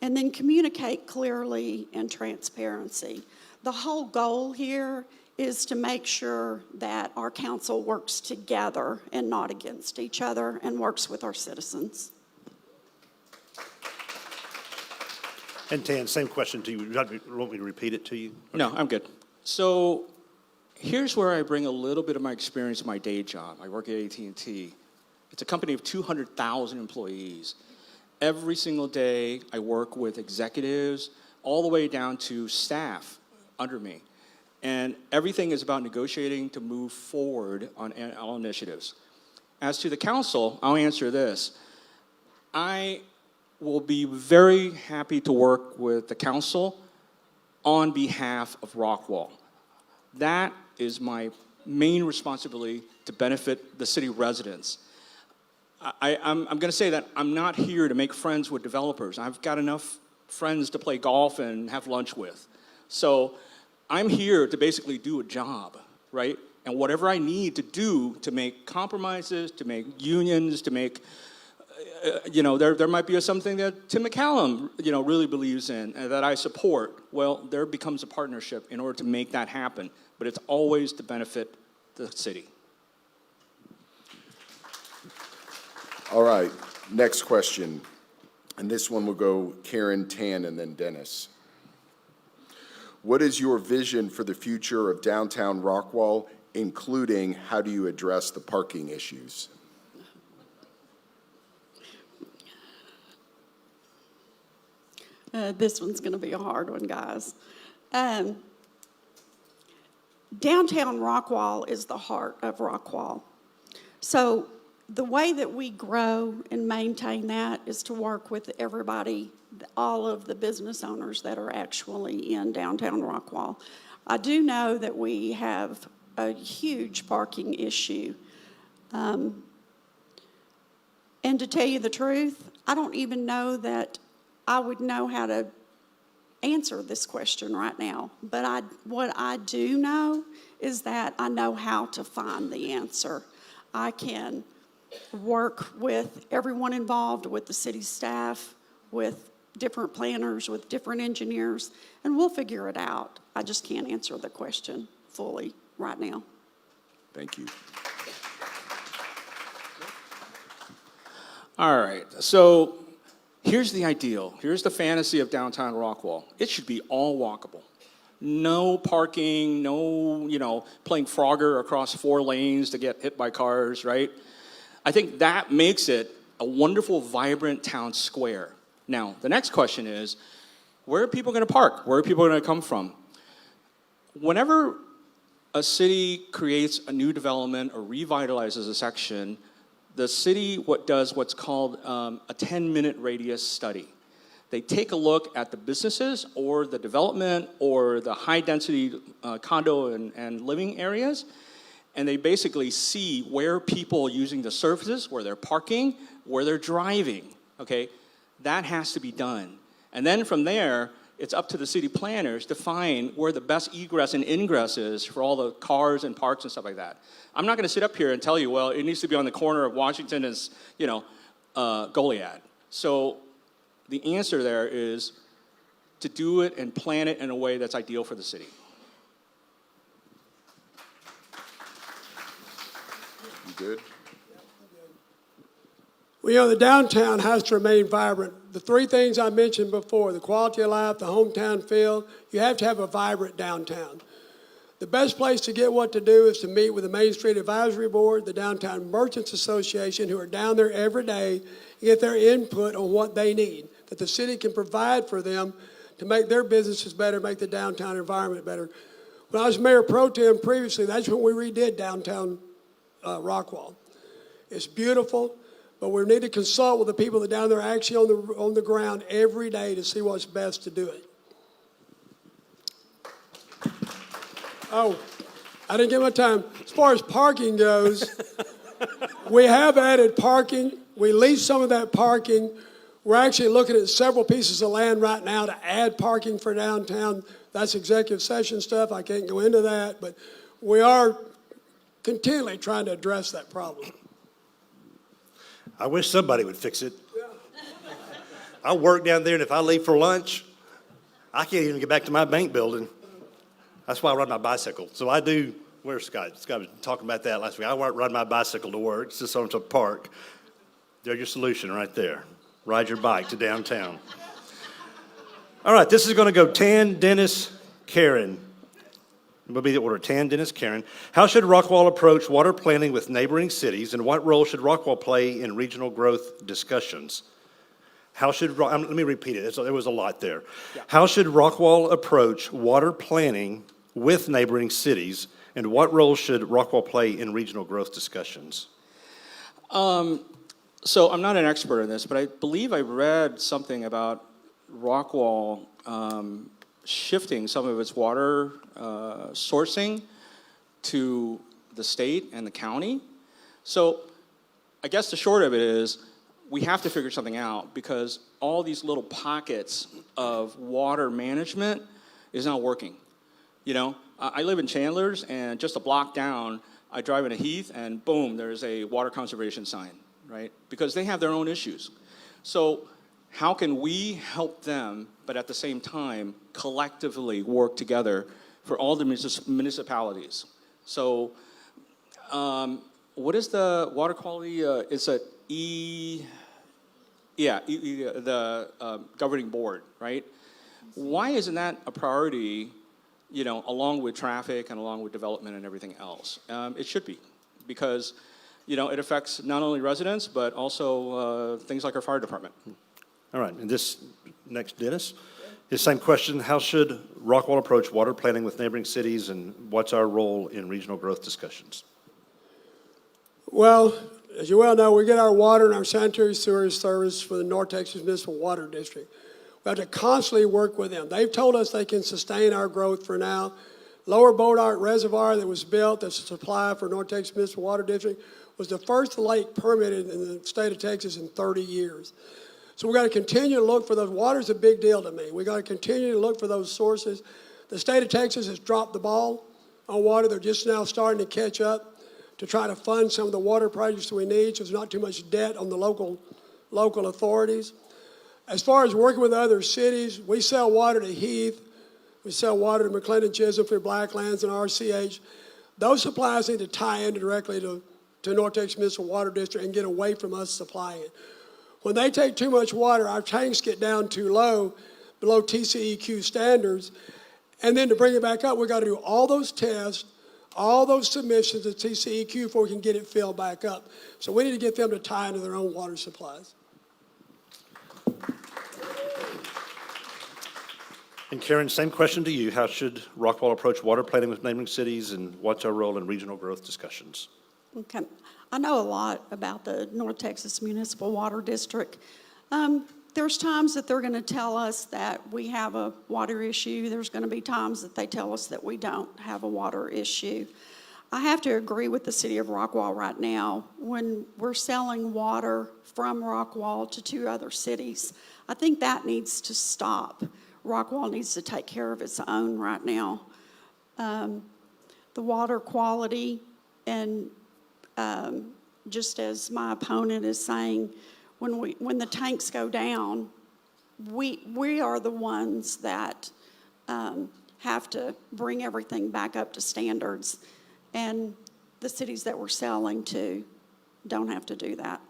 And then communicate clearly and transparency. The whole goal here is to make sure that our council works together and not against each other and works with our citizens. And Tan, same question to you. You want me to repeat it to you? Okay. No, I'm good. So here's where I bring a little bit of my experience in my day job. I work at AT&T. It's a company of 200,000 employees. Every single day, I work with executives all the way down to staff under me. And everything is about negotiating to move forward on initiatives. as to the council, I'll answer this. I will be very happy to work with the council on behalf of Rockwall. That is my main responsibility to benefit the city residents. I'm going to say that I'm not here to make friends with developers. I've got enough friends to play golf and have lunch with. So I'm here to basically do a job, right? And whatever I need to do to make compromises, to make unions, to make, there might be something that Tim McCallum, really believes in and that I support. Well, there becomes a partnership in order to make that happen. But it's always to benefit the city. All right, next question. And this one will go Karen, Tan, and then Dennis. What is your vision for the future of downtown Rockwall, including how do you address the parking issues? This one's going to be a hard one, guys. Downtown Rockwall is the heart of Rockwall. So the way that we grow and maintain that is to work with everybody, all of the business owners that are actually in downtown Rockwall. I do know that we have a huge parking issue. And to tell you the truth, I don't even know that I would know how to answer this question right now. But what I do know is that I know how to find the answer. I can work with everyone involved, with the city staff, with different planners, with different engineers, and we'll figure it out. I just can't answer the question fully right now. Thank you. All right, so here's the ideal. Here's the fantasy of downtown Rockwall. It should be all walkable. No parking, no, playing Frogger across 4 lanes to get hit by cars, right? I think that makes it a wonderful, vibrant town square. Now, the next question is, where are people going to park? Where are people going to come from? Whenever a city creates a new development or revitalizes a section, the city does what's called a 10-minute radius study. They take a look at the businesses or the development or the high-density condo and living areas, and they basically see where people are using the surfaces, where they're parking, where they're driving, okay? That has to be done. And then from there, it's up to the city planners to find where the best egress and ingress is for all the cars and parks and stuff like that. I'm not going to sit up here and tell you, well, it needs to be on the corner of Washington and, Goliad. So the answer there is to do it and plan it in a way that's ideal for the city. You good? Well, the downtown has to remain vibrant. The 3 things I mentioned before, the quality of life, the hometown feel, you have to have a vibrant downtown. The best place to get what to do is to meet with the Main Street Advisory Board, the Downtown Merchants Association, who are down there every day, and get their input on what they need, that the city can provide for them to make their businesses better, make the downtown environment better. When I was Mayor Pro Tem previously, that's when we redid downtown Rockwall. It's beautiful, but we need to consult with the people that are down there actually on the ground every day to see what's best to do it. Oh, I didn't get my time. As far as parking goes, we have added parking. We leased some of that parking. We're actually looking at several pieces of land right now to add parking for downtown. That's executive session stuff. I can't go into that, but we are continually trying to address that problem. I wish somebody would fix it. I work down there, and if I leave for lunch, I can't even get back to my bank building. That's why I ride my bicycle. So I do, where's Scott? Scott was talking about that last week. I ride my bicycle to work. It's just on to park. There's your solution right there. Ride your bike to downtown. All right, this is going to go Tan, Dennis, Karen. It will be the order, Tan, Dennis, Karen. How should Rockwall approach water planning with neighboring cities, and what role should Rockwall play in regional growth discussions? Let me repeat it. There was a lot there. Yeah. How should Rockwall approach water planning with neighboring cities, and what role should Rockwall play in regional growth discussions? So I'm not an expert in this, but I believe I read something about Rockwall shifting some of its water sourcing to the state and the county. So I guess the short of it is we have to figure something out because all these little pockets of water management is not working. You know, I live in Chandler's, and just a block down, I drive into Heath, and boom, there's a water conservation sign, right? Because they have their own issues. So how can we help them, but at the same time, collectively work together for all the municipalities? So what is the water quality? It's the governing board, right? Why isn't that a priority, you know, along with traffic and along with development and everything else? It should be, because, you know, it affects not only residents, but also things like our fire department. All right, and this next, Dennis, the same question. How should Rockwall approach water planning with neighboring cities, and what's our role in regional growth discussions? Well, as you well know, we get our water and our sanitary sewer service for the North Texas Municipal Water District. We have to constantly work with them. They've told us they can sustain our growth for now. Lower Bodart Reservoir that was built as a supply for North Texas Municipal Water District was the first lake permitted in the state of Texas in 30 years. So we've got to continue to look for those. Water's a big deal to me. We've got to continue to look for those sources. The state of Texas has dropped the ball on water. They're just now starting to catch up to try to fund some of the water projects we need, so there's not too much debt on the local authorities. As far as working with other cities, we sell water to Heath. We sell water to McLennan Chisholm for Blacklands and RCH. Those supplies need to tie in directly to North Texas Municipal Water District and get away from us supplying it. When they take too much water, our tanks get down too low, below TCEQ standards, and then to bring it back up, we've got to do all those tests, all those submissions to TCEQ before we can get it filled back up. So we need to get them to tie into their own water supplies. And Karen, same question to you. How should Rockwall approach water planning with neighboring cities, and what's our role in regional growth discussions? Okay. I know a lot about the North Texas Municipal Water District. There's times that they're going to tell us that we have a water issue. There's going to be times that they tell us that we don't have a water issue. I have to agree with the city of Rockwall right now. When we're selling water from Rockwall to 2 other cities, I think that needs to stop. Rockwall needs to take care of its own right now. The water quality, and just as my opponent is saying, when the tanks go down, we are the ones that have to bring everything back up to standards, and the cities that we're selling to don't have to do that.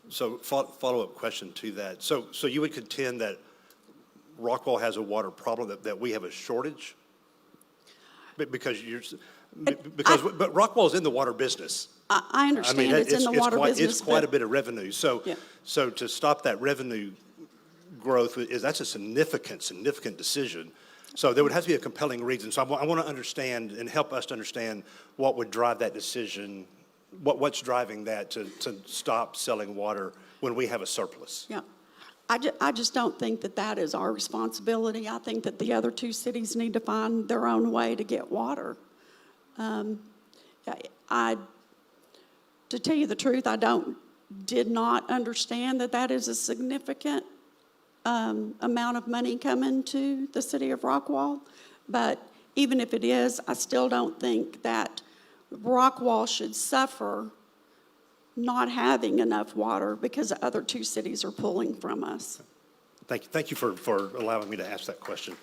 So follow-up question to that. So you would contend that Rockwall has a water problem, that we have a shortage? But Rockwall's in the water business. I understand it's in the water business. It's quite a bit of revenue. So, yeah. So to stop that revenue growth, that's a significant decision. So there would have to be a compelling reason. So I want to understand and help us to understand what would drive that decision, what's driving that to stop selling water when we have a surplus. Yeah. I just don't think that is our responsibility. I think that the other 2 cities need to find their own way to get water. To tell you the truth, I did not understand that is a significant amount of money coming to the city of Rockwall. But even if it is, I still don't think that Rockwall should suffer not having enough water because the other 2 cities are pulling from us. Thank you for allowing me to ask that question.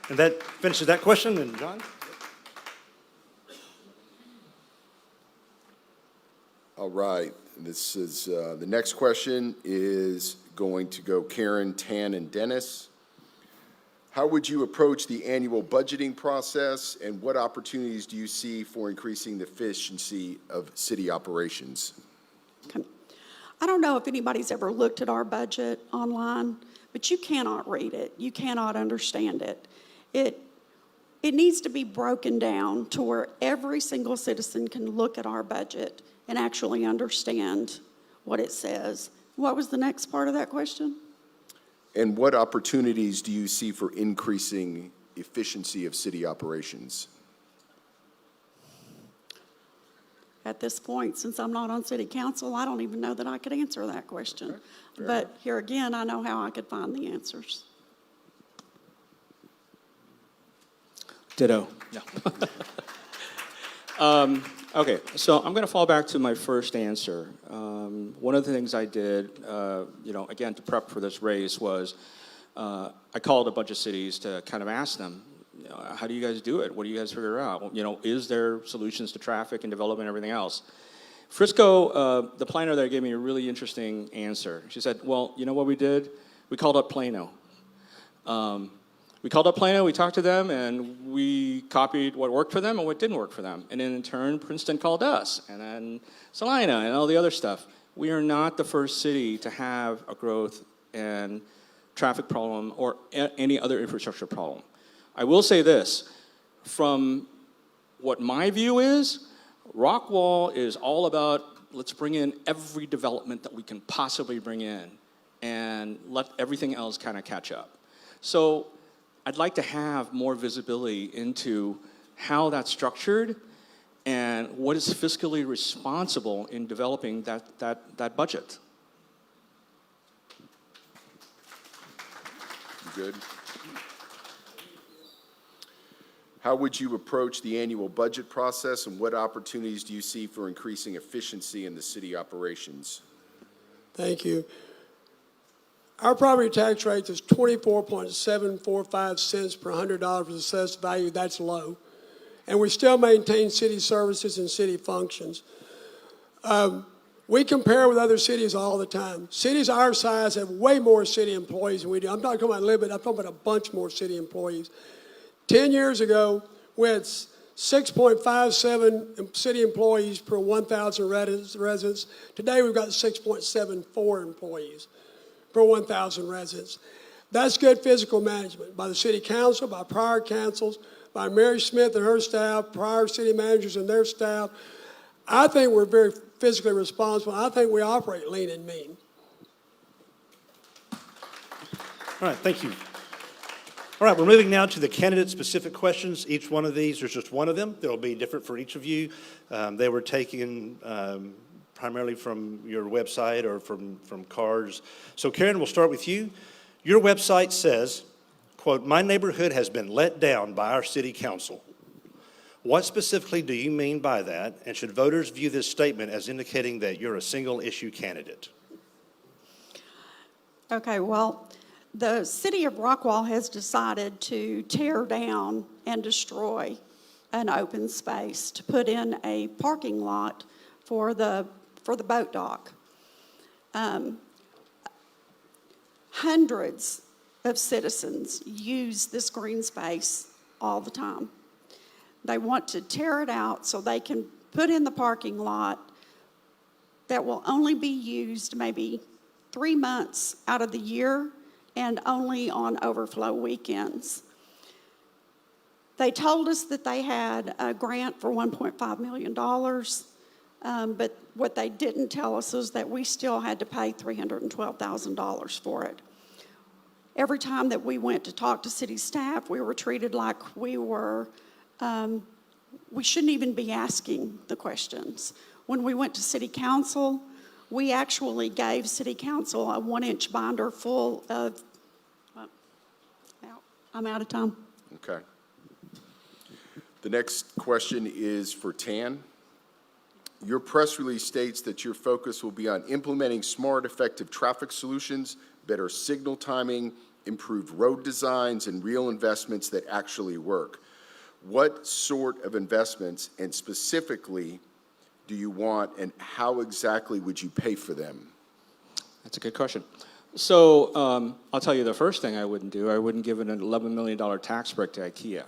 And that finishes that question. And John? All right, this is, the next question is going to go Karen, Tan, and Dennis. How would you approach the annual budgeting process, and what opportunities do you see for increasing the efficiency of city operations? Okay. I don't know if anybody's ever looked at our budget online, but you cannot read it. You cannot understand it. It needs to be broken down to where every single citizen can look at our budget and actually understand what it says. What was the next part of that question? And what opportunities do you see for increasing efficiency of city operations? At this point, since I'm not on city council, I don't even know that I could answer that question. Fair But enough. here again, I know how I could find the answers. Ditto. No. Okay, so I'm going to fall back to my first answer. One of the things I did, again, to prep for this race was I called a bunch of cities to kind of ask them, how do you guys do it? What do you guys figure out? Is there solutions to traffic and development and everything else? Frisco, the planner there gave me a really interesting answer. She said, well, you know what we did? We called up Plano. We called up Plano, we talked to them, and we copied what worked for them and what didn't work for them. And then in turn, Princeton called us, and then Salina, and all the other stuff. We are not the first city to have a growth and traffic problem or any other infrastructure problem. I will say this, from what my view is, Rockwall is all about let's bring in every development that we can possibly bring in and let everything else kind of catch up. So I'd like to have more visibility into how that's structured and what is fiscally responsible in developing that budget. Good. How would you approach the annual budget process, and what opportunities do you see for increasing efficiency in the city operations? Thank you. Our property tax rate is 24.745 cents per $100 of assessed value. That's low. And we still maintain city services and city functions. We compare with other cities all the time. Cities our size have way more city employees than we do. I'm not talking about a little bit, I'm talking about a bunch more city employees. 10 years ago, we had 6.57 city employees per 1,000 residents. Today, we've got 6.74 employees per 1,000 residents. That's good fiscal management by the city council, by prior councils, by Mary Smith and her staff, prior city managers and their staff. I think we're very fiscally responsible. I think we operate lean and mean. All right, thank you. All right, we're moving now to the candidate-specific questions. Each one of these, there's just one of them. They'll be different for each of you. They were taken primarily from your website or from cards. So Karen, we'll start with you. Your website says, quote, "My neighborhood has been let down by our city council." What specifically do you mean by that? And should voters view this statement as indicating that you're a single-issue candidate? Okay, well, the city of Rockwall has decided to tear down and destroy an open space to put in a parking lot for the boat dock. Hundreds of citizens use this green space all the time. They want to tear it out so they can put in the parking lot that will only be used maybe 3 months out of the year and only on overflow weekends. They told us that they had a grant for $1.5 million, but what they didn't tell us is that we still had to pay $312,000 for it. Every time that we went to talk to city staff, we were treated like we shouldn't even be asking the questions. When we went to city council, we actually gave city council a 1-inch binder full of, I'm out of time. Okay. The next question is for Tan. Your press release states that your focus will be on implementing smart, effective traffic solutions, better signal timing, improved road designs, and real investments that actually work. What sort of investments, and specifically, do you want, and how exactly would you pay for them? That's a good question. So I'll tell you the first thing I wouldn't do. I wouldn't give an $11 million tax break to IKEA.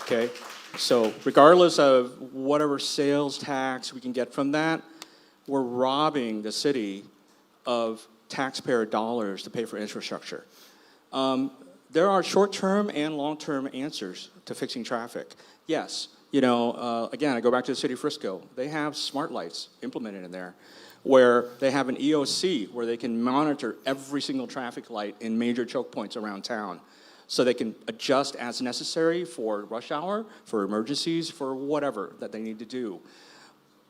Okay, so regardless of whatever sales tax we can get from that, we're robbing the city of taxpayer dollars to pay for infrastructure. There are short-term and long-term answers to fixing traffic. Yes, Again, I go back to the city of Frisco. They have smart lights implemented in there where they have an EOC where they can monitor every single traffic light in major choke points around town. So they can adjust as necessary for rush hour, for emergencies, for whatever that they need to do.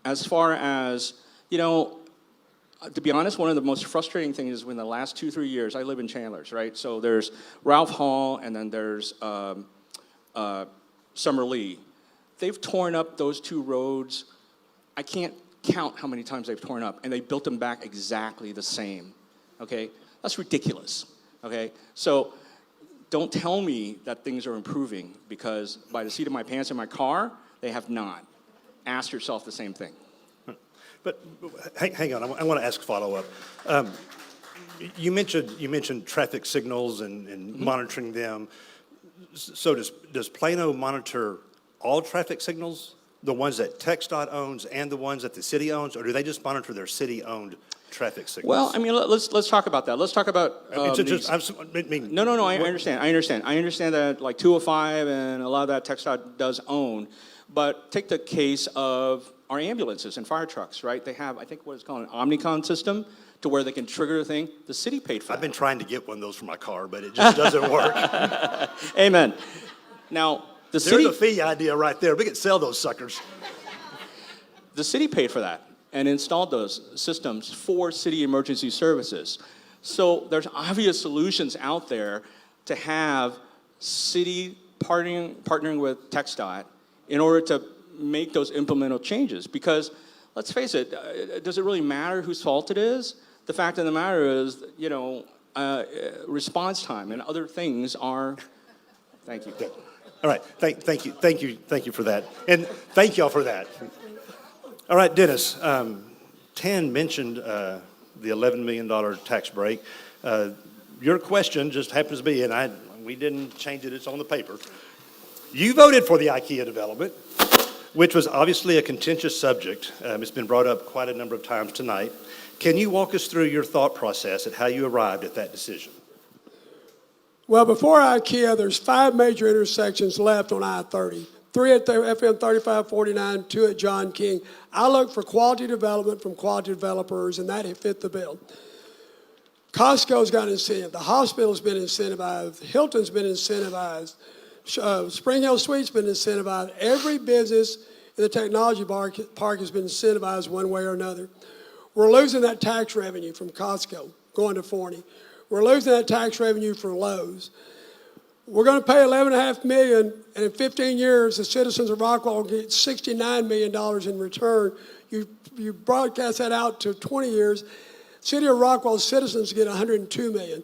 As far as, to be honest, one of the most frustrating things is when the last 2-3 years, I live in Chandler's, right? So there's Ralph Hall and then there's Summer Lee. They've torn up those two roads. I can't count how many times they've torn up, and they built them back exactly the same, okay? That's ridiculous, okay? So don't tell me that things are improving, because by the seat of my pants in my car, they have not. Ask yourself the same thing. But hang on, I want to ask a follow-up. You mentioned traffic signals and monitoring them. So does Plano monitor all traffic signals, the ones that TxDOT owns and the ones that the city owns, or do they just monitor their city-owned traffic signals? Well, I mean, let's talk about that. Let's talk about. No. I understand. I understand that like 205 and a lot of that TxDOT does own, but take the case of our ambulances and fire trucks, right? They have, I think, what is called an Omnicom system to where they can trigger a thing. The city paid for that. I've been trying to get one of those for my car, but it just doesn't work. Amen. Now, There's a fee idea right there. We could sell those suckers. The city paid for that and installed those systems for city emergency services. So there's obvious solutions out there to have city partnering with TxDOT in order to make those implemental changes. Because let's face it, does it really matter whose fault it is? The fact of the matter is, response time and other things are. Thank you. All right, thank you for that, and thank y'all for that. All right, Dennis, Tan mentioned the $11 million tax break. Your question just happens to be, and we didn't change it, it's on the paper. You voted for the IKEA development, which was obviously a contentious subject. It's been brought up quite a number of times tonight. Can you walk us through your thought process at how you arrived at that decision? Well, before IKEA, there's 5 major intersections left on I-30. 3 at the FM 3549, 2 at John King. I look for quality development from quality developers, and that fit the bill. Costco's got an incentive. The hospital's been incentivized. Hilton's been incentivized. Spring Hill Suites been incentivized. Every business in the technology park has been incentivized one way or another. We're losing that tax revenue from Costco, going to Forney. We're losing that tax revenue from Lowe's. We're going to pay $11.5 million, and in 15 years, the citizens of Rockwall will get $69 million in return. You broadcast that out to 20 years. City of Rockwall citizens get $102 million.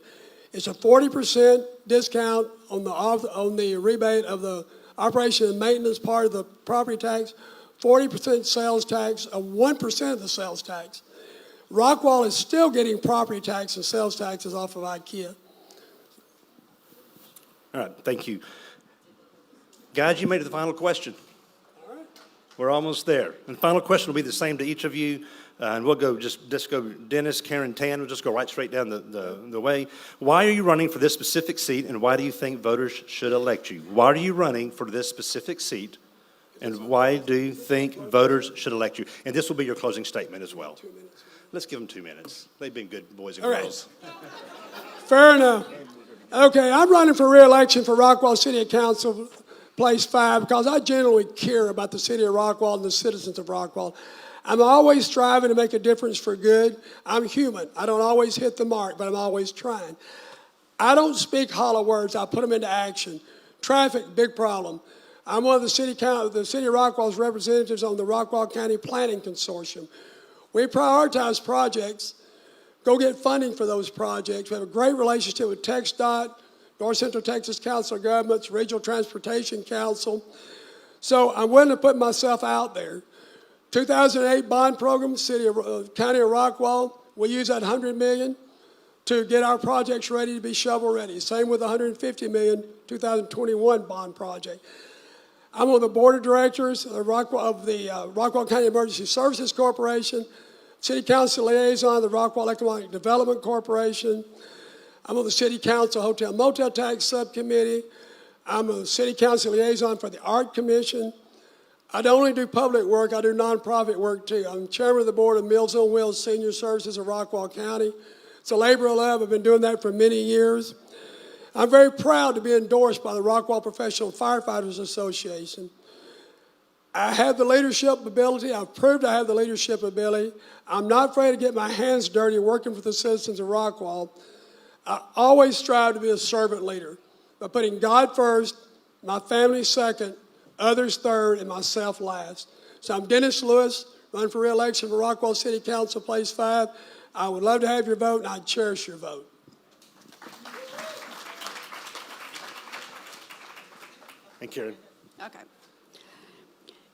It's a 40% discount on the rebate of the operation and maintenance part of the property tax, 40% sales tax, 1% of the sales tax. Rockwall is still getting property tax and sales taxes off of IKEA. All right, thank you. Guys, you made it to the final question. All right. We're almost there. And the final question will be the same to each of you. And we'll go just go Dennis, Karen, Tan. We'll just go right straight down the way. Why are you running for this specific seat, and why do you think voters should elect you? Why are you running for this specific seat, and why do you think voters should elect you? And this will be your closing statement as well. 2 minutes. Let's give them 2 minutes. They've been good boys and All right. girls. Fair enough. Okay, I'm running for re-election for Rockwall City Council, Place 5, because I genuinely care about the city of Rockwall and the citizens of Rockwall. I'm always striving to make a difference for good. I'm human. I don't always hit the mark, but I'm always trying. I don't speak hollow words. I put them into action. Traffic, big problem. I'm one of the city of Rockwall's representatives on the Rockwall County Planning Consortium. We prioritize projects, go get funding for those projects. We have a great relationship with TxDOT, North Central Texas Council of Governments, Regional Transportation Council. So I'm willing to put myself out there. 2008 bond program, County of Rockwall, we use that $100 million to get our projects ready to be shovel ready. Same with $150 million 2021 bond project. I'm on the board of directors of the Rockwall County Emergency Services Corporation, City Council liaison of the Rockwall Economic Development Corporation. I'm on the City Council Hotel Motel Tax Subcommittee. I'm a City Council liaison for the Art Commission. I don't only do public work, I do nonprofit work too. I'm chairman of the board of Meals on Wheels Senior Services of Rockwall County. It's a labor of love. I've been doing that for many years. I'm very proud to be endorsed by the Rockwall Professional Firefighters Association. I have the leadership ability. I've proved I have the leadership ability. I'm not afraid to get my hands dirty working for the citizens of Rockwall. I always strive to be a servant leader by putting God first, my family second, others third, and myself last. So I'm Dennis Lewis, running for re-election for Rockwall City Council, Place 5. I would love to have your vote, and I cherish your vote. And Karen. Okay.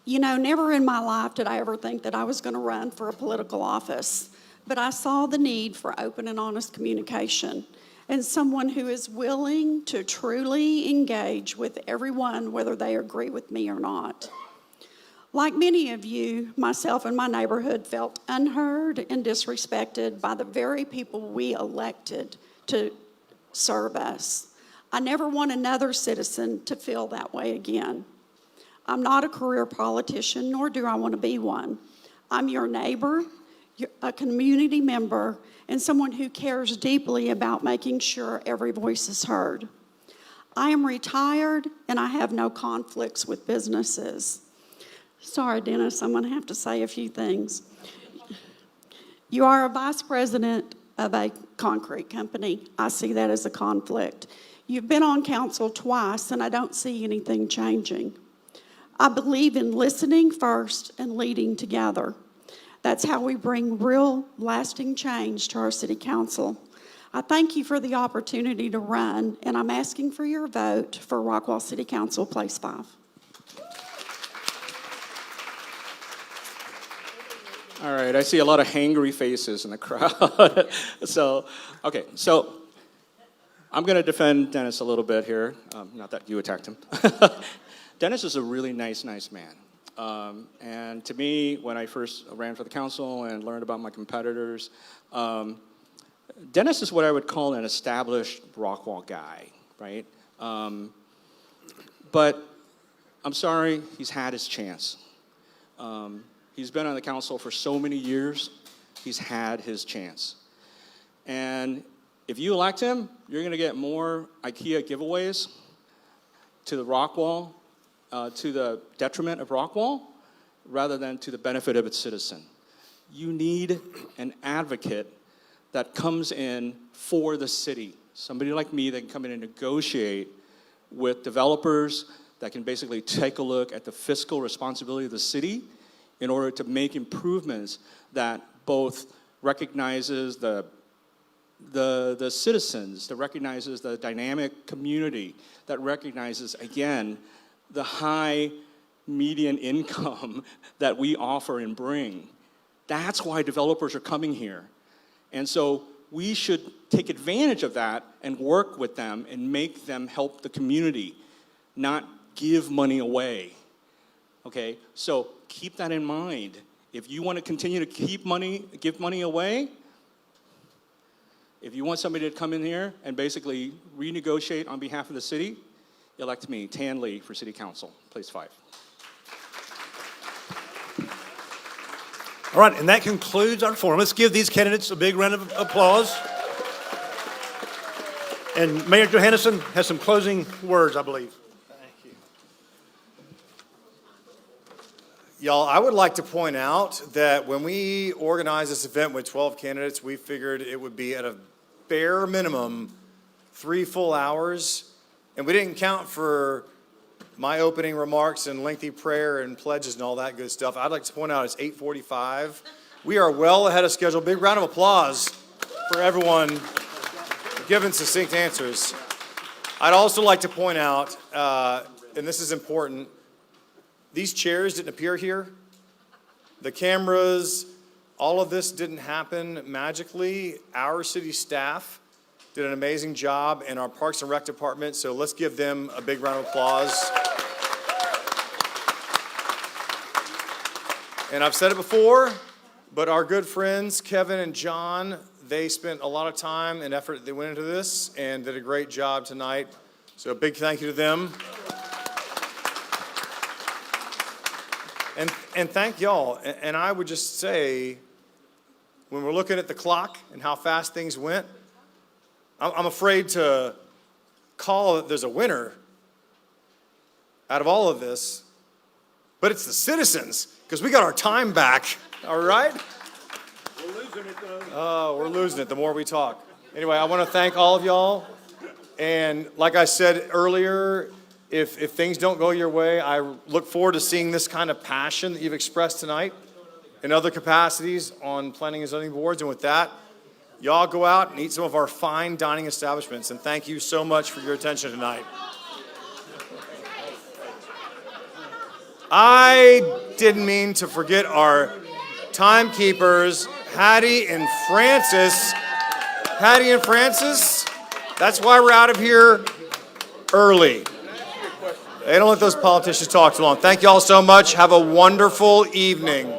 You know, never in my life did I ever think that I was going to run for a political office, but I saw the need for open and honest communication and someone who is willing to truly engage with everyone, whether they agree with me or not. Like many of you, myself and my neighborhood felt unheard and disrespected by the very people we elected to serve us. I never want another citizen to feel that way again. I'm not a career politician, nor do I want to be one. I'm your neighbor, a community member, and someone who cares deeply about making sure every voice is heard. I am retired, and I have no conflicts with businesses. Sorry, Dennis, I'm going to have to say a few things. You are a vice president of a concrete company. I see that as a conflict. You've been on council twice, and I don't see anything changing. I believe in listening first and leading together. That's how we bring real, lasting change to our city council. I thank you for the opportunity to run, and I'm asking for your vote for Rockwall City Council, Place 5. All right, I see a lot of hangry faces in the crowd. So I'm going to defend Dennis a little bit here. Not that you attacked him. Dennis is a really nice man. And to me, when I first ran for the council and learned about my competitors, Dennis is what I would call an established Rockwall guy, right? But I'm sorry, he's had his chance. He's been on the council for so many years. He's had his chance. And if you elect him, you're going to get more IKEA giveaways to the Rockwall, to the detriment of Rockwall, rather than to the benefit of its citizen. You need an advocate that comes in for the city. Somebody like me that can come in and negotiate with developers, that can basically take a look at the fiscal responsibility of the city in order to make improvements that both recognizes the citizens, that recognizes the dynamic community, that recognizes, again, the high median income that we offer and bring. That's why developers are coming here. And so we should take advantage of that and work with them and make them help the community, not give money away. Okay, so keep that in mind. If you want to continue to give money away, if you want somebody to come in here and basically renegotiate on behalf of the city, elect me, Tan Lee, for City Council, Place 5. All right, and that concludes our forum. Let's give these candidates a big round of applause. And Mayor Johannesson has some closing words, I believe. Thank you. Y'all, I would like to point out that when we organized this event with 12 candidates, we figured it would be at a bare minimum 3 full hours. And we didn't count for my opening remarks and lengthy prayer and pledges and all that good stuff. I'd like to point out it's 8:45. We are well ahead of schedule. Big round of applause for everyone giving succinct answers. I'd also like to point out, and this is important, these chairs didn't appear here. The cameras, all of this didn't happen magically. Our city staff did an amazing job in our Parks and Rec department, so let's give them a big round of applause. And I've said it before, but our good friends, Kevin and John, they spent a lot of time and effort that went into this and did a great job tonight. So a big thank you to them. And thank y'all. And I would just say, when we're looking at the clock and how fast things went, I'm afraid to call that there's a winner out of all of this, but it's the citizens, because we got our time back, all right? We're losing it, though. Oh, we're losing it the more we talk. Anyway, I want to thank all of y'all. And like I said earlier, if things don't go your way, I look forward to seeing this kind of passion that you've expressed tonight in other capacities on planning and zoning boards. And with that, y'all go out and eat some of our fine dining establishments. And thank you so much for your attention tonight. I didn't mean to forget our timekeepers, Hattie and Francis. Hattie and Francis, that's why we're out of here early. They don't let those politicians talk too long. Thank you all so much. Have a wonderful evening.